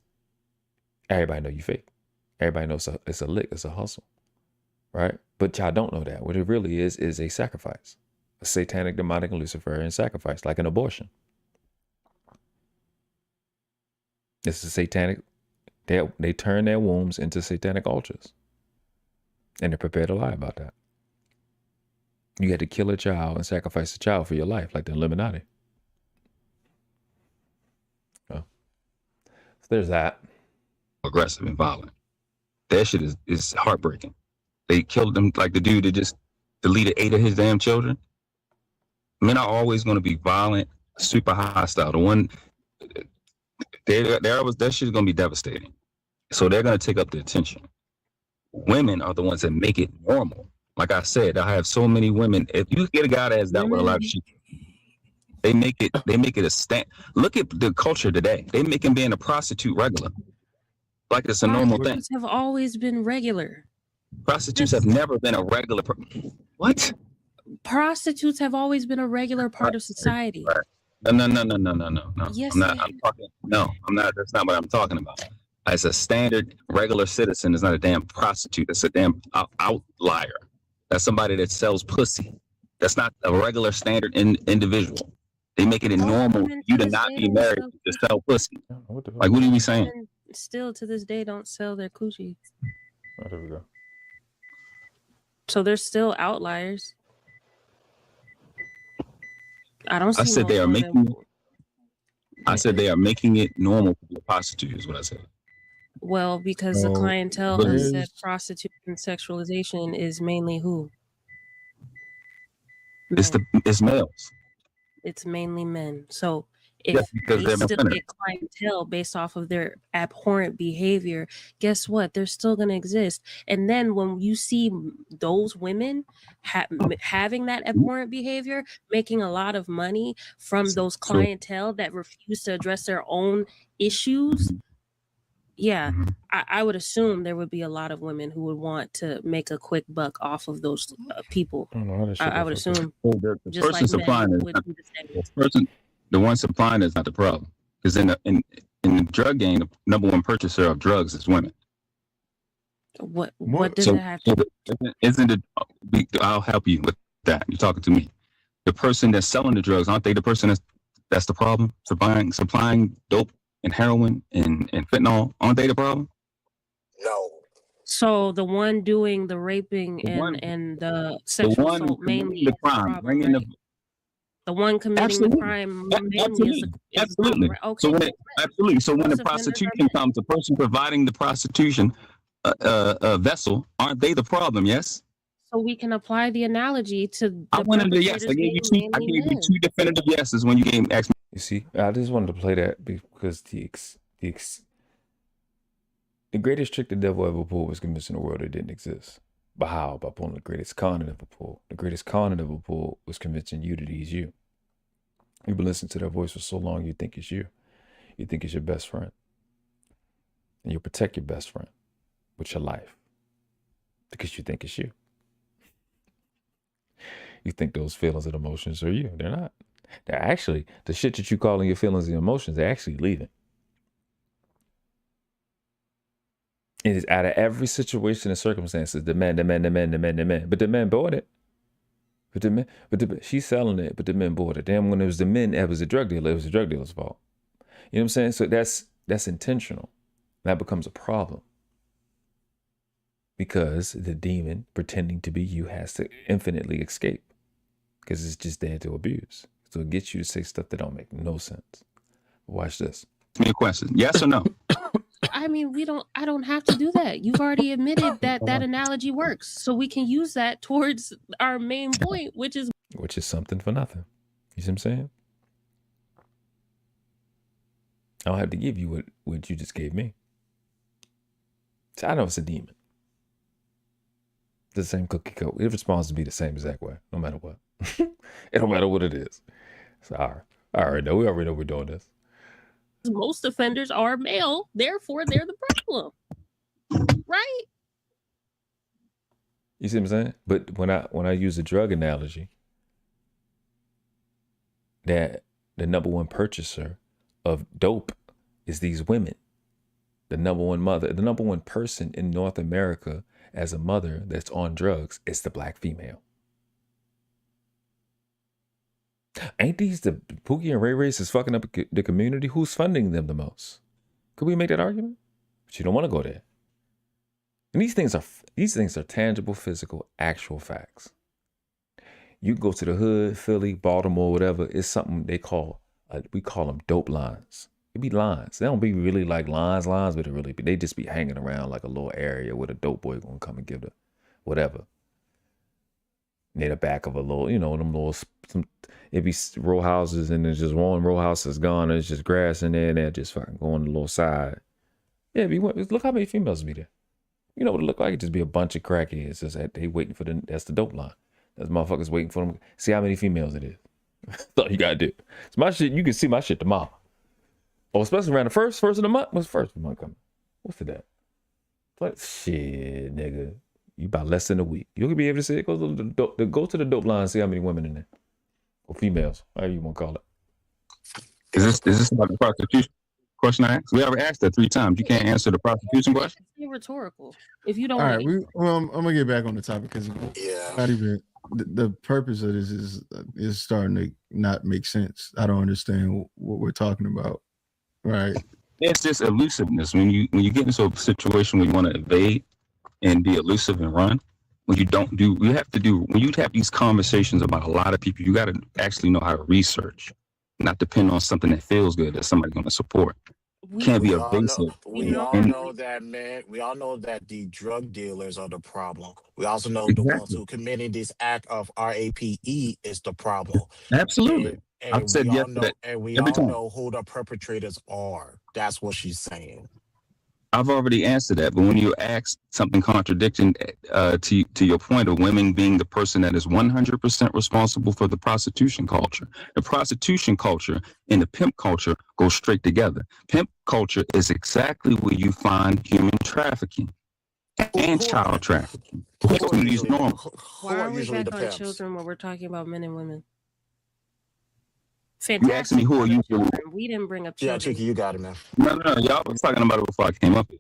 Speaker 1: everybody know you fake. Everybody knows it's a lick, it's a hustle. Right? But y'all don't know that. What it really is a sacrifice. A satanic, demonic, and Luciferian sacrifice, like an abortion. It's a satanic, they turn their wombs into satanic altars. And they're prepared to lie about that. You had to kill a child and sacrifice a child for your life, like the Illuminati. Oh. So there's that.
Speaker 9: Aggressive and violent. That shit is heartbreaking. They killed them like the dude that just deleted 8 of his damn children. Men are always going to be violent, super hostile. The one, that shit is going to be devastating. So they're going to take up the attention. Women are the ones that make it normal. Like I said, I have so many women. If you get a guy that has dealt with a lot of shit, they make it a stand. Look at the culture today. They making being a prostitute regular. Like it's a normal thing.
Speaker 8: Prostitutes have always been regular.
Speaker 9: Prostitutes have never been a regular. What?
Speaker 8: Prostitutes have always been a regular part of society.
Speaker 9: Right. No.
Speaker 8: Yes,
Speaker 9: I'm not. That's not what I'm talking about. As a standard regular citizen, is not a damn prostitute. That's a damn outlier. That's somebody that sells pussy. That's not a regular standard individual. They make it normal for you to not be married to sell pussy. Like, what are we saying?
Speaker 8: Still to this day don't sell their coochie.
Speaker 1: Oh, there we go.
Speaker 8: So they're still outliers. I
Speaker 9: said they are making it normal to be a prostitute, is what I said.
Speaker 8: Well, because the clientele has said prostitution and sexualization is mainly who?
Speaker 9: It's males.
Speaker 8: It's mainly men. So if
Speaker 9: because
Speaker 8: they
Speaker 9: they're
Speaker 8: still get clientele based off of their abhorrent behavior, guess what? They're still going to exist. And then when you see those women having that abhorrent behavior, making a lot of money from those clientele that refuse to address their own issues, yeah, I would assume there would be a lot of women who would want to make a quick buck off of those people. I would assume.
Speaker 9: The person supplying the one supplying is not the problem, because in the drug game, the number one purchaser of drugs is women.
Speaker 8: What does that have to do?
Speaker 9: Isn't it? I'll help you with that. You're talking to me. The person that's selling the drugs, aren't they the person that's the problem? Supplying dope and heroin and fentanyl, aren't they the problem?
Speaker 6: No.
Speaker 8: So the one doing the raping and the sexual assault mainly the crime, problem, right? The one committing the crime mainly
Speaker 9: absolutely.
Speaker 8: Okay.
Speaker 9: So when the prostitution comes, the person providing the prostitution vessel, aren't they the problem? Yes.
Speaker 8: So we can apply the analogy to.
Speaker 9: I wanted to yes. I gave you two definitive yeses when you asked me.
Speaker 1: You see, I just wanted to play that because the greatest trick the devil ever pulled was convincing the world it didn't exist. But how? By pulling the greatest con it ever pulled. The greatest con it ever pulled was convincing you that he's you. You've been listening to that voice for so long, you think it's you. You think it's your best friend. And you'll protect your best friend with your life because you think it's you. You think those feelings and emotions are you. They're not. They're actually, the shit that you calling your feelings and emotions, they're actually leaving. It is out of every situation and circumstances, the man. But the man bought it. She's selling it, but the men bought it. Damn, when it was the men, it was the drug dealer. It was the drug dealer's fault. You know what I'm saying? So that's intentional. That becomes a problem. Because the demon pretending to be you has to infinitely escape. Because it's just there to abuse. So it gets you to say stuff that don't make no sense. Watch this.
Speaker 9: Give me a question. Yes or no?
Speaker 8: I mean, I don't have to do that. You've already admitted that analogy works. So we can use that towards our main point, which is
Speaker 1: something for nothing. You see what I'm saying? I don't have to give you what you just gave me. So I know it's a demon. The same cookie code. It responds to be the same exact way, no matter what. It don't matter what it is. So, all right, we already know we're doing this.
Speaker 8: Most offenders are male, therefore they're the problem, right?
Speaker 1: You see what I'm saying? But when I use the drug analogy, that the number one purchaser of dope is these women. The number one person in North America as a mother that's on drugs is the black female. Ain't these the Pookie and Ray Rays is fucking up the community? Who's funding them the most? Could we make that argument? But you don't want to go there. And these things are tangible, physical, actual facts. You can go to the hood, Philly, Baltimore, whatever. It's something we call them dope lines. It be lines. They don't be really like lines, but they just be hanging around like a little area where the dope boy gonna come and give the whatever. Near the back of a little, them little, it be row houses and there's just one row house is gone. There's just grass in there and they're just fucking going to the little side. Yeah, look how many females be there. You know what it look like? It just be a bunch of crackheads. Just that they waiting for that's the dope line. That's motherfuckers waiting for them. See how many females it is. That's all you gotta do. It's my shit. You can see my shit tomorrow. Oh, especially around the first of the month. What's the first of the month coming? What's the day? But shit, nigga. You about less than a week. You'll be able to see it. Go to the dope line and see how many women in there. Or females. However you want to call it.
Speaker 9: Is this about the prostitution question I asked? We already asked that 3 times. You can't answer the prostitution question?
Speaker 8: It's rhetorical. If you don't.
Speaker 7: All right. I'm gonna get back on the topic because not even the purpose of this is starting to not make sense. I don't understand what we're talking about. Right.
Speaker 9: It's just elusiveness. When you get into a situation where you want to evade and be elusive and run, when you have these conversations about a lot of people, you got to actually know how to research, not depend on something that feels good that somebody's going to support. Can't be evasive.
Speaker 10: We all know that, man. We all know that the drug dealers are the problem. We also know the ones who committed this act of RAPE is the problem.
Speaker 9: Absolutely.
Speaker 10: And
Speaker 9: I've said yes to that.
Speaker 10: And we all know who the perpetrators are. That's what she's saying.
Speaker 9: I've already answered that, but when you ask something contradicting to your point of women being the person that is 100% responsible for the prostitution culture and the pimp culture go straight together. Pimp culture is exactly where you find human trafficking and child trafficking.
Speaker 8: Why are we back on children when we're talking about men and women? Fantastic.
Speaker 9: You asked me who are you?
Speaker 8: We didn't bring up children.
Speaker 10: Yeah, Chicky, you got it, man.
Speaker 9: No, y'all was talking about it before I came up here.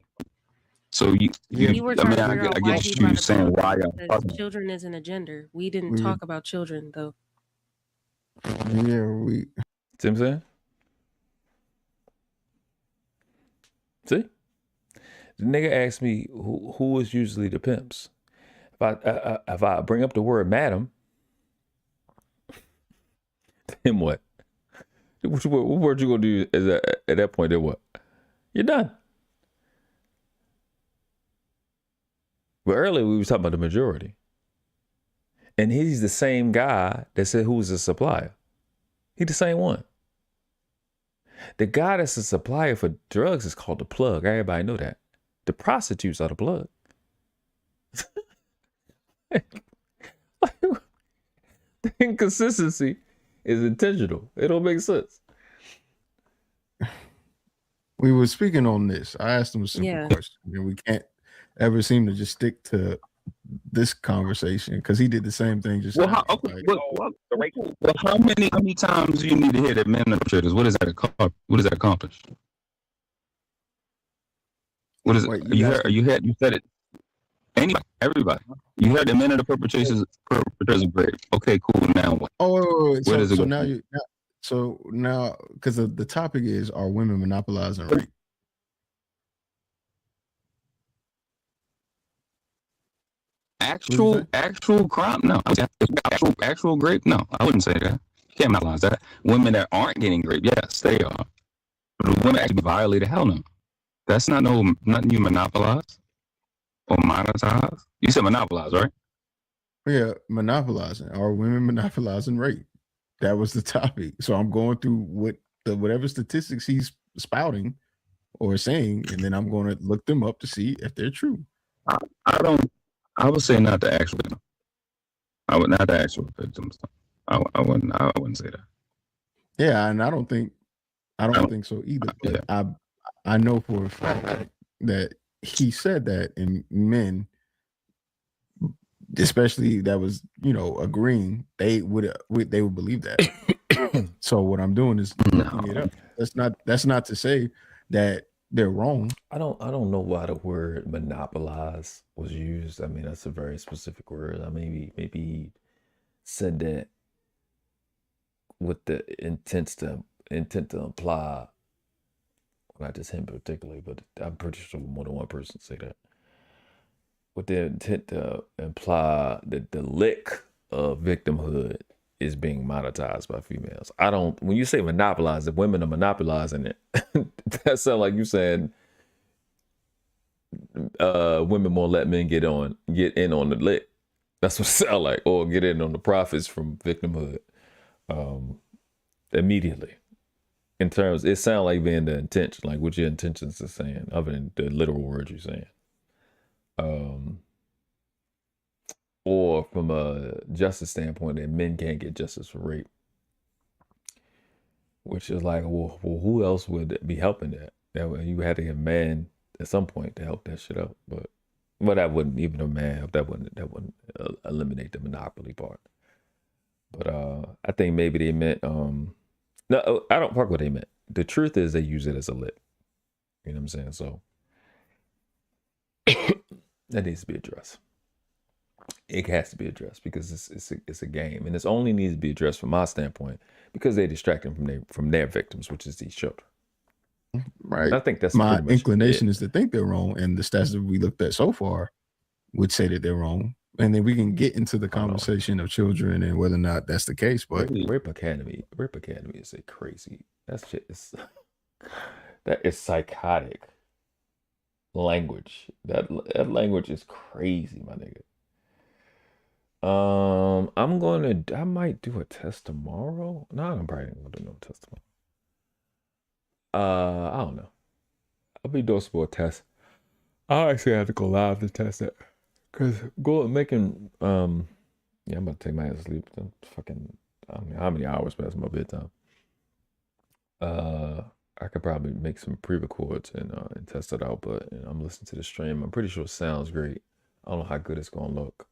Speaker 9: So
Speaker 8: you were trying to figure out why you
Speaker 9: saying why
Speaker 8: children isn't a gender. We didn't talk about children though.
Speaker 7: Yeah,
Speaker 1: see what I'm saying? See? The nigga asked me who is usually the pimps. If I bring up the word madam, then what? What word you gonna do at that point? Then what? You're done. But earlier we were talking about the majority. And he's the same guy that said who's the supplier. He's the same one. The guy that's the supplier for drugs is called the plug. Everybody know that. The prostitutes are the plug. The inconsistency is intentional. It don't make sense.
Speaker 7: We were speaking on this. I asked him a simple question, and we can't ever seem to just stick to this conversation because he did the same thing. Just
Speaker 9: how many times do you need to hear that men are traders? What does that accomplish? What is it? You said it. Anybody, everybody. You heard the men of the perpetrators of rape. Okay, cool. Now what?
Speaker 7: Wait. So now, because the topic is, are women monopolizing rape?
Speaker 9: Actual crime? No. Actual rape? No, I wouldn't say that. You can't monopolize that. Women that aren't getting raped, yes, they are. But the women actually violated, hell no. That's nothing you monopolize or monetize. You said monopolize, right?
Speaker 7: Yeah, monopolizing. Are women monopolizing rape? That was the topic. So I'm going through whatever statistics he's spouting or saying, and then I'm going to look them up to see if they're true.
Speaker 9: I don't I would say not the actual victim. I would not the actual victims. I wouldn't say that.
Speaker 7: Yeah, and I don't think so either. But
Speaker 9: yeah.
Speaker 7: I know for a fact that he said that, and men, especially that was agreeing, they would believe that. So what I'm doing is looking it up. That's not to say that they're wrong.
Speaker 1: I don't know why the word monopolize was used. I mean, that's a very specific word. I mean, maybe he said that with the intent to imply, not just him particularly, but I'm pretty sure more than one person say that, with the intent to imply that the lick of victimhood is being monetized by females. When you say monopolize, if women are monopolizing it, that sounds like you saying women won't let men get in on the lick. That's what it sounds like, or get in on the profits from victimhood immediately. In terms, it sounds like being the intention, like what your intentions are saying, other than the literal words you're saying. Or from a justice standpoint, that men can't get justice for rape, which is like, well, who else would be helping that? You had to have a man at some point to help that shit up, but that wouldn't, even a man help. That wouldn't eliminate the monopoly part. But I think maybe they meant no, I don't fuck what they meant. The truth is they use it as a lip. You know what I'm saying? So that needs to be addressed. It has to be addressed because it's a game, and it only needs to be addressed from my standpoint because they distract them from their victims, which is these children.
Speaker 7: Right.
Speaker 1: And I think that's
Speaker 7: my
Speaker 1: pretty much
Speaker 7: inclination is to think they're wrong, and the stats that we looked at so far would say that they're wrong. And then we can get into the conversation of children and whether or not that's the case. But
Speaker 1: Rape Academy is a crazy. That shit is that is psychotic language. That language is crazy, my nigga. I might do a test tomorrow. No, I'm probably not gonna do no test tomorrow. I don't know. I'll be doing some more tests. I actually have to go live to test it. Cause making yeah, I'm about to take my ass to sleep. Fucking, I don't know how many hours past my bedtime. I could probably make some pre-records and test it out, but I'm listening to the stream. I'm pretty sure it sounds great. I don't know how good it's gonna look.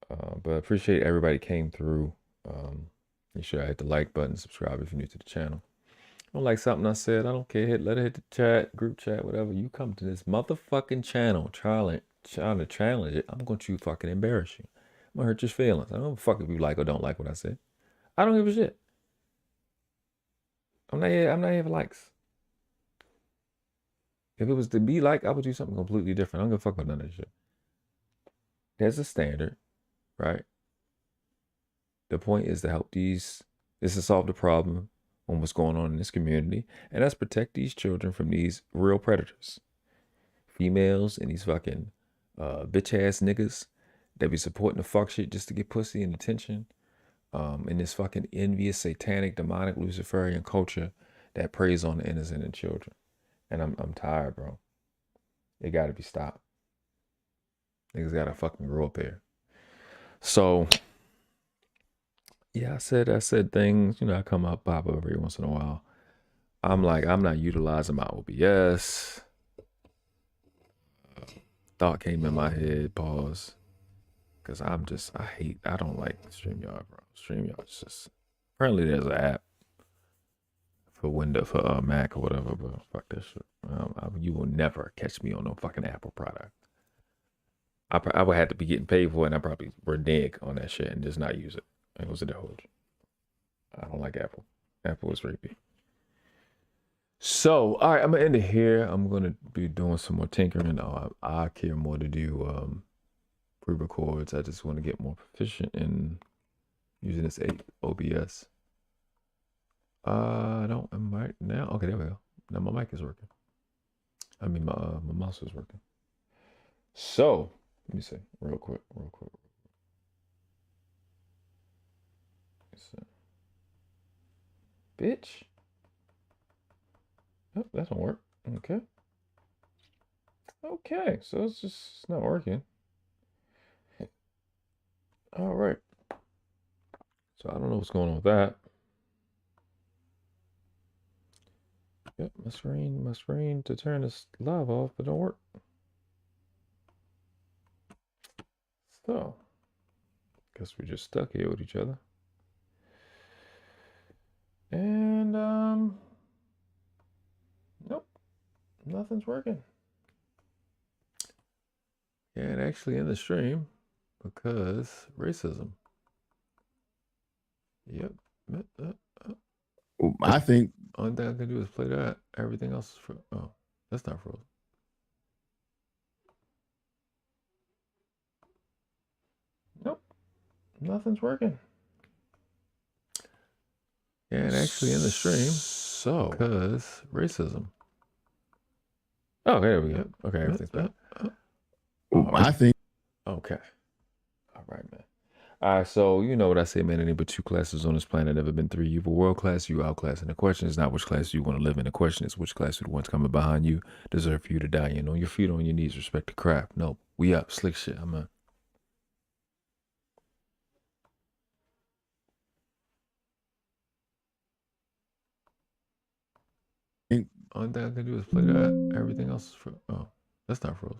Speaker 1: But I appreciate everybody came through. Make sure I hit the like button, subscribe if you're new to the channel. Don't like something I said, I don't care. Let it hit the chat, group chat, whatever. You come to this motherfucking channel trying to challenge it, I'm going to fucking embarrass you. I'm gonna hurt your feelings. I don't give a fuck if you like or don't like what I said. I don't give a shit. I'm not here for likes. If it was to be like, I would do something completely different. I don't give a fuck about none of that shit. There's a standard, right? The point is to help is to solve the problem on what's going on in this community, and that's protect these children from these real predators, females, and these fucking bitch ass niggas that be supporting the fuck shit just to get pussy and attention, in this fucking envious, satanic, demonic, Luciferian culture that preys on the innocent and children. And I'm tired, bro. It gotta be stopped. Niggas gotta fucking grow up here. So yeah, I said things, I come up, pop up every once in a while. I'm not utilizing my OBS. Thought came in my head, pause. Cause I don't like StreamYard, bro. StreamYard's just, apparently there's an app for Mac or whatever, but fuck that shit. You will never catch me on no fucking Apple product. I would have to be getting paid for it, and I probably renege on that shit and just not use it. It was a hold. I don't like Apple. Apple is rapey. So, all right, I'm gonna end it here. I'm gonna be doing some more tinkering. I care more to do pre-records. I just want to get more proficient in using this OBS. I don't. Am right now? Okay, there we go. Now my mic is working. I mean, my mouse is working. So let me see, real quick. Bitch. Oh, that don't work. Okay. Okay, so it's not working. All right. So I don't know what's going on with that. Yep, my screen to turn this live off, but don't work. So, guess we're just stuck here with each other. And nope, nothing's working. And actually in the stream because racism. Yep.
Speaker 7: I think
Speaker 1: only thing I can do is play that. Everything else is frozen. Oh, that's not frozen. Nope, nothing's working. And actually in the stream, so because racism. Oh, there we go. Okay, everything's back.
Speaker 7: I think.
Speaker 1: Okay. All right, man. All right, so you know what I say, man. Any but two classes on this planet, never been three. You have a world class, you outclassing. The question is not which class you want to live in. The question is which class are the ones coming behind you deserve for you to die in. On your feet, on your knees, respect the craft. No, we up. Slick shit. I'm a. Only thing I can do is play that. Everything else is frozen. Oh, that's not frozen.